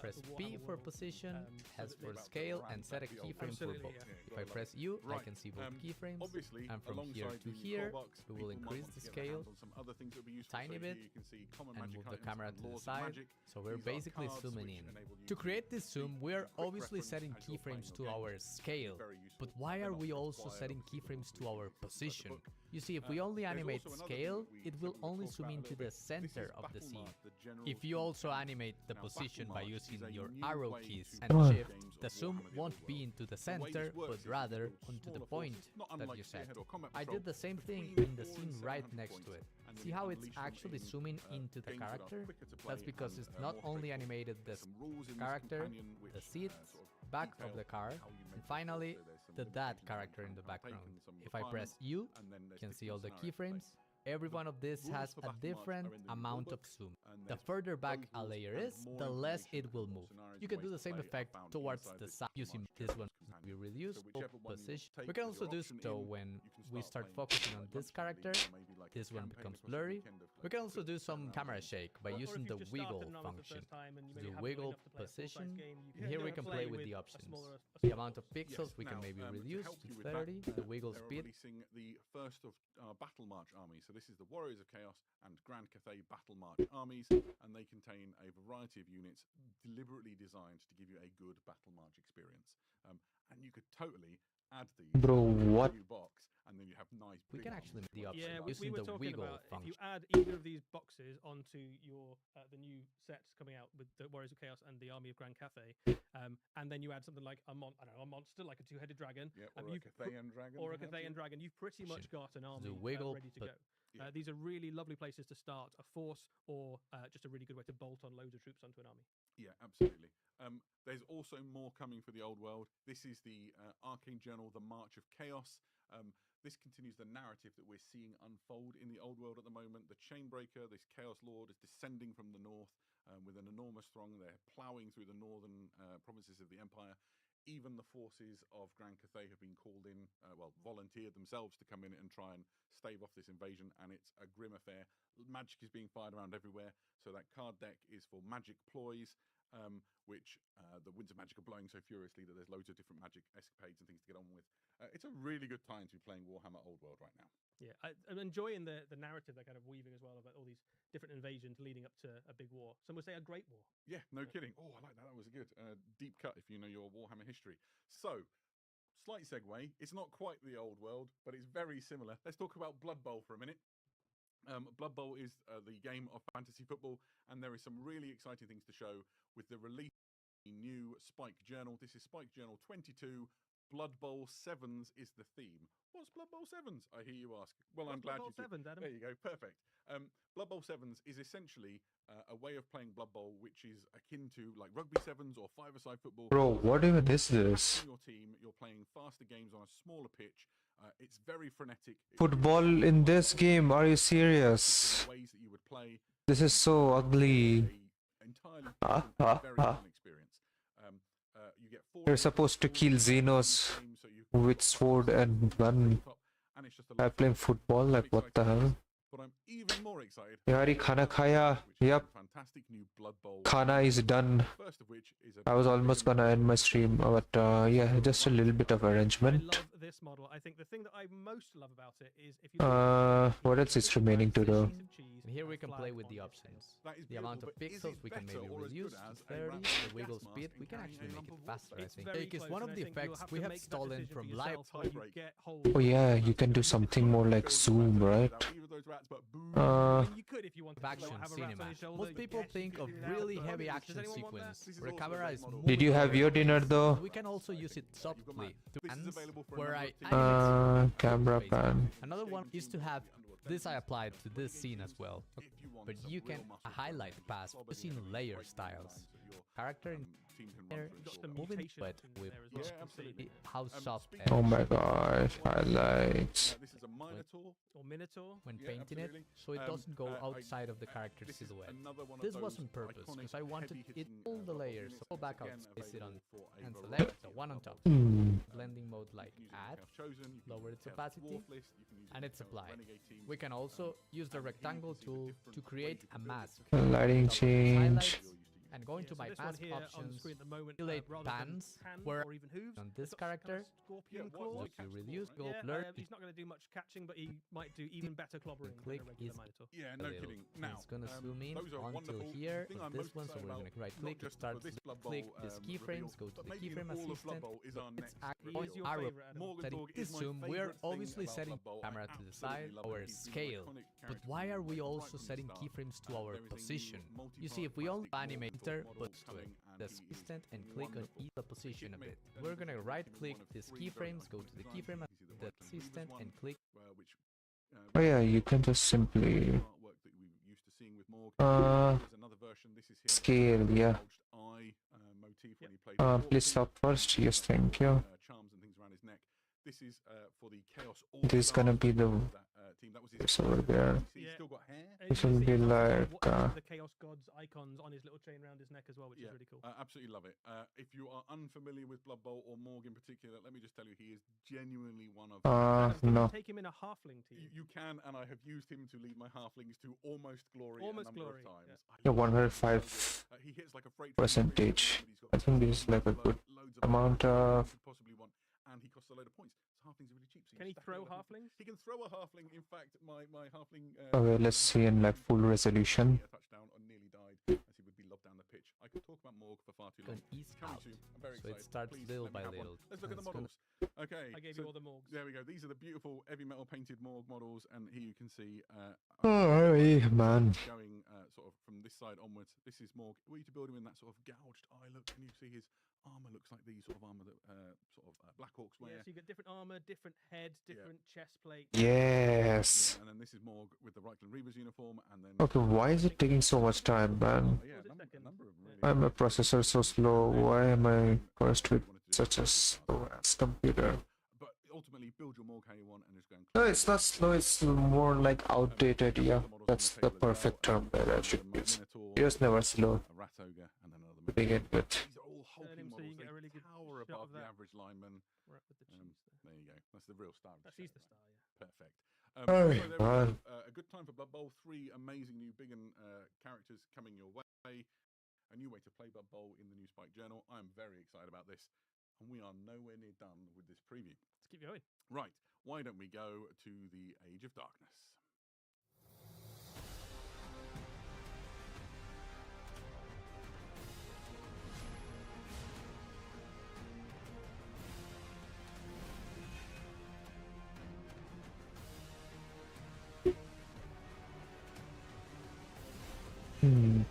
press P for position, S for scale, and set a keyframe for both. If I press U, I can see both keyframes, and from here to here, we will increase the scale tiny bit and move the camera to the side, so we're basically zooming in. To create this zoom, we're obviously setting keyframes to our scale, but why are we also setting keyframes to our position? You see, if we only animate scale, it will only zoom into the center of the scene. If you also animate the position by using your arrow keys and shift, the zoom won't be into the center, but rather onto the point that you set. I did the same thing in the scene right next to it. See how it's actually zooming into the character? That's because it's not only animated the character, the seat, back of the car, and finally the dad character in the background. If I press U, you can see all the keyframes. Every one of these has a different amount of zoom. The further back a layer is, the less it will move. You can do the same effect towards the side using this one to be reduced position. We can also do so when we start focusing on this character. This one becomes blurry. We can also do some camera shake by using the wiggle function. The wiggle position. And here we can play with the options. The amount of pixels we can maybe reduce to 30. The wiggle speed. Releasing the first of Battle March armies. So this is the Warriors of Chaos and Grand Cathay Battle March armies, and they contain a variety of units deliberately designed to give you a good Battle March experience. And you could totally add these what? new box, and then you have nice. We can actually make the option we using were the talking wiggle about function. if you add either of these boxes onto your the new sets coming out with the Warriors of Chaos and the Army of Grand Cathay, and then you add something like a monster like a two-headed dragon, or a Cathayan dragon, you've pretty much got an army ready to go. These are really lovely places to start a force, or just a really good way to bolt on loads of troops onto an army. Yeah, absolutely. There's also more coming for the old world. This is the Arcane Journal, The March of Chaos. This continues the narrative that we're seeing unfold in the old world at the moment. The Chainbreaker, this Chaos Lord, is descending from the north with an enormous throng. They're ploughing through the northern provinces of the Empire. Even the forces of Grand Cathay have been called in, volunteered themselves to come in and try and stave off this invasion, and it's a grim affair. Magic is being fired around everywhere, so that card deck is for magic ploys, which the winds of magic are blowing so furiously that there's loads of different magic escapades and things to get on with. It's a really good time to be playing Warhammer Old World right now. Yeah, I'm enjoying the narrative they're kind of weaving as well about all these different invasions leading up to a big war. Some would say a great war. Yeah, no kidding. Oh, I like that. That was a good deep cut if you know your Warhammer history. So, slight segue. It's not quite the old world, but it's very similar. Let's talk about Blood Bowl for a minute. Blood Bowl is the game of fantasy football, and there is some really exciting things to show with the release of the new Spike Journal. This is Spike Journal 22. Blood Bowl 7s is the theme. What's Blood Bowl 7s? I hear you ask. Well, I'm glad you did. Adam? There you go. Perfect. Blood Bowl 7s is essentially a way of playing Blood Bowl which is akin to like rugby 7s or five-a-side football. Bro, what even is this? Your team, you're playing faster games on a smaller pitch. It's very frenetic. Football in this game? Are you serious? Ways that you would play. This is so ugly. Entirely very fun experience. You get You're supposed to kill Xenos with sword and gun. I'm playing football, like what the hell? But I'm even more excited. Yari khana khaya. Yep. Fantastic new Blood Bowl. Khana is done. First of which is I was almost gonna end my stream, but yeah, just a little bit of arrangement. I love this model. I think the thing that I most love about it is if you what else is remaining to do? And here we can play with the options. The amount of pixels we can maybe reduce to 30, the wiggle speed, we can actually make it faster, I think. Because one of the effects we have stolen from live. Oh yeah, you can do something more like zoom, right? Action cinema. Most people think of really heavy action sequence where the camera is moving. Did you have your dinner though? We can also use it softly to hands where I camera pan. Another one is to have this. I applied to this scene as well, but you can highlight the path using layer styles. Character in there, moving, but with how soft. Oh my gosh, highlights. This is a Minotaur. When painting it, so it doesn't go outside of the character's silhouette. This was on purpose because I wanted it all the layers. So go back out, place it on, and select the one on top. Blending mode like add, lower its opacity, and it's applied. We can also use the rectangle tool to create a mask. Lighting change. and going to So my this one mask here on the options, screen at the moment, relate rather than bands, hands where or even hooves, on it's this got kind of character, scorpion claws. you reduce go Yeah, blur, he's not going to do much catching, but he might do even better clobbering than click a regular is Minotaur. Yeah, a no little. kidding. Now, It's gonna zoom in those are until wonderful. here The thing with I'm this most one, so excited we're about, gonna right not click, it just for starts this to Blood click Bowl, this reveal, keyframes, go to but the maybe keyframe all of Blood assistant, Bowl is but our it's next actually He's your arrow favourite, Adam. setting Morgenthau this is my zoom. We're favourite thing obviously about setting Blood Bowl. I camera to the absolutely side, love him. our He's been an scale. iconic But character why are we right also from the setting start. keyframes to our There is a new position? You multi-part see, if we all plastic animator, model but to coming, it, and the he is assistant and click on wonderful. either position of Kit it. made We're gonna Dungeons right and Dragons click one of this three very keyframes, go iconic to the designs. keyframe, You see the the Right Clan assistant, Reavers and one, click. which Oh yeah, you can just simply artwork that we used to seeing with Morg. There's another version. This is him scale, yeah. eye motif when he played Please stop first. Yes, thank you. charms and things around his neck. This is for the Chaos This is gonna be the team. That was this over there. He's still got hair. This will be like the Chaos Gods icons on his little chain around his neck as well, which is really cool. Absolutely love it. If you are unfamiliar with Blood Bowl or Morg in particular, let me just tell you, he is genuinely one of. No. Take him in a halfling team. You can, and I have used him to lead my halflings to almost glory Almost a number glory, of times. Yeah, 105 He hits like a freight percentage. I think this is like a good amount of. possibly want, and he costs a load of points. So halflings are really cheap. So Can he stack throw a load of halflings? He can throw a halfling. In fact, my halfling. Okay, let's see in like full resolution. A touchdown or nearly died as he would be lobbed down the pitch. I could talk about Morg for far too long. Ease Coming out. soon. I'm very So excited. it starts Please, little let me by have one. little. Let's look at the It's gonna- models. Okay. I gave you all the Morgs. There we go. These are the beautiful heavy metal painted Morg models, and here you can see. Oh, man. Going sort of from this side onwards. This is Morg. Were you to build him in that sort of gouged eye look? Can you see his armor looks like the sort of armor that Black Hawks wear? Yeah, so you get different armor, different head, different chest plate. Yes. And then this is Morg with the Right Clan Reavers uniform, and then. Okay, why is it taking so much time, man? Yeah, a number of really. Why my processor so slow? Why am I cursed with such a slow ass computer? But ultimately, build your Morg how you want, and just go and. No, it's not slow. It's more like outdated. Yeah, that's the perfect term that I should use. It was never slow. A rat ogre, and then another. To begin with. These are all hulking so you models. get a really They good tower shot above of the that. average lineman. Right with the cheese There you go. That's the real star. Of the He's show, the star, yeah. Perfect. Oh, So there we go. man. A good time for Blood Bowl. 3 amazing new big characters coming your way. A new way to play Blood Bowl in the new Spike Journal. I am very excited about this, and we are nowhere near done with this preview. Let's keep going. Right. Why don't we go to the Age of Darkness? Hmm.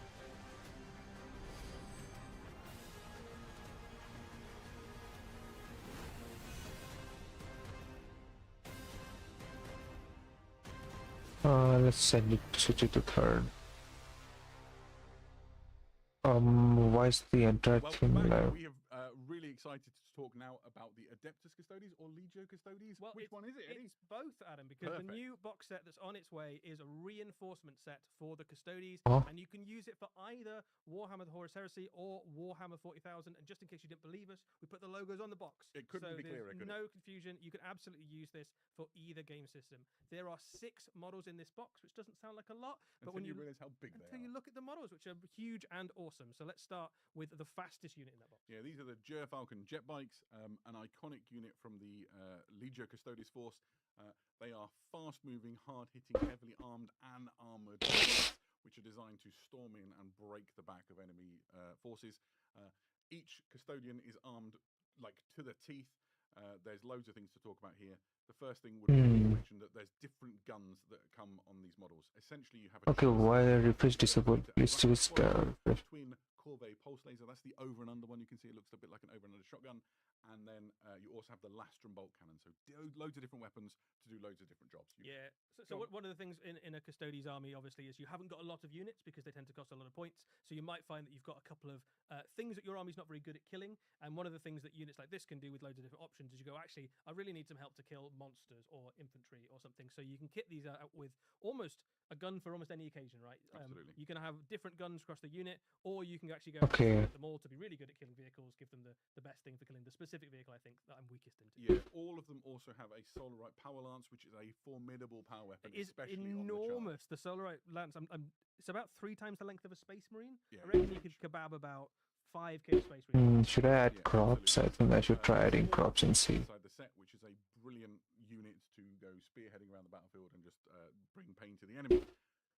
Let's send it switch it to third. Why is the entire thing live? We have really excited to talk now about the Adeptus Custodes or Legio Custodes. Well, Which one is it, Eddie? It's both, Adam, because Perfect. the new box set that's on its way is a reinforcement set for the Custodes, and you can use it for either Warhammer the Horus Heresy or Warhammer 40,000. And just in case you didn't believe us, we put the logos on the box. It couldn't so be clearer, there's could no confusion. You can absolutely use this for either game system. There are 6 models in this box, which doesn't sound like a lot, but Until when you realise how big they until are. you look at the models, which are huge and awesome. So let's start with the fastest unit in that box. Yeah, these are the Falcon jet bikes, an iconic unit from the Legio Custodes force. They are fast-moving, hard-hitting, heavily armed and armoured units, which are designed to storm in and break the back of enemy forces. Each custodian is armed like to the teeth. There's loads of things to talk about here. The first thing would be to mention that there's different guns that come on these models. Essentially, you have a Okay, why refresh disabled? Please choose twin Corvée pulse laser. That's the over and under one. You can see it looks a bit like an over and under shotgun. And then you also have the Lastrum bolt cannon. So loads of different weapons to do loads of different jobs. Yeah. So one of the things in a Custodes army, obviously, is you haven't got a lot of units because they tend to cost a lot of points. So you might find that you've got a couple of things that your army's not very good at killing. And one of the things that units like this can do with loads of different options is you go, actually, I really need some help to kill monsters or infantry or something. So you can kit these out with almost a gun for almost any occasion, right? Absolutely. You can have different guns across the unit, or you can actually go Okay. them all to be really good at killing vehicles, give them the best thing for killing the specific specific vehicle, I think, that I'm weakest into. Yeah, all of them also have a Solarite Power Lance, which is a formidable power weapon, It is especially enormous. The Solarite Lance, it's about 3 times the length of a Space Marine. Yeah, I reckon you could kebab about 5k Space Marine. Should I add crops? I think I should try adding crops and see. Inside the set, which is a brilliant unit to go spearheading around the battlefield and just bring pain to the enemy.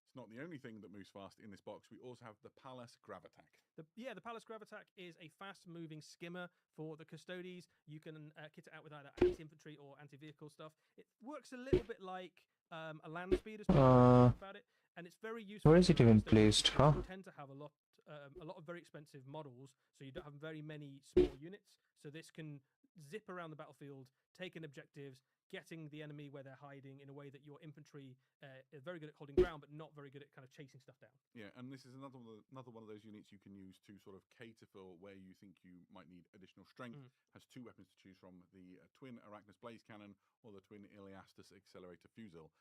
It's not the only thing that moves fast in this box. We also have the Palace Gravatack. The Palace Gravatack is a fast-moving skimmer for the Custodes. You can kit it out with either anti-infantry or anti-vehicle stuff. It works a little bit like a land speed, as people about it, and it's very useful. Where is it even placed? Huh? You tend to have a lot of very expensive models, so you don't have very many small units. So this can zip around the battlefield, taking objectives, getting the enemy where they're hiding in a way that your infantry are very good at holding ground, but not very good at kind of chasing stuff down. Yeah, and this is another one of those units you can use to sort of cater for where you think you might need additional strength. Has 2 weapons to choose from: the twin Arachnus Blaze Cannon or the twin Iliastus Accelerator Fusil.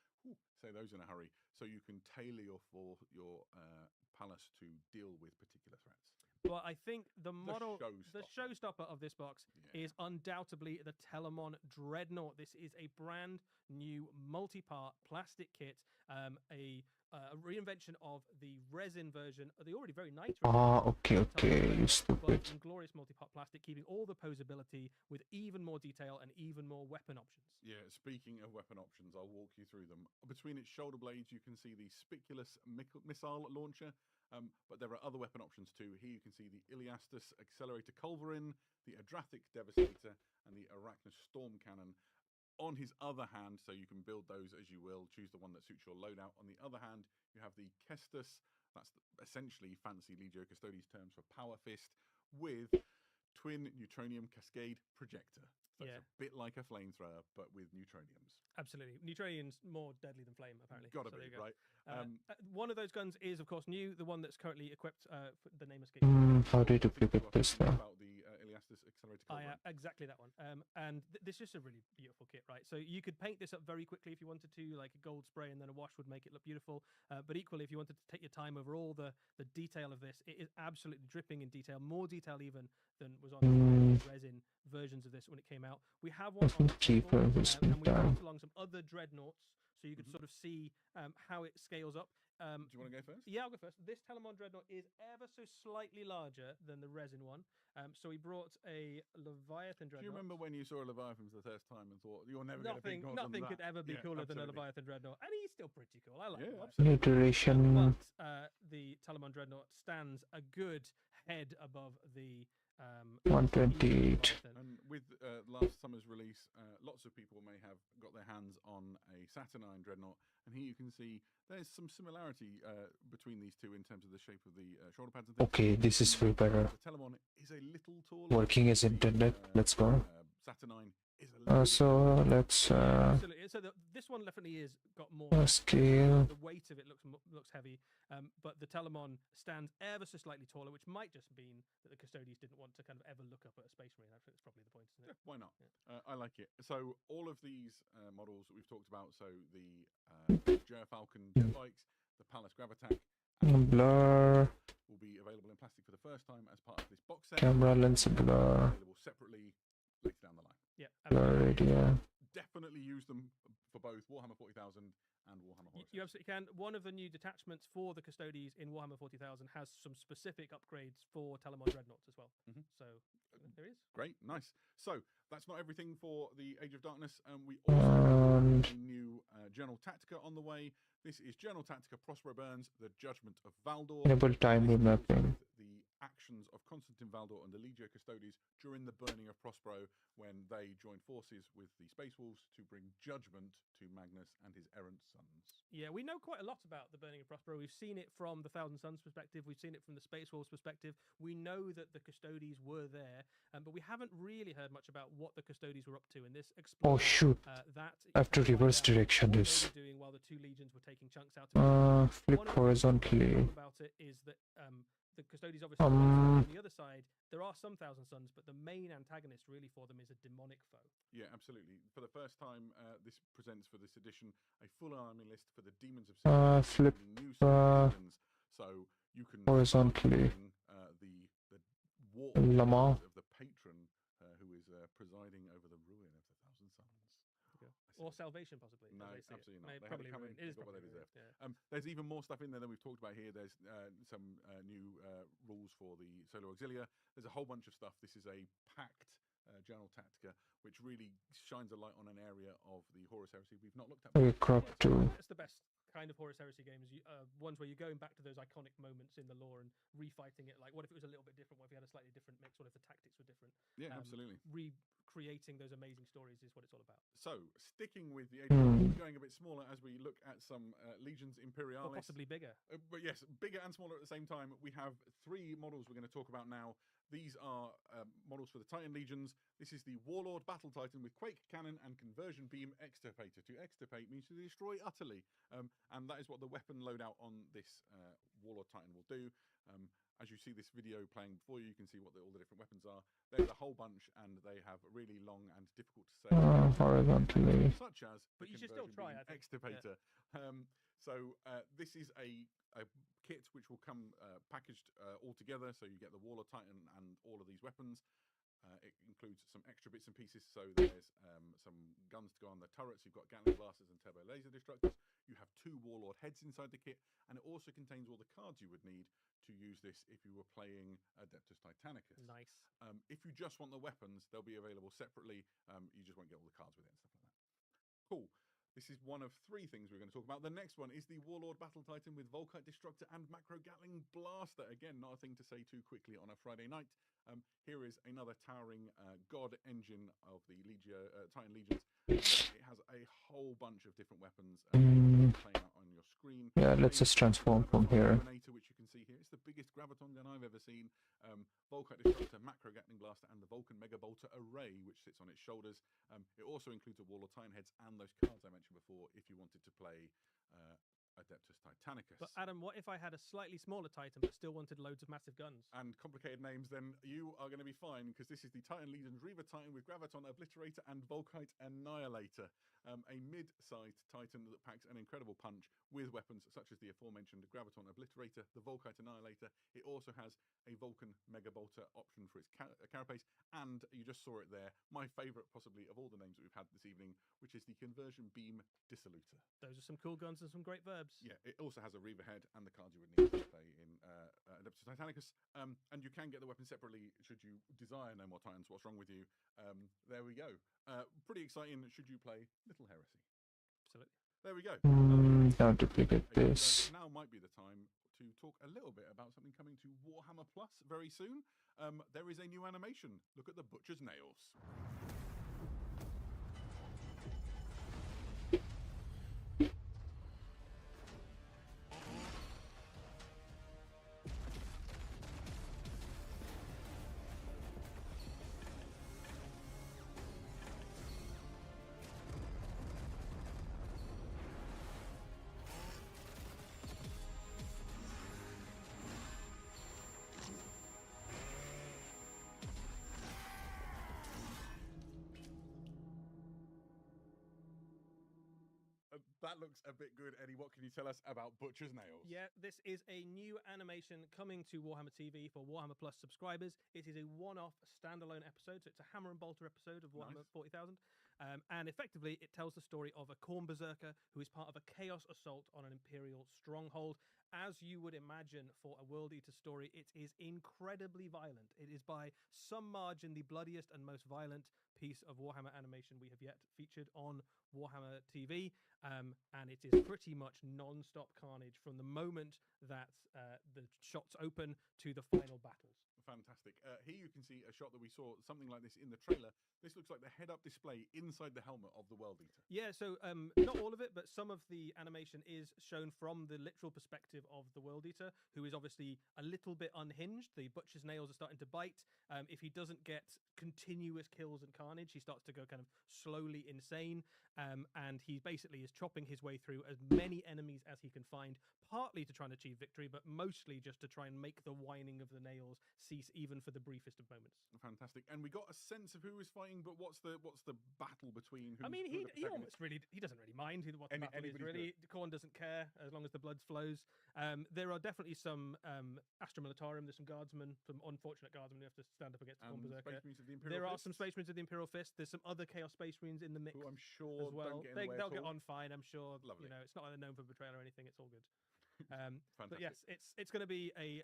Say those in a hurry, so you can tailor your palace to deal with particular threats. Well, I think the showstopper of this box is undoubtedly the Telemon Dreadnought. This is a brand new multi-part plastic kit, a reinvention of the resin version of the already very nice okay, you stupid. Inglorious multi-part plastic, keeping all the posability with even more detail and even more weapon options. Yeah, speaking of weapon options, I'll walk you through them. Between its shoulder blades, you can see the Spiculus missile launcher. But there are other weapon options too. Here you can see the Iliastus Accelerator Culverin, the Adrathic Devastator, and the Arachnus Storm Cannon. On his other hand, so you can build those as you will, choose the one that suits your loadout. On the other hand, you have the Kestus, that's essentially fancy Legio Custodes terms for Power Fist, with twin Neutronium Cascade Projector. So it's a bit like a flamethrower, but with neutroniums. Absolutely. Neutronium's more deadly than flame, apparently. Gotta be, right? One of those guns is, of course, new. The one that's currently equipped, the name escapes. How did you equip this now? About the Iliastus Accelerator Culverin. Exactly that one. And this is a really beautiful kit, right? So you could paint this up very quickly if you wanted to, like a gold spray and then a wash would make it look beautiful. But equally, if you wanted to take your time over all the detail of this, it is absolutely dripping in detail, more detail even than was on the resin versions of this when it came out. We have one on cheaper, and we brought along some other dreadnoughts, so you could sort of see how it scales up. Do you want to go first? Yeah, I'll go first. This Telemon Dreadnought is ever so slightly larger than the resin one. So we brought a Leviathan Dreadnought. Do you remember when you saw a Leviathan for the first time and thought, you're never going to be Nothing could ever be cooler than a Leviathan Dreadnought. And he's still pretty cool. I like him. New duration. But the Telemon Dreadnought stands a good head above the 128. And with last summer's release, lots of people may have got their hands on a Saturnine Dreadnought, and here you can see there's some similarity between these two in terms of the shape of the shoulder pads and things. Okay, this is way better. The Telemon is a little taller. Working as intended. Let's go. Saturnine is a little So let's absolutely. So this one definitely is got more scale. The weight of it looks heavy, but the Telemon stands ever so slightly taller, which might just mean that the Custodes didn't want to kind of ever look up at a Space Marine. I think that's probably the point, isn't it? Yeah, why not? I like it. So all of these models that we've talked about, so the Gerfalcon jet bikes, the Palace Gravatack, Blur. will be available in plastic for the first time as part of this box set. Camera lens blur. Available separately later down the line. Yeah. Blur radio. Definitely use them for both Warhammer 40,000 and Warhammer Horus. You absolutely can. One of the new detachments for the Custodes in Warhammer 40,000 has some specific upgrades for Telemon Dreadnoughts as well. So there is. Great, nice. So that's not everything for the Age of Darkness. We also have a new Journal Tactica on the way. This is Journal Tactica Prospero Burns, the Judgment of Valdor. Enable time remapping. The actions of Constantine Valdor and the Legio Custodes during the burning of Prospero, when they joined forces with the Space Wolves to bring judgment to Magnus and his errant sons. Yeah, we know quite a lot about the burning of Prospero. We've seen it from the Thousand Suns perspective. We've seen it from the Space Wolves perspective. We know that the Custodes were there, but we haven't really heard much about what the Custodes were up to. And this Oh shoot! That I have to reverse direction this. Doing while the two legions were taking chunks out of it. Flip horizontally. About it is that the Custodes obviously on the other side. There are some Thousand Suns, but the main antagonist really for them is a demonic foe. Yeah, absolutely. For the first time, this presents for this edition a full army list for the Demons of Flip new seasons. So you can horizontally. the war Lama. of the patron who is Or salvation, possibly. No, as they see absolutely it. not. They Probably have it coming. ruined. It is They've got what probably they deserve. ruined, yeah. There's even more stuff in there than we've talked about here. There's some new rules for the Solo Auxilia. There's a whole bunch of stuff. This is a packed Journal Tactica, which really shines a light on an area of the Horus Heresy we've not looked at Very before. crop too. That's the best kind of Horus Heresy games. Ones where you're going back to those iconic moments in the lore and refighting it. Like, what if it was a little bit different? What if you had a slightly different mix? What if the tactics were different? Yeah, absolutely. Recreating those amazing stories is what it's all about. So, sticking with the Age of Empires, going a bit smaller as we look at some Legions Imperialis. Or possibly bigger. But yes, bigger and smaller at the same time. We have 3 models we're going to talk about now. These are models for the Titan Legions. This is the Warlord Battle Titan with Quake Cannon and Conversion Beam Extirpator. To extirpate means to destroy utterly. And that is what the weapon loadout on this Warlord Titan will do. As you see this video playing before you, you can see what all the different weapons are. There's a whole bunch, and they have really long and difficult to say Horizontally. such as But the you should still Conversion try, Beam I think. Extirpator. This is a kit which will come packaged all together, so you get the Warlord Titan and all of these weapons. It includes some extra bits and pieces, so there's some guns to go on the turrets. You've got Gatling blasters and turbo laser destructors. You have 2 Warlord heads inside the kit, and it also contains all the cards you would need to use this if you were playing Adeptus Titanicus. Nice. If you just want the weapons, they'll be available separately. You just won't get all the cards with it and stuff like that. Cool. This is one of 3 things we're going to talk about. The next one is the Warlord Battle Titan with Volkite Destructor and Macro Gatling Blaster. Again, not a thing to say too quickly on a Friday night. Here is another towering god engine of the Titan Legions. It has a whole bunch of different weapons playing out on your screen. Yeah, let's just transform from here. Terminator, which you can see here. It's the biggest graviton gun I've ever seen. Volkite Destructor, Macro Gatling Blaster, and the Vulcan Mega Bolter Array, which sits on its shoulders. It also includes a Warlord Titan heads and those cards I mentioned before if you wanted to play Adeptus Titanicus. But Adam, what if I had a slightly smaller Titan but still wanted loads of massive guns? And complicated names, then you are going to be fine, because this is the Titan Legions Reaver Titan with Graviton Obliterator and Volkite Annihilator. A mid-sized Titan that packs an incredible punch with weapons such as the aforementioned Graviton Obliterator, the Volkite Annihilator. It also has a Vulcan Mega Bolter option for its carapace, and you just saw it there, my favourite possibly of all the names that we've had this evening, which is the Conversion Beam Dissolutor. Those are some cool guns and some great verbs. Yeah, it also has a Reaver head and the cards you would need to play in Adeptus Titanicus. And you can get the weapon separately should you desire no more Titans. What's wrong with you? There we go. Pretty exciting should you play Little Heresy. Absolutely. There we go. Now duplicate Okay, this. now might be the time to talk a little bit about something coming to Warhammer Plus very soon. There is a new animation. Look at the Butcher's Nails. That looks a bit good, Eddie. What can you tell us about Butcher's Nails? Yeah, this is a new animation coming to Warhammer TV for Warhammer Plus subscribers. It is a one-off standalone episode, so it's a hammer and bolter episode of Warhammer 40,000. And effectively, it tells the story of a Khorne Berserker who is part of a chaos assault on an Imperial stronghold. As you would imagine for a World Eater story, it is incredibly violent. It is by some margin the bloodiest and most violent piece of Warhammer animation we have yet featured on Warhammer TV. And it is pretty much non-stop carnage from the moment that the shots open to the final battles. Fantastic. Here you can see a shot that we saw, something like this in the trailer. This looks like the head-up display inside the helmet of the World Eater. Yeah, so not all of it, but some of the animation is shown from the literal perspective of the World Eater, who is obviously a little bit unhinged. The Butcher's nails are starting to bite. If he doesn't get continuous kills and carnage, he starts to go kind of slowly insane. And he basically is chopping his way through as many enemies as he can find, partly to try and achieve victory, but mostly just to try and make the whining of the nails cease, even for the briefest of moments. Fantastic. And we got a sense of who is fighting, but what's the battle between? I mean, he almost really he doesn't really mind what the battle is. Really, Khorne doesn't care as long as the blood flows. There are definitely some Astra Militarum. There's some guardsmen, some unfortunate guardsmen who have to stand up against the Berserker. There are some Space Marines of the Imperial Fist. There's some other Chaos Space Marines in the mix. Who I'm sure as well. don't get in the way They'll at get all. on fine. I'm sure. Lovely. You know, it's not like they're known for betrayal or anything. It's all good. But Fantastic. yes, it's going to be a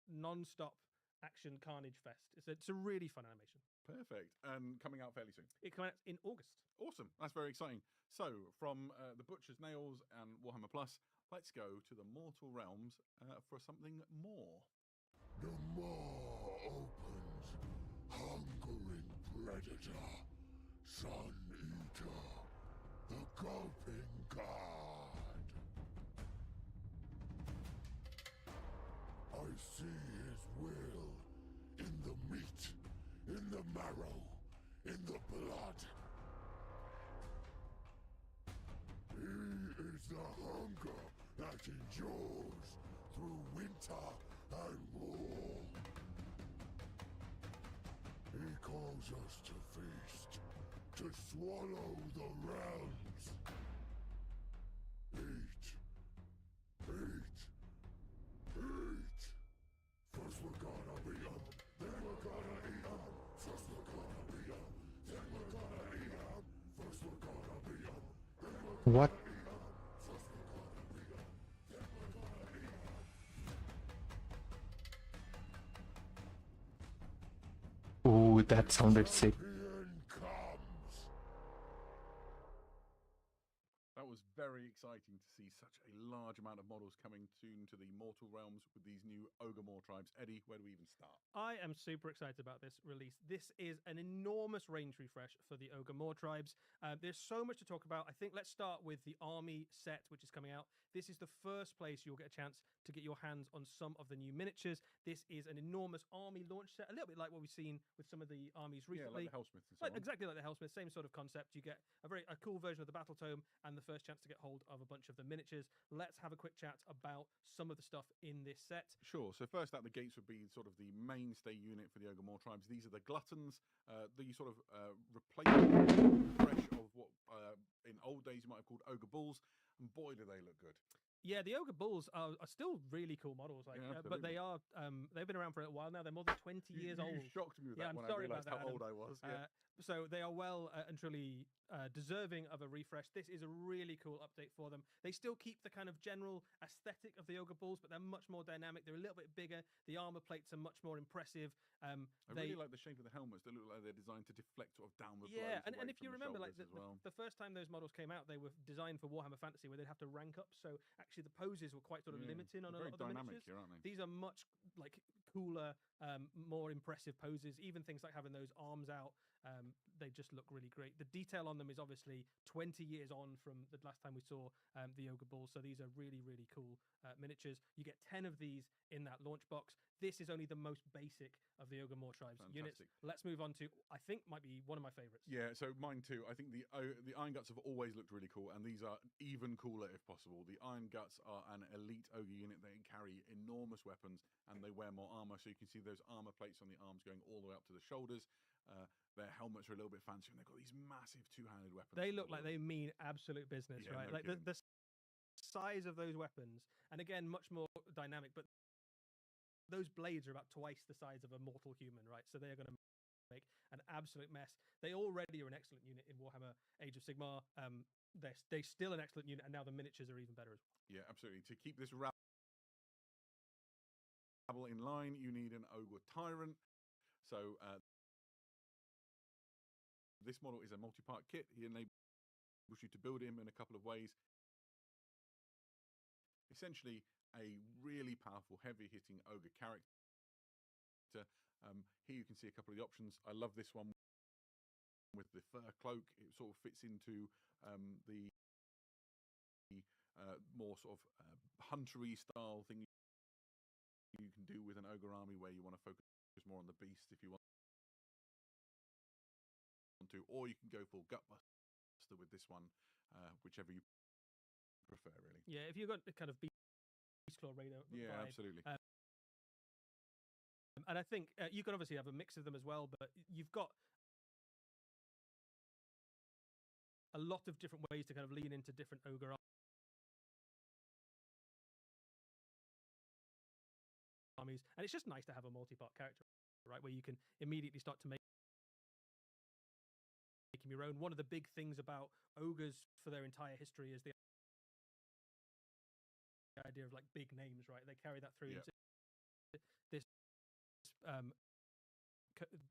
non-stop action carnage fest. It's a really fun animation. Perfect. And coming out fairly soon. It comes out in August. Awesome. That's very exciting. So, from the Butcher's Nails and Warhammer Plus, let's go to the Mortal Realms for something more. The maw opens, hungering predator, sun eater, the gulping god. I see his will in the meat, in the marrow, in the blood. He is the hunger that endures through winter and war. He calls us to feast, to swallow the realms. Eat, eat, eat. First we're gonna beat 'em, then we're gonna eat 'em. First we're gonna beat 'em, then we're gonna eat 'em. First we're gonna beat 'em, then we're gonna What? eat 'em. First we're gonna beat 'em, then we're gonna eat 'em. Ooh, that sounded sick. That was very exciting to see such a large amount of models coming soon to the Mortal Realms with these new Ogre tribes. Eddie, where do we even start? I am super excited about this release. This is an enormous range refresh for the Ogre tribes. There's so much to talk about. I think let's start with the army set, which is coming out. This is the first place you'll get a chance to get your hands on some of the new miniatures. This is an enormous army launch set, a little bit like what we've seen with some of the armies recently. Yeah, like the Hellsmiths and so on. Exactly like the Hellsmith, same sort of concept. You get a cool version of the battle tome and the first chance to get hold of a bunch of the miniatures. Let's have a quick chat about some of the stuff in this set. Sure. So first out the gates would be sort of the mainstay unit for the Ogre tribes. These are the Gluttons, the sort of replacement fresh of what in old days you might have called Ogre Bulls, and boy do they look good. Yeah, the Ogre Bulls are still really cool models, but they are they've been around for a while now. They're more than 20 years old. You shocked me with that I'm when sorry I realised about how that, old I was. So they are well and truly deserving of a refresh. This is a really cool update for them. They still keep the kind of general aesthetic of the Ogre Bulls, but they're much more dynamic. They're a little bit bigger. The armor plates are much more impressive. I really like the shape of the helmets. They look like they're designed to deflect sort of downward blows. Yeah, and if from you the remember, like shoulders as well. the first time those models came out, they were designed for Warhammer Fantasy, where they'd have to rank up. So actually, the poses were quite sort of limiting on a lot of the dynamic miniatures. here, aren't they? These are much like cooler, more impressive poses. Even things like having those arms out, they just look really great. The detail on them is obviously 20 years on from the last time we saw the Ogre Bulls. So these are really, really cool miniatures. You get 10 of these in that launch box. This is only the most basic of the Ogre tribes units. Let's move on to, I think, might be one of my favorites. Yeah, so mine too. I think the Iron Guts have always looked really cool, and these are even cooler if possible. The Iron Guts are an elite Ogre unit. They can carry enormous weapons, and they wear more armor. So you can see those armor plates on the arms going all the way up to the shoulders. Their helmets are a little bit fancy, and they've got these massive two-handed weapons. They look like they mean absolute business, Yeah, right? no Like the size of those weapons, and again, much more dynamic, but those blades are about twice the size of a mortal human, right? So they are going to make an absolute mess. They already are an excellent unit in Warhammer Age of Sigmar. They're still an excellent unit, and now the miniatures are even better as well. Yeah, absolutely. To keep this rabble in line, you need an Ogre Tyrant. So this model is a multi-part kit. He enables you to build him in a couple of ways. Essentially, a really powerful, heavy-hitting Ogre character. Here you can see a couple of the options. I love this one with the fur cloak. It sort of fits into the more sort of huntery style thing you can do with an Ogre army, where you want to focus more on the beast if you want to, or you can go full Gutbuster with this one, whichever you prefer, really. Yeah, if you've got the kind of Claw Raider Yeah, vibe. absolutely. And I think you can obviously have a mix of them as well, but you've got a lot of different ways to kind of lean into different ogre armies, and it's just nice to have a multi-part character, right, where you can immediately start to make them your own. One of the big things about ogres for their entire history is the idea of like big names, right? They carry that through into this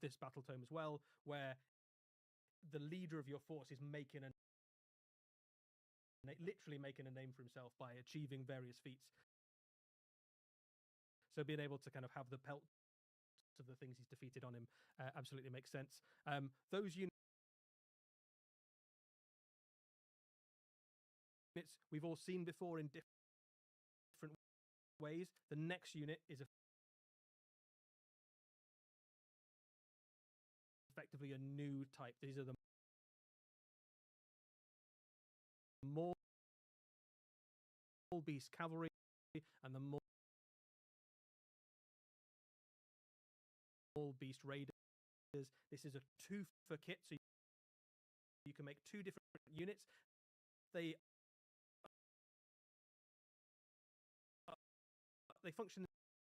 this battle tome as well, where the leader of your force is literally making a name for himself by achieving various feats. So being able to kind of have the pelt of the things he's defeated on him absolutely makes sense. Those units we've all seen before in different ways. The next unit is effectively a new type. These are the Maul Beast Cavalry and the Maul Beast Raiders. This is a 2-for kit, so you can make 2 different units. They function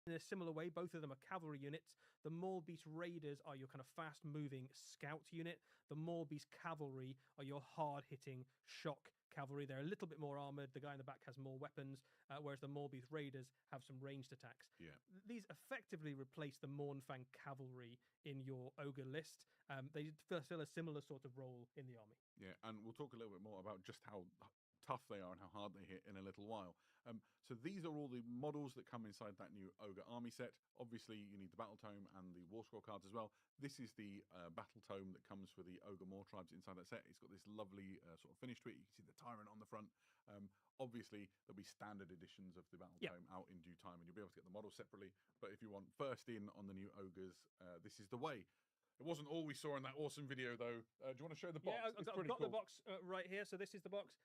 in a similar way. Both of them are cavalry units. The Maul Beast Raiders are your kind of fast-moving scout unit. The Maul Beast Cavalry are your hard-hitting shock cavalry. They're a little bit more armored. The guy in the back has more weapons, whereas the Maul Beast Raiders have some ranged attacks. Yeah. These effectively replace the Mournfang Cavalry in your ogre list. They fulfill a similar sort of role in the army. Yeah, and we'll talk a little bit more about just how tough they are and how hard they hit in a little while. So these are all the models that come inside that new Ogre army set. Obviously, you need the Battle Tome and the War Scroll cards as well. This is the Battle Tome that comes for the Ogre Moor tribes inside that set. It's got this lovely sort of finish to it. You can see the Tyrant on the front. Obviously, there'll be standard editions of the Battle Tome out in due time, and you'll be able to get the models separately. But if you want first in on the new Ogres, this is the way. It wasn't all we saw in that awesome video, though. Do you want to show the box? Yeah, I've got the box right here. So this is the box.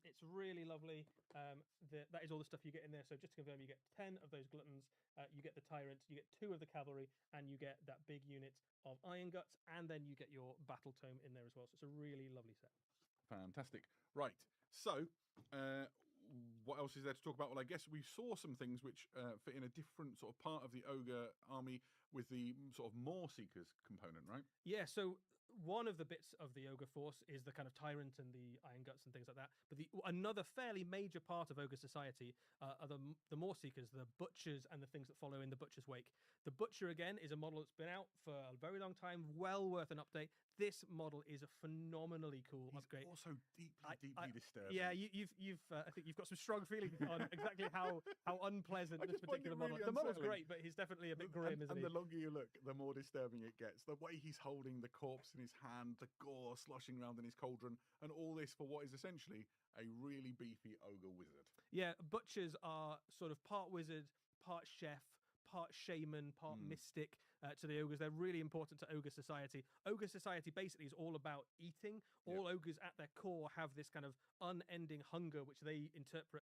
It's really lovely. That is all the stuff you get in there. So just to confirm, you get 10 of those gluttons. You get the tyrant. You get 2 of the cavalry, and you get that big unit of Iron Guts, and then you get your battle tome in there as well. So it's a really lovely set. Fantastic. Right. So, what else is there to talk about? Well, I guess we saw some things which fit in a different sort of part of the Ogre army with the sort of Maw Seekers component, right? Yeah, so one of the bits of the Ogre force is the kind of Tyrant and the Iron Guts and things like that. But another fairly major part of Ogre society are the Maw Seekers, the Butchers, and the things that follow in the Butcher's wake. The Butcher, again, is a model that's been out for a very long time, well worth an update. This model is a phenomenally cool upgrade. Also deeply disturbing. Yeah, I think you've got some strong feelings on exactly how unpleasant this particular model. Really the model's unsettling. great, but he's definitely a bit grim, isn't he? And the longer you look, the more disturbing it gets. The way he's holding the corpse in his hand, the gore sloshing around in his cauldron, and all this for what is essentially a really beefy ogre wizard. Yeah, Butchers are sort of part wizard, part chef, part shaman, part mystic to the ogres. They're really important to ogre society. Ogre society basically is all about eating. All ogres at their core have this kind of unending hunger, which they interpret.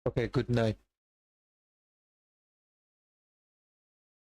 Okay, good night.